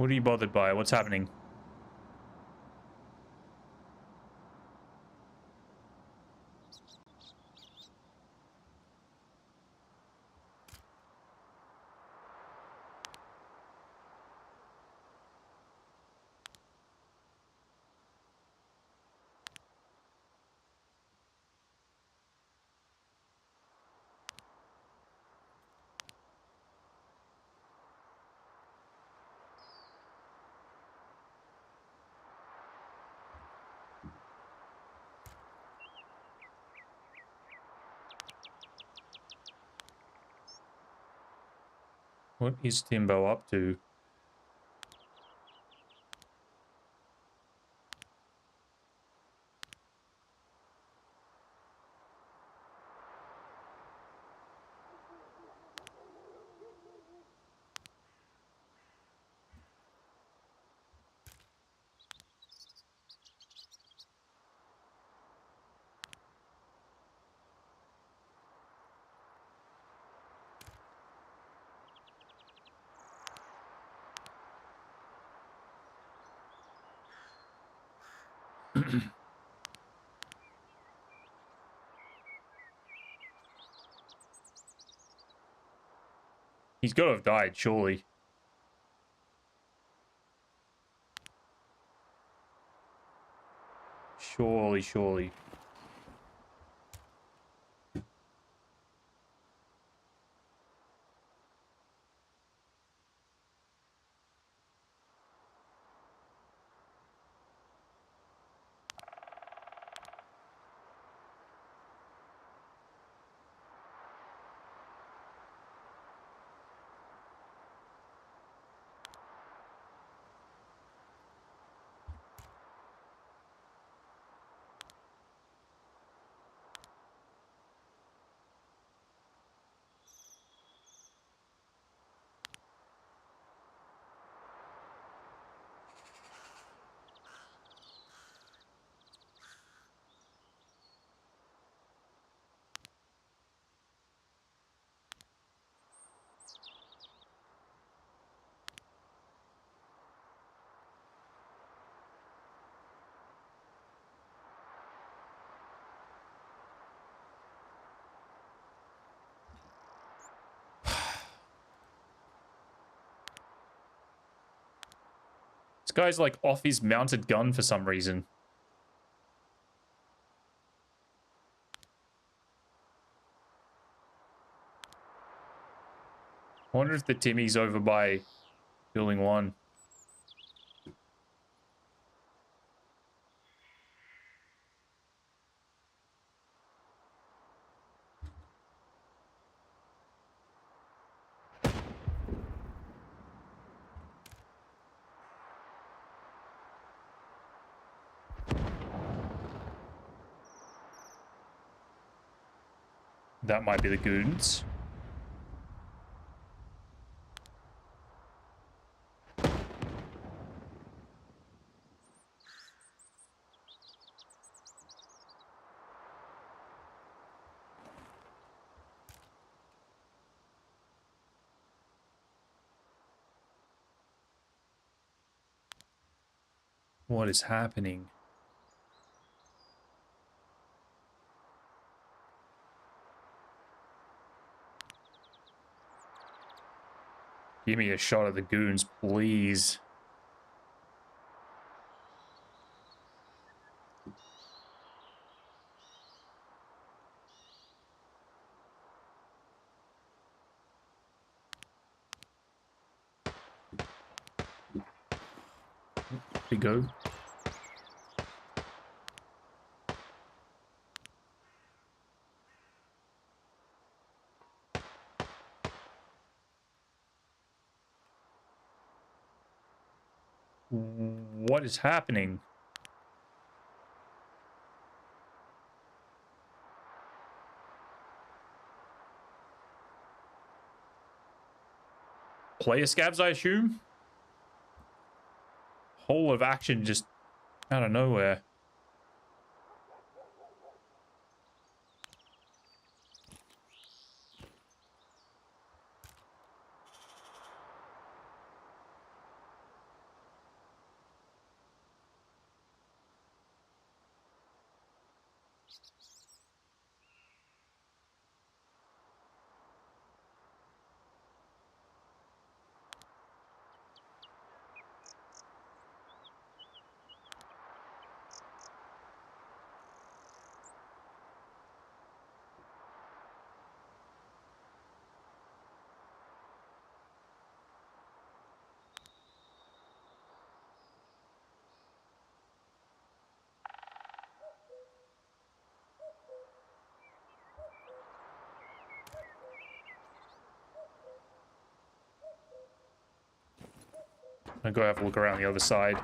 What are you bothered by? What's happening? What is Timbo up to? He's got to have died, surely. Surely. This guy's like off his mounted gun for some reason. I wonder if the Timmy's over by building 1. That might be the goons. What is happening? Give me a shot of the goons, please. We go. What is happening? Player scabs, I assume? Whole of action just out of nowhere. I'll go have a look around the other side.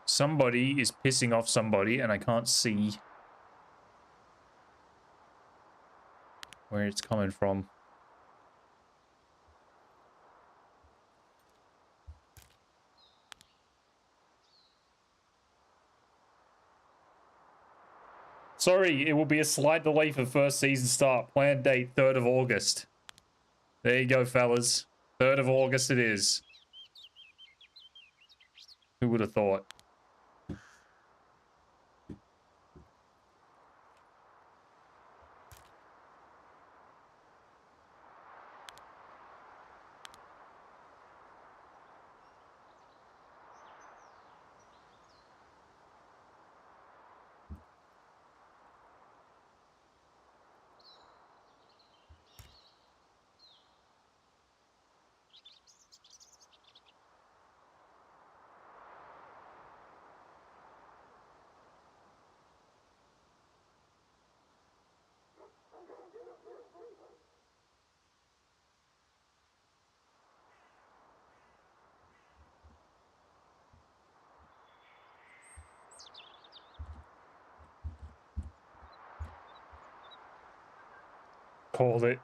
Somebody is pissing off somebody, and I can't see where it's coming from. Sorry, it will be a slight delay for first season start. Planned date, 3rd of August. There you go, fellas. 3rd of August it is. Who would have thought? Called it.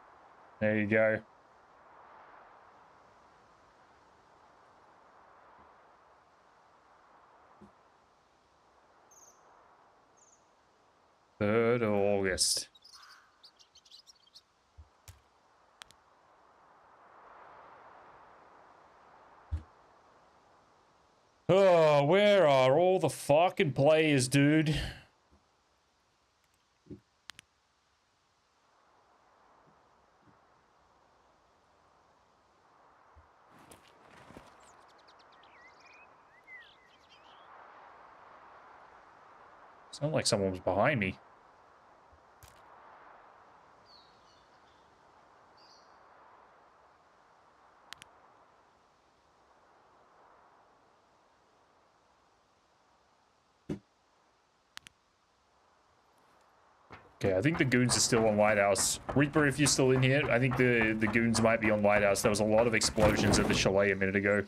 There you go. Third of August. Oh, where are all the fucking players, dude? Sounded like someone was behind me. Okay, I think the goons are still on Lighthouse. Reaper, if you're still in here, I think the goons might be on Lighthouse. There was a lot of explosions at the chalet a minute ago.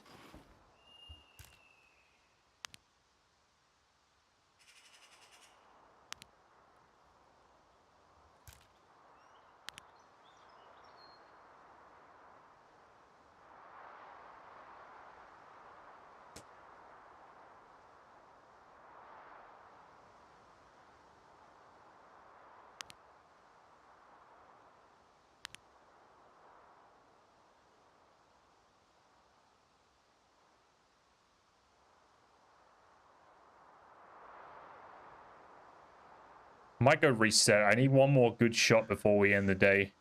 Might go reset. I need one more good shot before we end the day.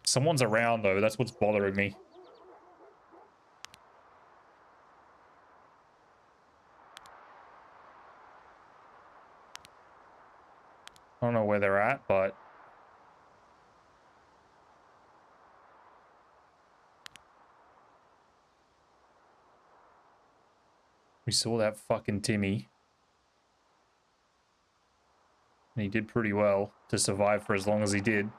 Someone's around, though. That's what's bothering me. I don't know where they're at, but... we saw that fucking Timmy. And he did pretty well to survive for as long as he did.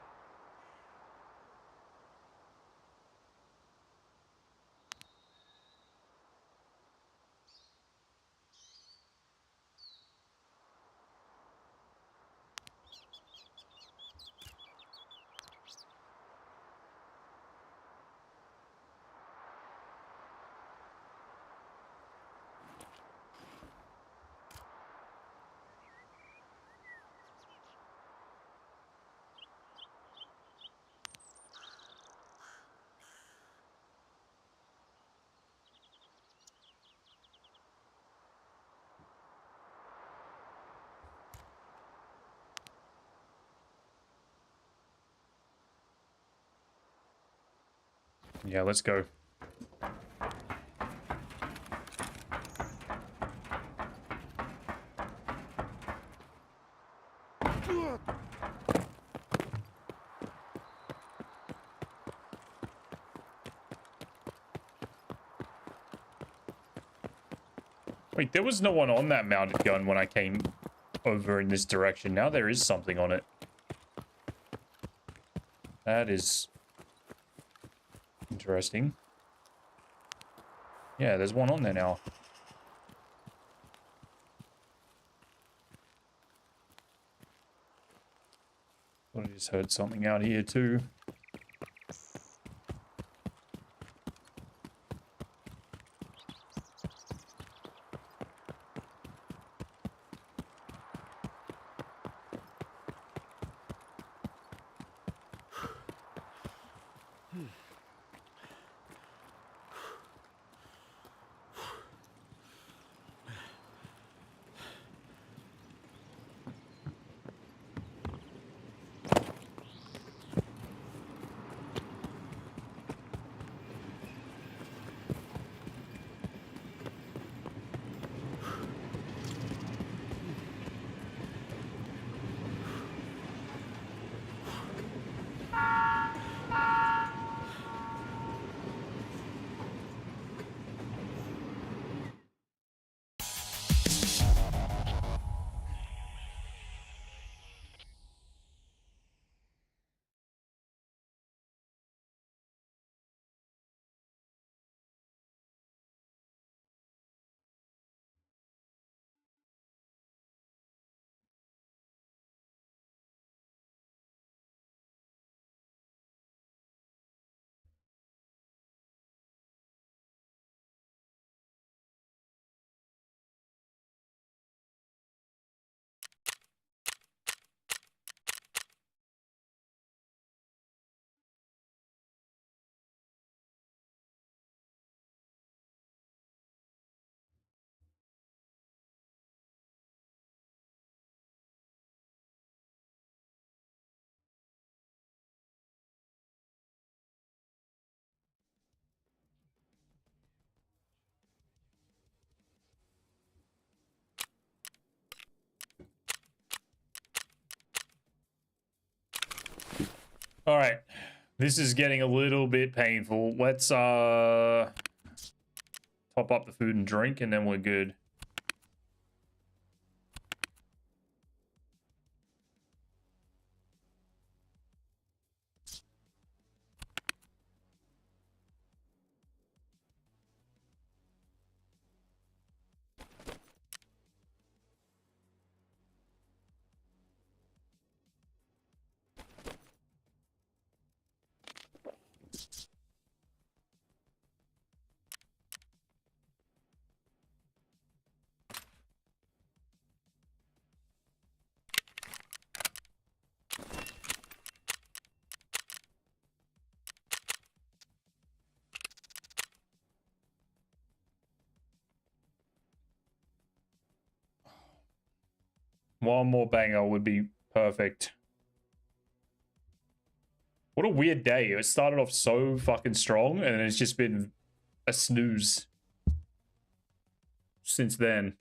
Yeah, let's go. Wait, there was no one on that mounted gun when I came over in this direction. Now there is something on it. That is interesting. Yeah, there's one on there now. I just heard something out here too. All right. This is getting a little bit painful. Let's top up the food and drink and then we're good. One more banger would be perfect. What a weird day. It started off so fucking strong and it's just been a snooze since then.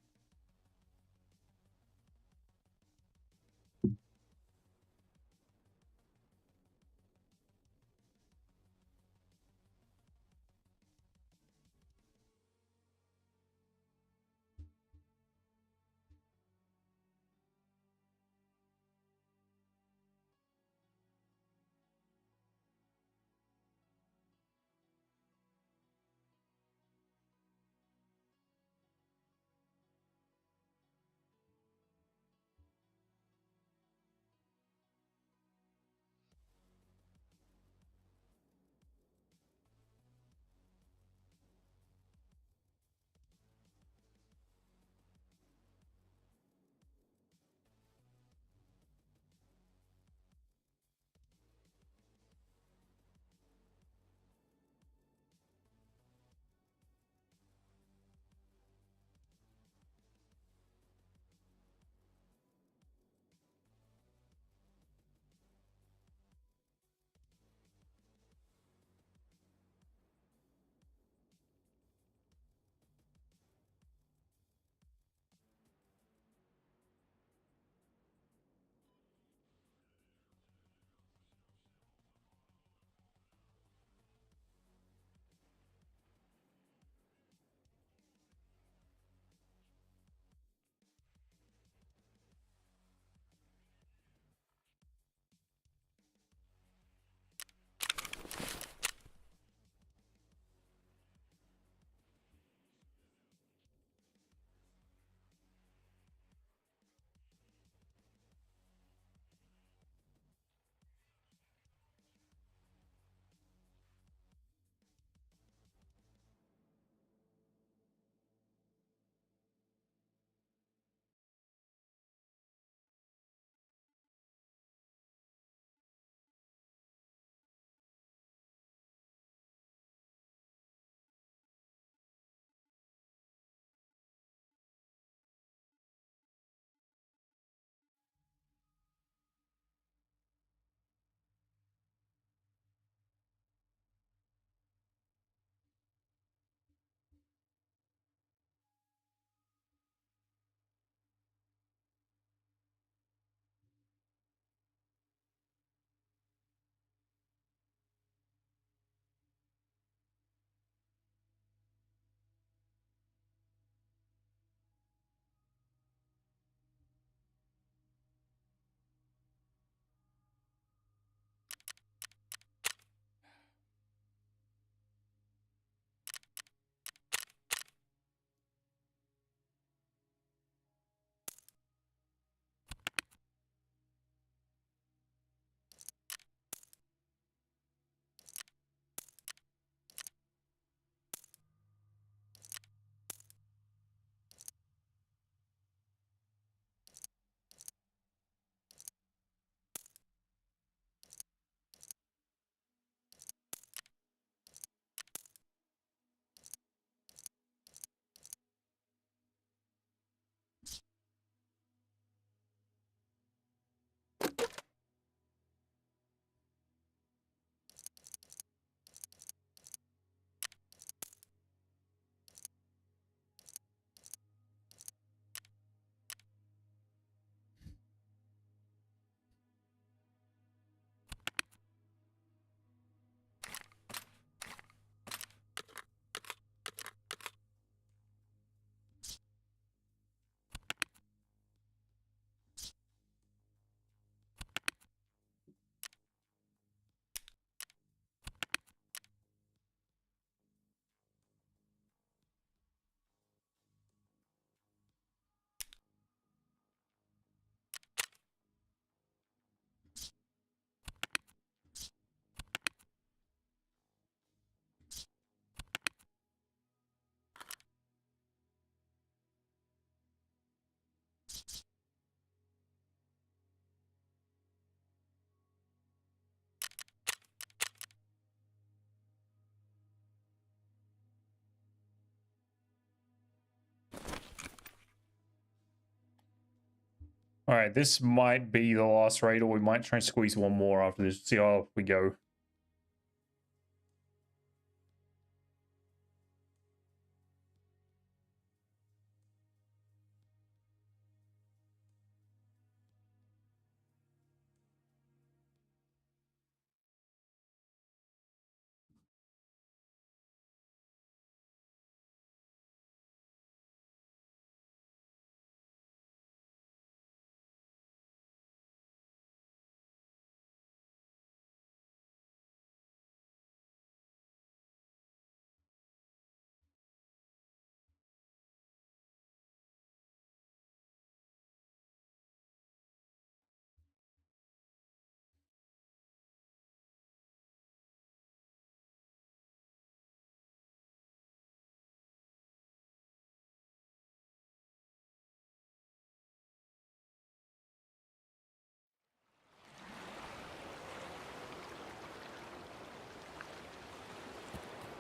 All right, this might be the last raid, or we might try and squeeze one more after this. See how we go.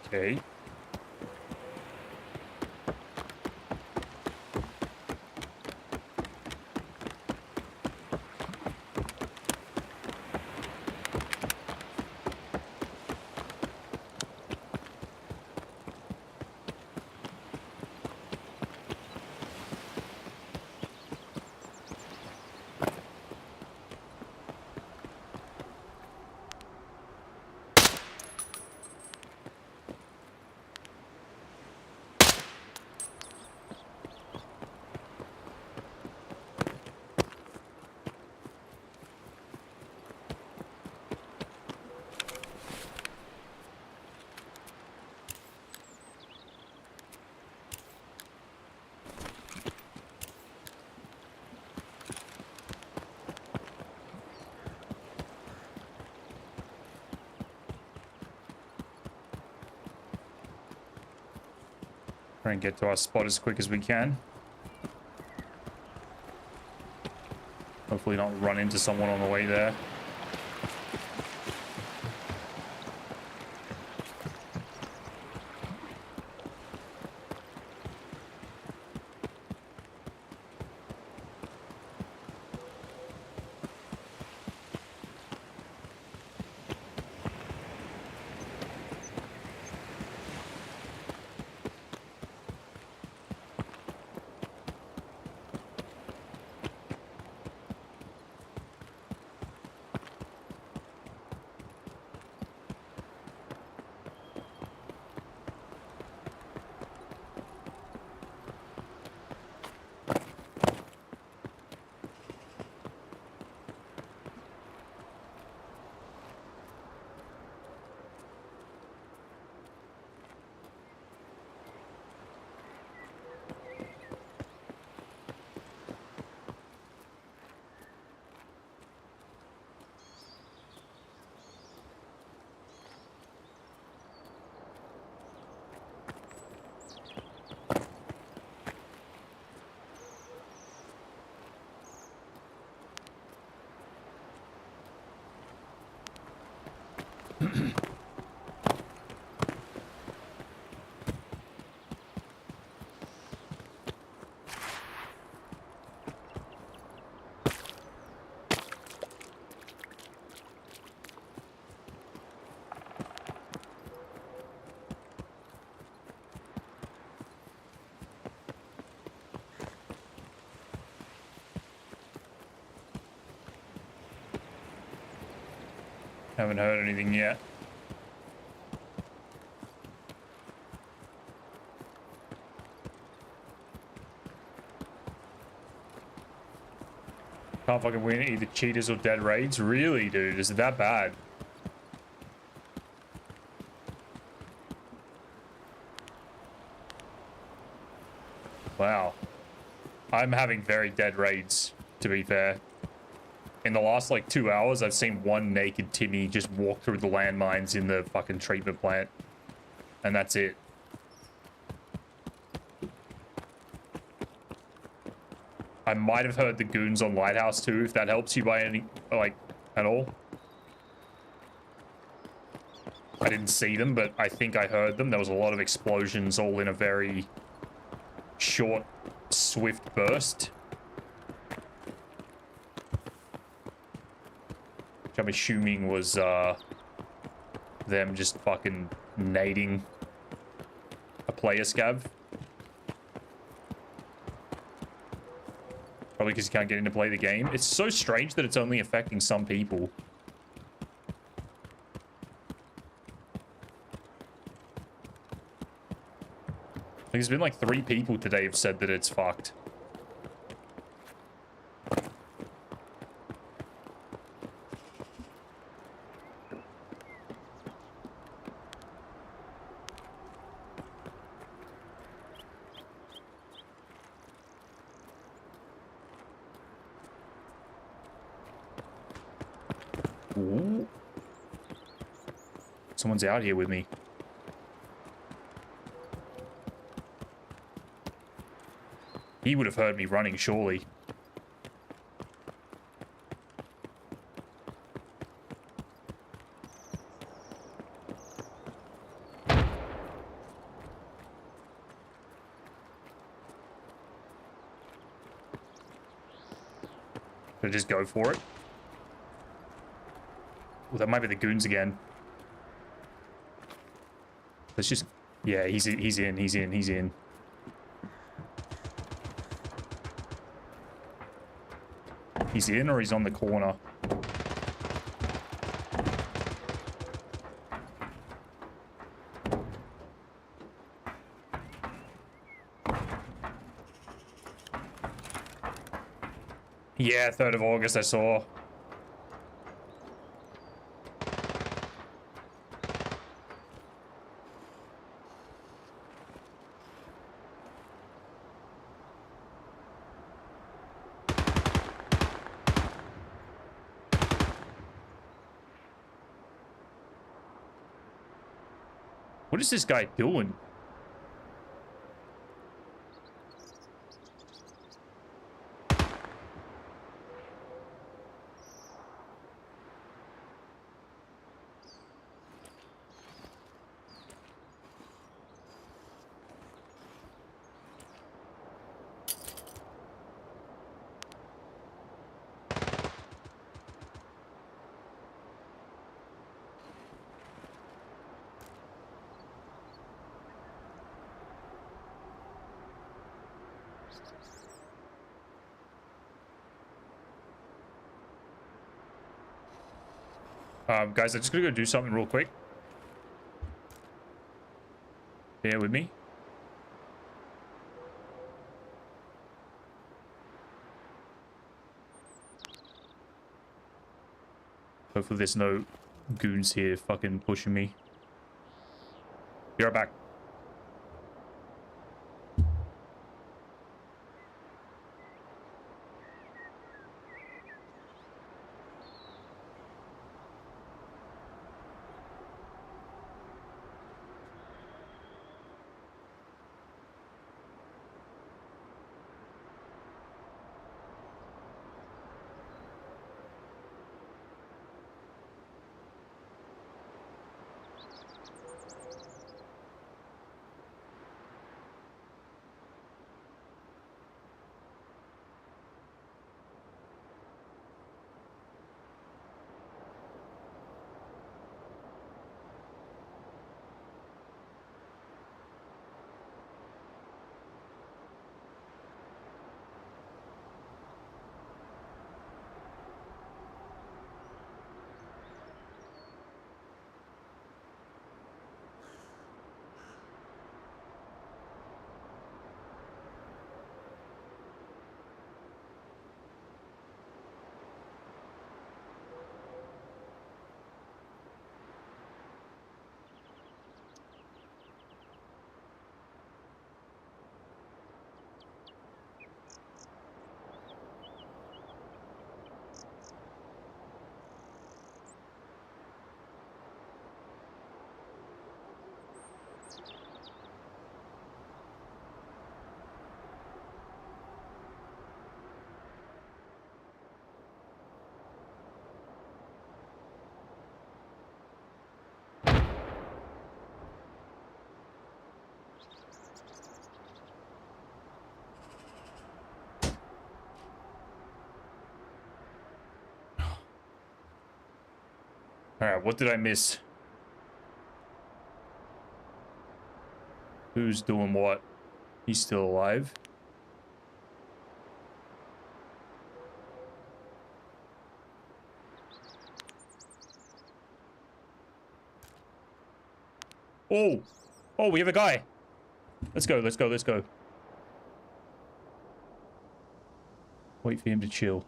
Okay. Try and get to our spot as quick as we can. Hopefully not run into someone on the way there. Haven't heard anything yet. Can't fucking win either cheaters or dead raids? Really, dude? Is it that bad? Wow. I'm having very dead raids, to be fair. In the last, like, 2 hours, I've seen one naked Timmy just walk through the landmines in the fucking treatment plant. And that's it. I might have heard the goons on Lighthouse too, if that helps you by any, like, at all. I didn't see them, but I think I heard them. There was a lot of explosions all in a very short, swift burst. which I'm assuming was them just fucking nading a player scav. Probably because you can't get in to play the game. It's so strange that it's only affecting some people. I think there's been like 3 people today who've said that it's fucked. Ooh. Someone's out here with me. He would have heard me running, surely. Should I just go for it? Well, that might be the goons again. Let's just... Yeah, he's in. He's in. He's in or he's on the corner? Yeah, 3rd of August I saw. What is this guy doing? Guys, I'm just gonna go do something real quick. Bear with me. Hopefully there's no goons here fucking pushing me. Be right back. All right, what did I miss? Who's doing what? He's still alive. Oh! Oh, we have a guy! Let's go, let's go, let's go. Wait for him to chill.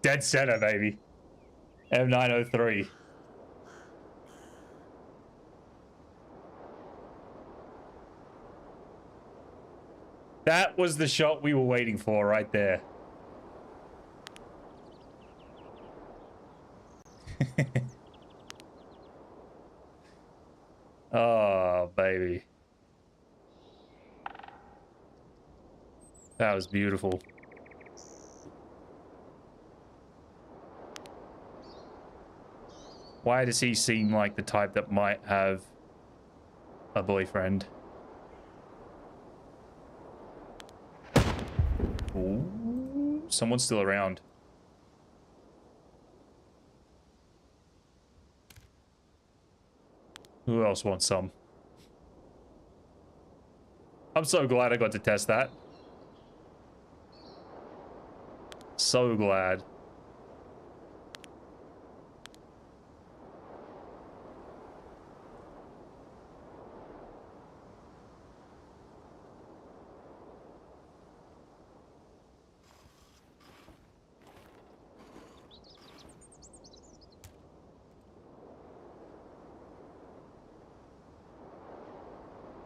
Dead center, baby. M903. That was the shot we were waiting for right there. Oh, baby. That was beautiful. Why does he seem like the type that might have a boyfriend? Ooh, someone's still around. Who else wants some? I'm so glad I got to test that. So glad.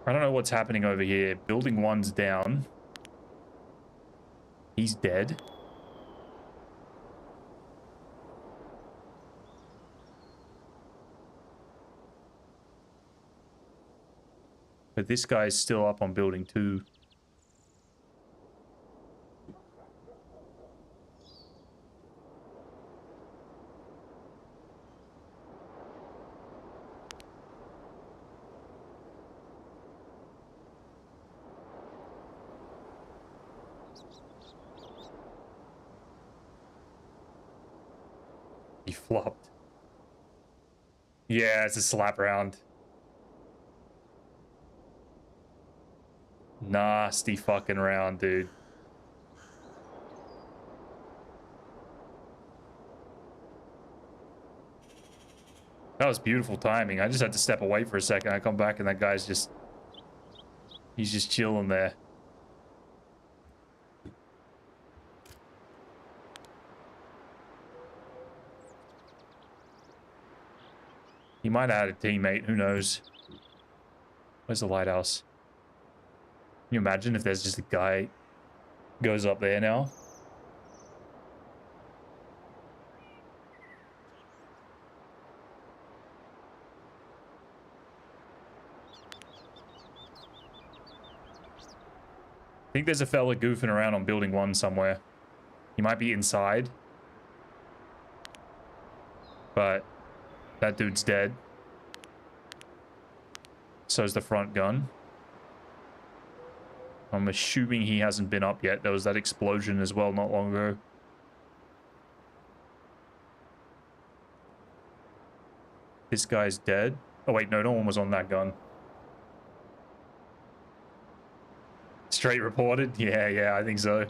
I don't know what's happening over here. Building 1's down. He's dead. But this guy's still up on building 2. He flopped. Yeah, it's a slap round. Nasty fucking round, dude. That was beautiful timing. I just had to step away for a second. I come back and that guy's just... He's just chilling there. He might have had a teammate, who knows? Where's the lighthouse? Can you imagine if there's just a guy goes up there now? I think there's a fella goofing around on building 1 somewhere. He might be inside. But that dude's dead. So's the front gun. I'm assuming he hasn't been up yet. There was that explosion as well not long ago. This guy's dead. Oh wait, no one was on that gun. Straight reported? Yeah, I think so.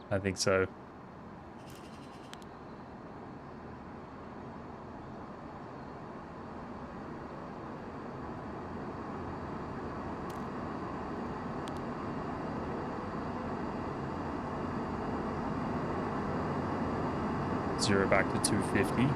I think so. Zero back to 250.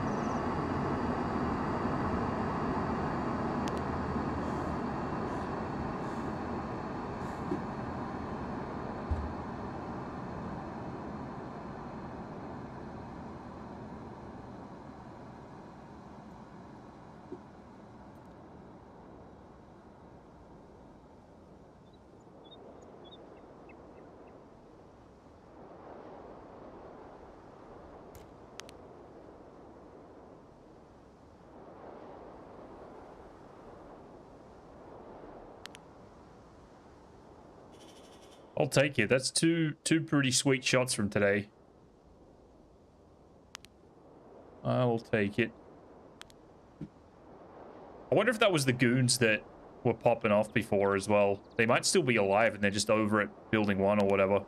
I'll take it. That's two pretty sweet shots from today. I will take it. I wonder if that was the goons that were popping off before as well. They might still be alive and they're just over at building 1 or whatever. I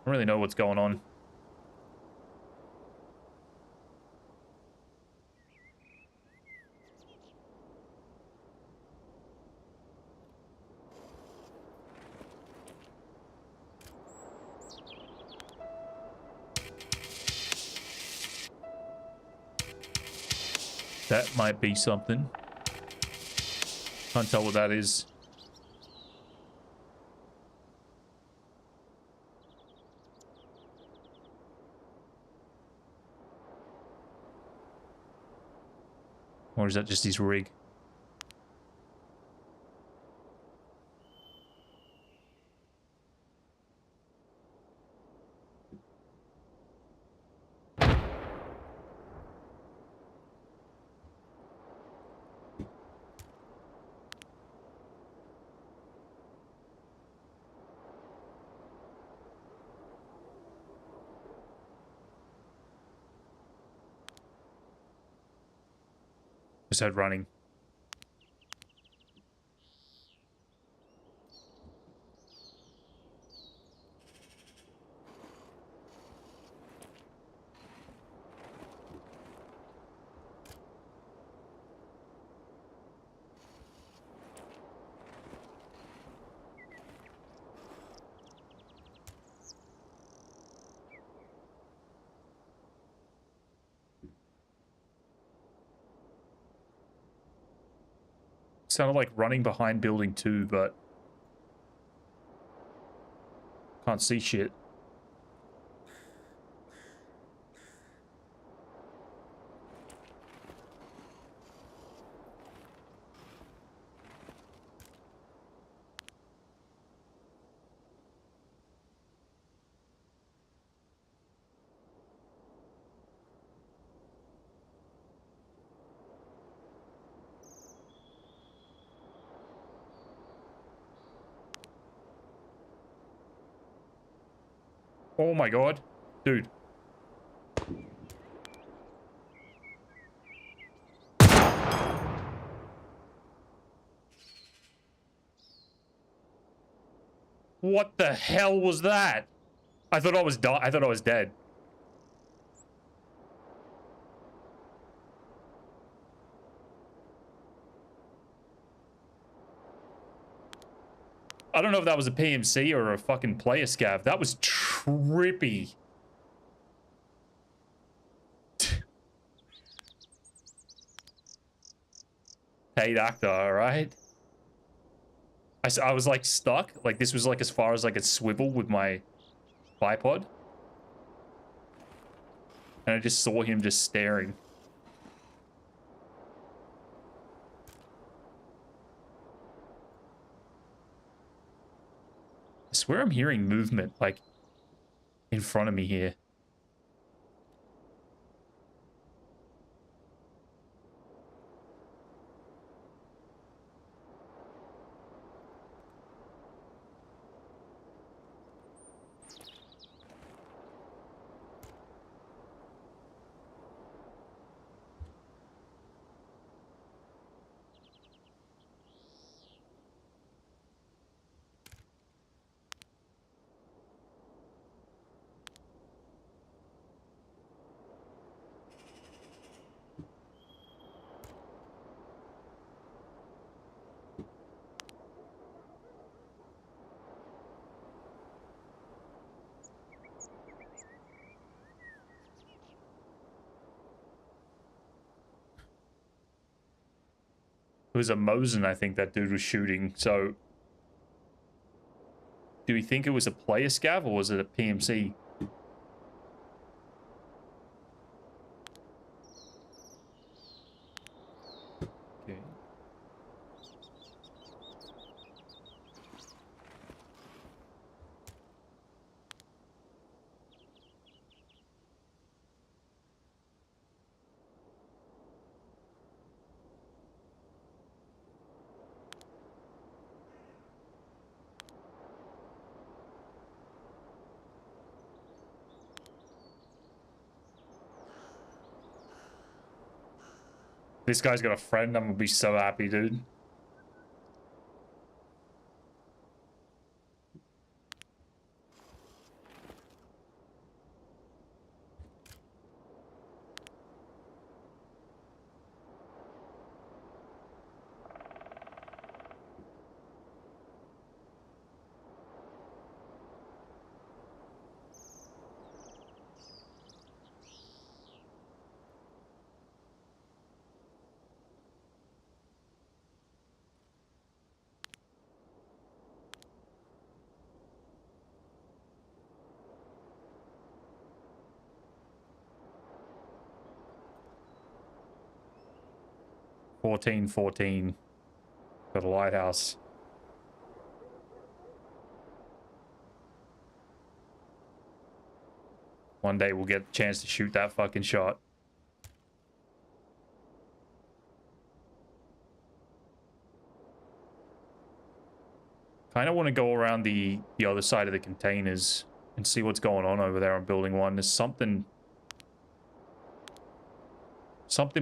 don't really know what's going on. That might be something. Can't tell what that is. Or is that just his rig? Just heard running. Sounded like running behind building 2, but can't see shit. Oh my god. Dude. What the hell was that? I thought I was dead. I don't know if that was a PMC or a fucking player scav. That was trippy. Paid actor, alright? I was like stuck. Like this was like as far as I could swivel with my bipod. And I just saw him just staring. I swear I'm hearing movement like in front of me here. It was a Mosin, I think that dude was shooting. So, do we think it was a player scav or was it a PMC? Okay. This guy's got a friend. I'm gonna be so happy, dude. $14.14 for the lighthouse. One day we'll get a chance to shoot that fucking shot. Kind of want to go around the other side of the containers and see what's going on over there on building 1. There's something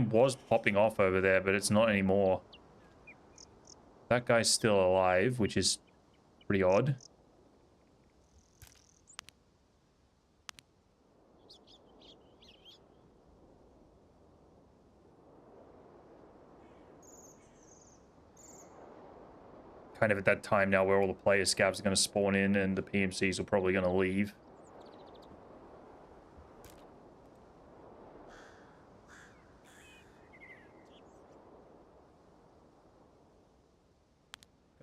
was popping off over there, but it's not anymore. That guy's still alive, which is pretty odd. Kind of at that time now where all the player scavs are going to spawn in and the PMCs are probably going to leave.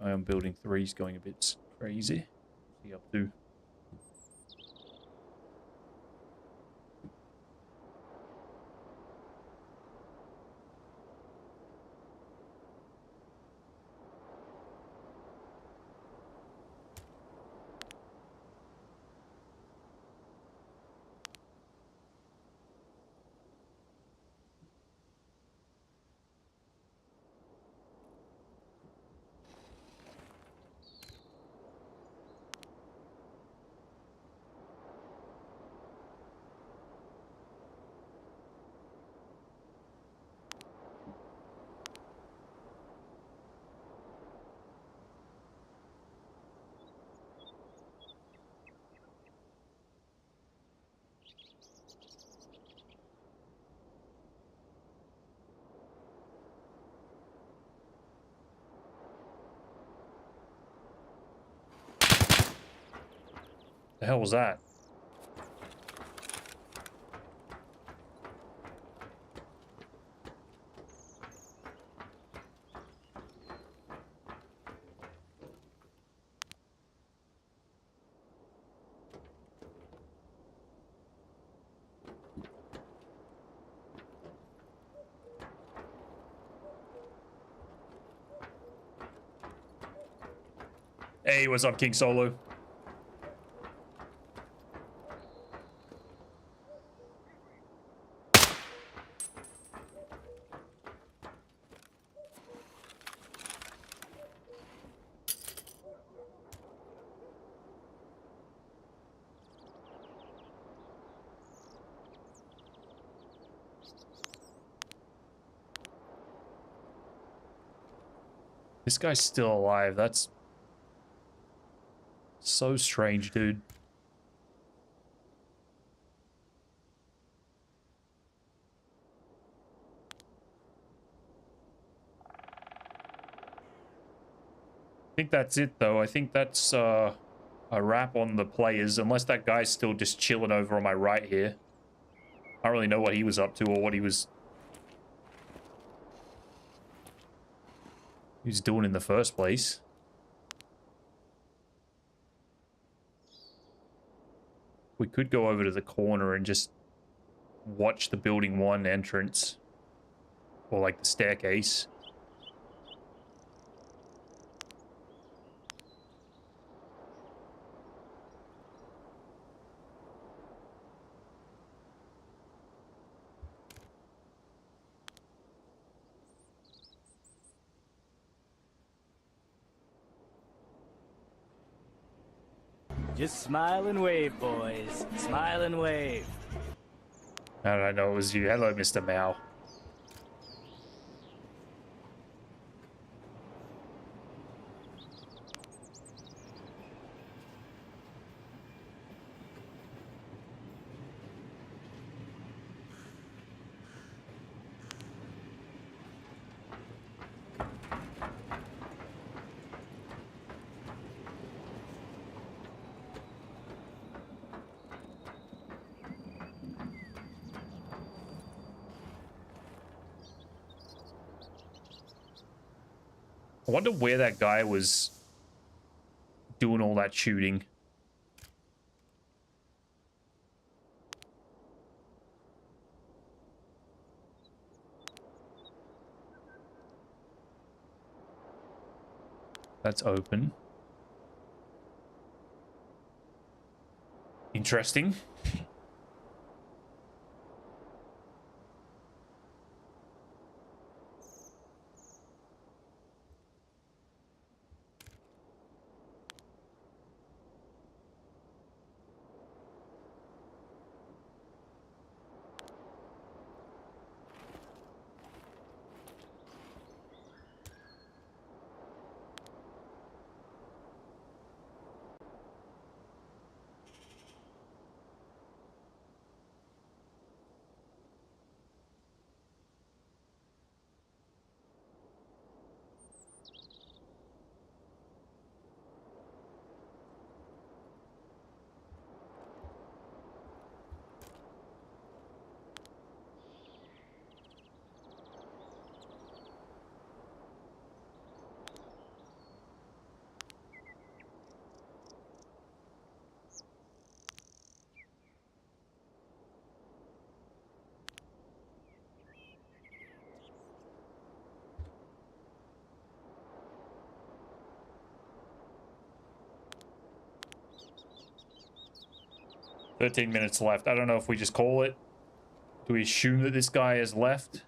Guy on building 3 is going a bit crazy. What's he up to? The hell was that? Hey, what's up, King Solo? This guy's still alive. That's so strange, dude. I think that's it, though. I think that's a wrap on the players, unless that guy's still just chilling over on my right here. I don't really know what he was up to or what he was doing in the first place. We could go over to the corner and just watch the building 1 entrance, or like the staircase. Just smile and wave, boys. Smile and wave. How did I know it was you? Hello, Mr. Mao. I wonder where that guy was doing all that shooting. That's open. Interesting. $13 minutes left. I don't know if we just call it. Do we assume that this guy has left?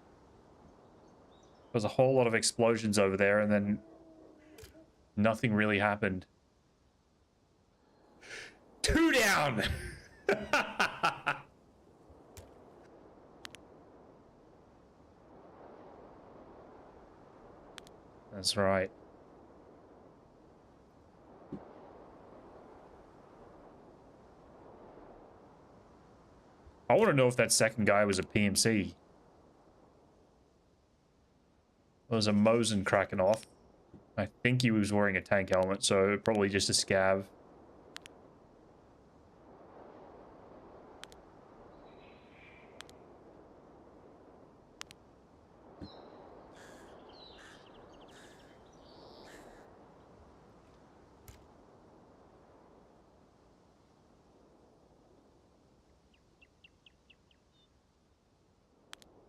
There's a whole lot of explosions over there, and then nothing really happened. 2 down! That's right. I want to know if that second guy was a PMC. There was a Mosin cracking off. I think he was wearing a tank helmet, so probably just a scav.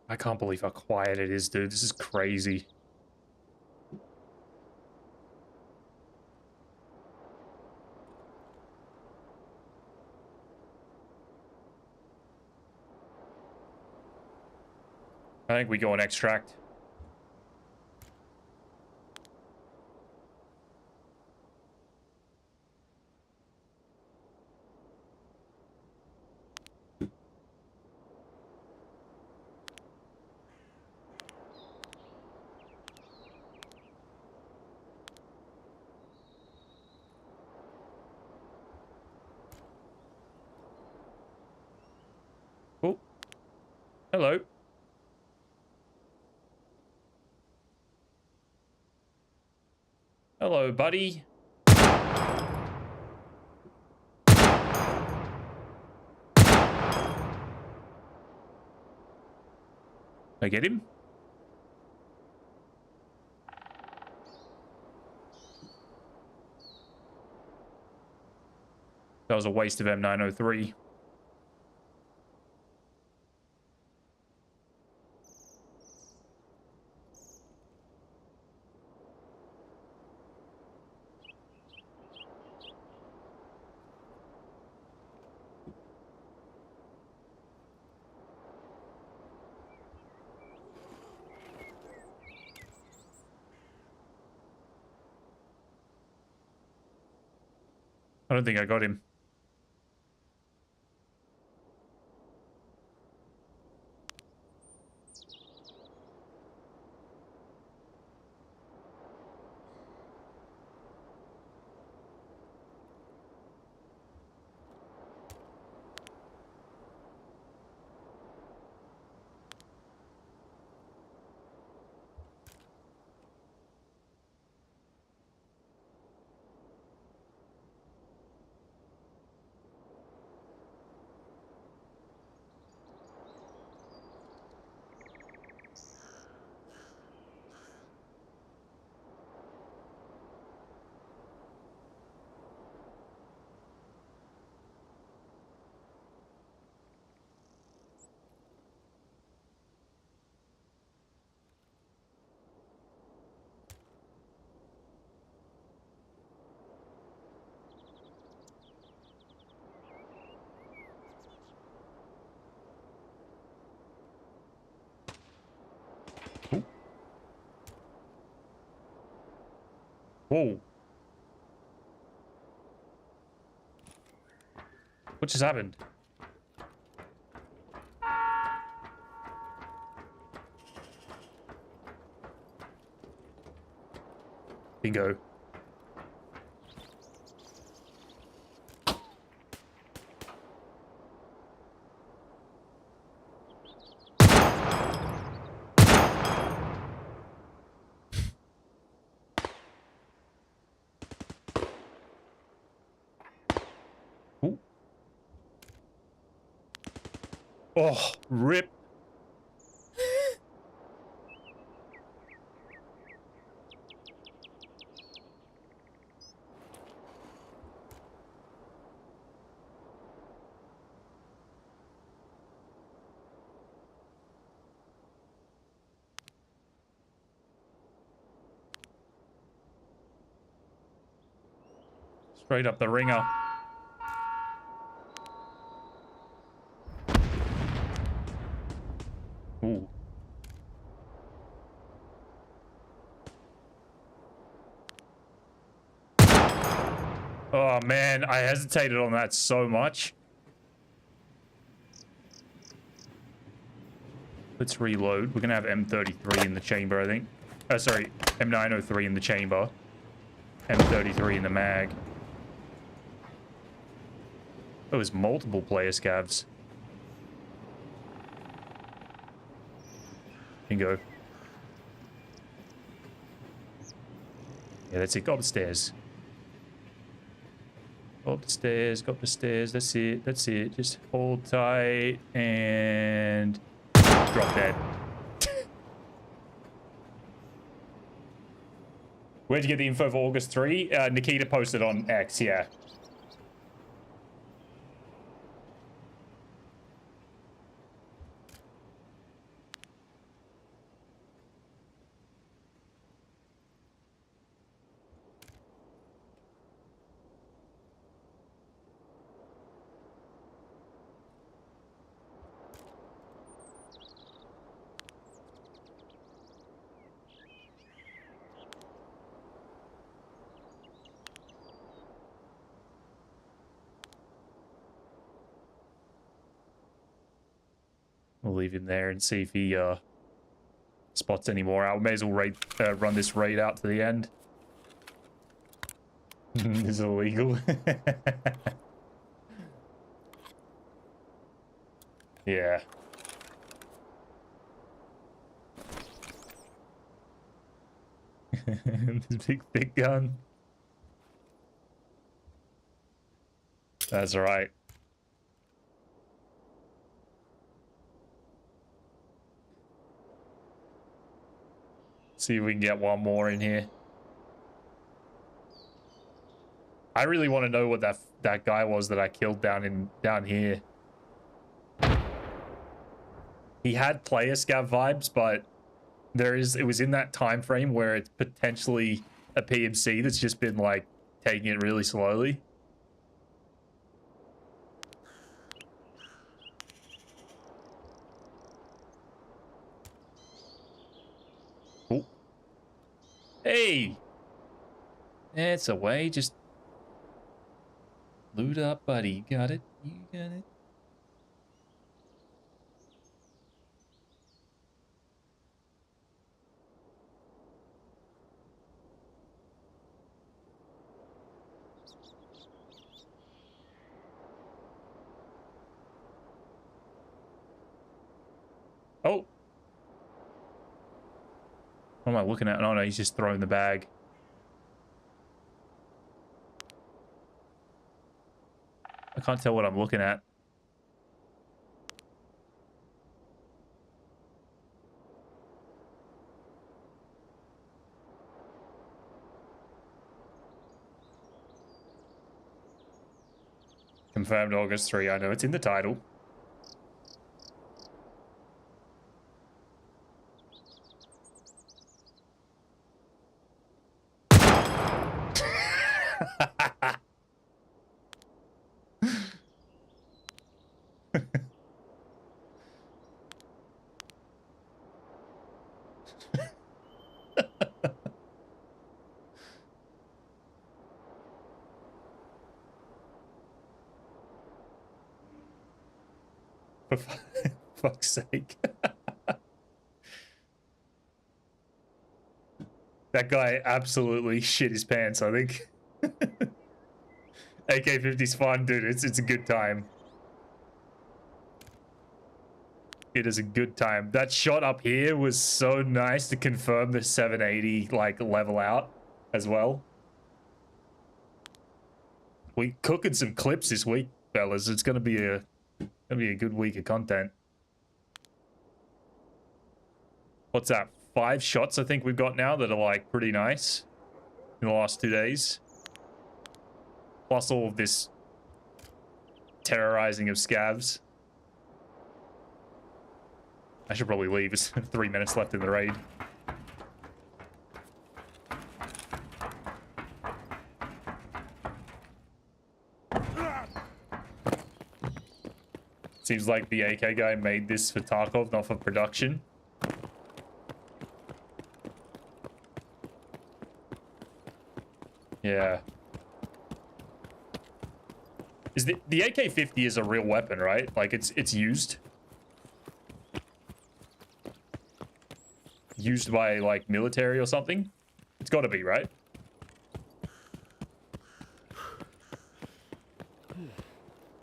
I can't believe how quiet it is, dude. This is crazy. I think we go and extract. Oh, hello. Hello, buddy. I get him? That was a waste of M903. I don't think I got him. Whoa. What just happened? Bingo. Ooh. Oh, rip. Straight up the ringer. Ooh. Oh man, I hesitated on that so much. Let's reload. We're gonna have M33 in the chamber, I think. Sorry, M903 in the chamber. M33 in the mag. Oh, there's multiple player scavs. Bingo. Yeah, that's it. Go upstairs. Go up the stairs, go up the stairs. That's it. That's it. Just hold tight and drop dead. Where'd you get the info for August 3? Nikita posted on X, yeah. We'll leave him there and see if he spots any more out. May as well run this raid out to the end. This is illegal. Yeah. This big thick gun. That's right. See if we can get one more in here. I really want to know what that guy was that I killed down here. He had player scav vibes, but it was in that time frame where it's potentially a PMC that's just been like taking it really slowly. Oh. Hey! It's a way, just loot up, buddy. You got it? You got it? Oh! What am I looking at? Oh no, he's just throwing the bag. I can't tell what I'm looking at. Confirmed August 3. I know it's in the title. For fuck's sake. That guy absolutely shit his pants, I think. AK-50's fun, dude. It's a good time. It is a good time. That shot up here was so nice to confirm the 780 like level out as well. We cooking some clips this week, fellas. It's gonna be a good week of content. What's that? 5 shots I think we've got now that are like pretty nice in the last 2 days. Plus all of this terrorizing of scavs. I should probably leave. It's 3 minutes left in the raid. Seems like the AK guy made this for Tarkov, not for production. Yeah. Is the AK-50 is a real weapon, right? Like it's used. Used by like military or something? It's got to be, right?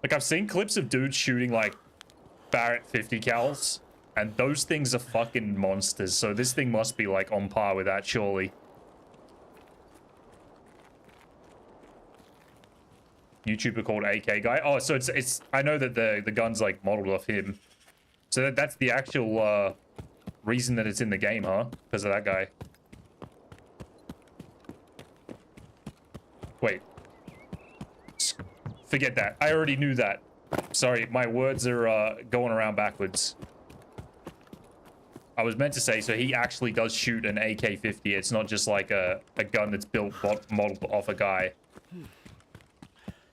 Like I've seen clips of dudes shooting like Barrett 50 cals, and those things are fucking monsters. So this thing must be like on par with that, surely. YouTuber called AK guy. Oh, so it's I know that the gun's like modeled off him. So that's the actual reason that it's in the game, huh? Because of that guy. Wait. Forget that. I already knew that. Sorry, my words are going around backwards. I was meant to say, so he actually does shoot an AK-50. It's not just like a gun that's built modeled off a guy.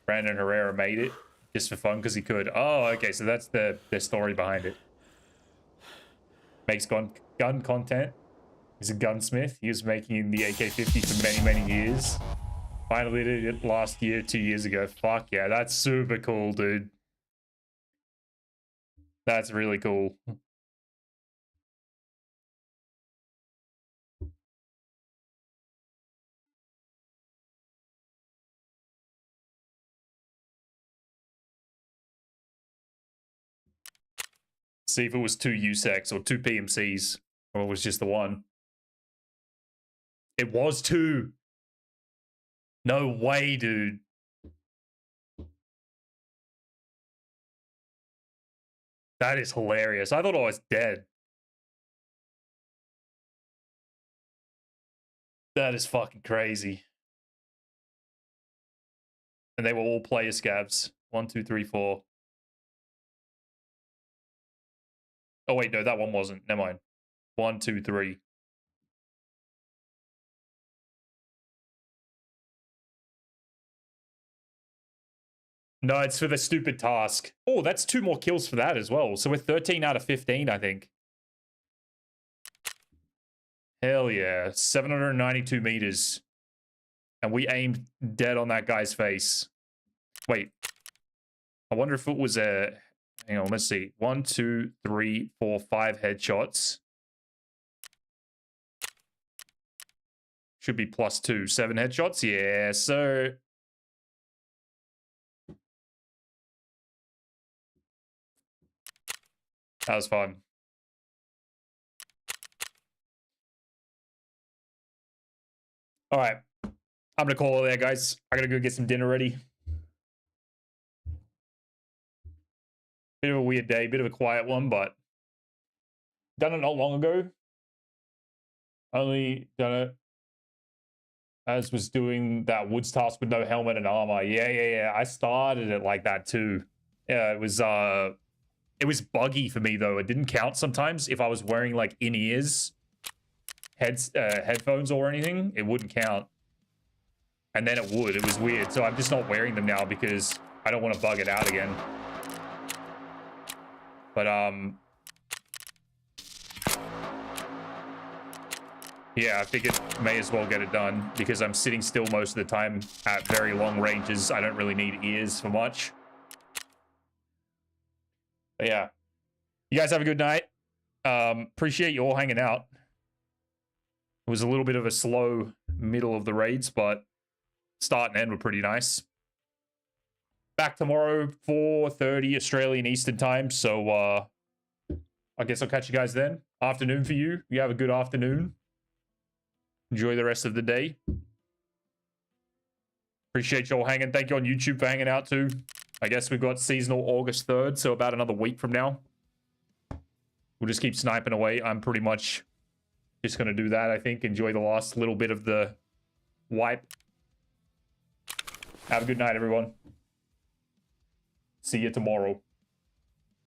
Brandon Herrera made it just for fun because he could. Oh, okay, so that's the story behind it. Makes gun content. He's a gunsmith. He was making the AK-50 for many, many years. Finally did it last year, 2 years ago. Fuck yeah, that's super cool, dude. That's really cool. See if it was 2 USECs or 2 PMCs, or it was just the one. It was 2. No way, dude. That is hilarious. I thought I was dead. That is fucking crazy. And they were all player scavs. 1, 2, 3, 4. Oh wait, no, that one wasn't. Never mind. 1, 2, 3. No, it's for the stupid task. Oh, that's 2 more kills for that as well. So we're 13 out of 15, I think. Hell yeah. 792 meters. And we aimed dead on that guy's face. Wait. I wonder if it was a... Hang on, let's see. 1, 2, 3, 4, 5 headshots. Should be +2. 7 headshots? Yeah, so... That was fun. All right. I'm going to call it there, guys. I got to go get some dinner ready. Bit of a weird day, bit of a quiet one, but done it not long ago. Only done it as was doing that woods task with no helmet and armor. Yeah. I started it like that too. Yeah, it was buggy for me though. It didn't count sometimes if I was wearing like in-ears, headphones or anything. It wouldn't count, and then it would. It was weird. So I'm just not wearing them now because I don't want to bug it out again. But yeah, I figured may as well get it done because I'm sitting still most of the time at very long ranges. I don't really need ears for much. But yeah, You guys have a good night. Appreciate you all hanging out. It was a little bit of a slow middle of the raids, but start and end were pretty nice. Back tomorrow, 4:30 Australian Eastern Time. So I guess I'll catch you guys then. Afternoon for you. You have a good afternoon. Enjoy the rest of the day. Appreciate you all hanging. Thank you on YouTube for hanging out too. I guess we've got seasonal August 3rd, so about another week from now. We'll just keep sniping away. I'm pretty much just going to do that, I think. Enjoy the last little bit of the wipe. Have a good night, everyone. See you tomorrow.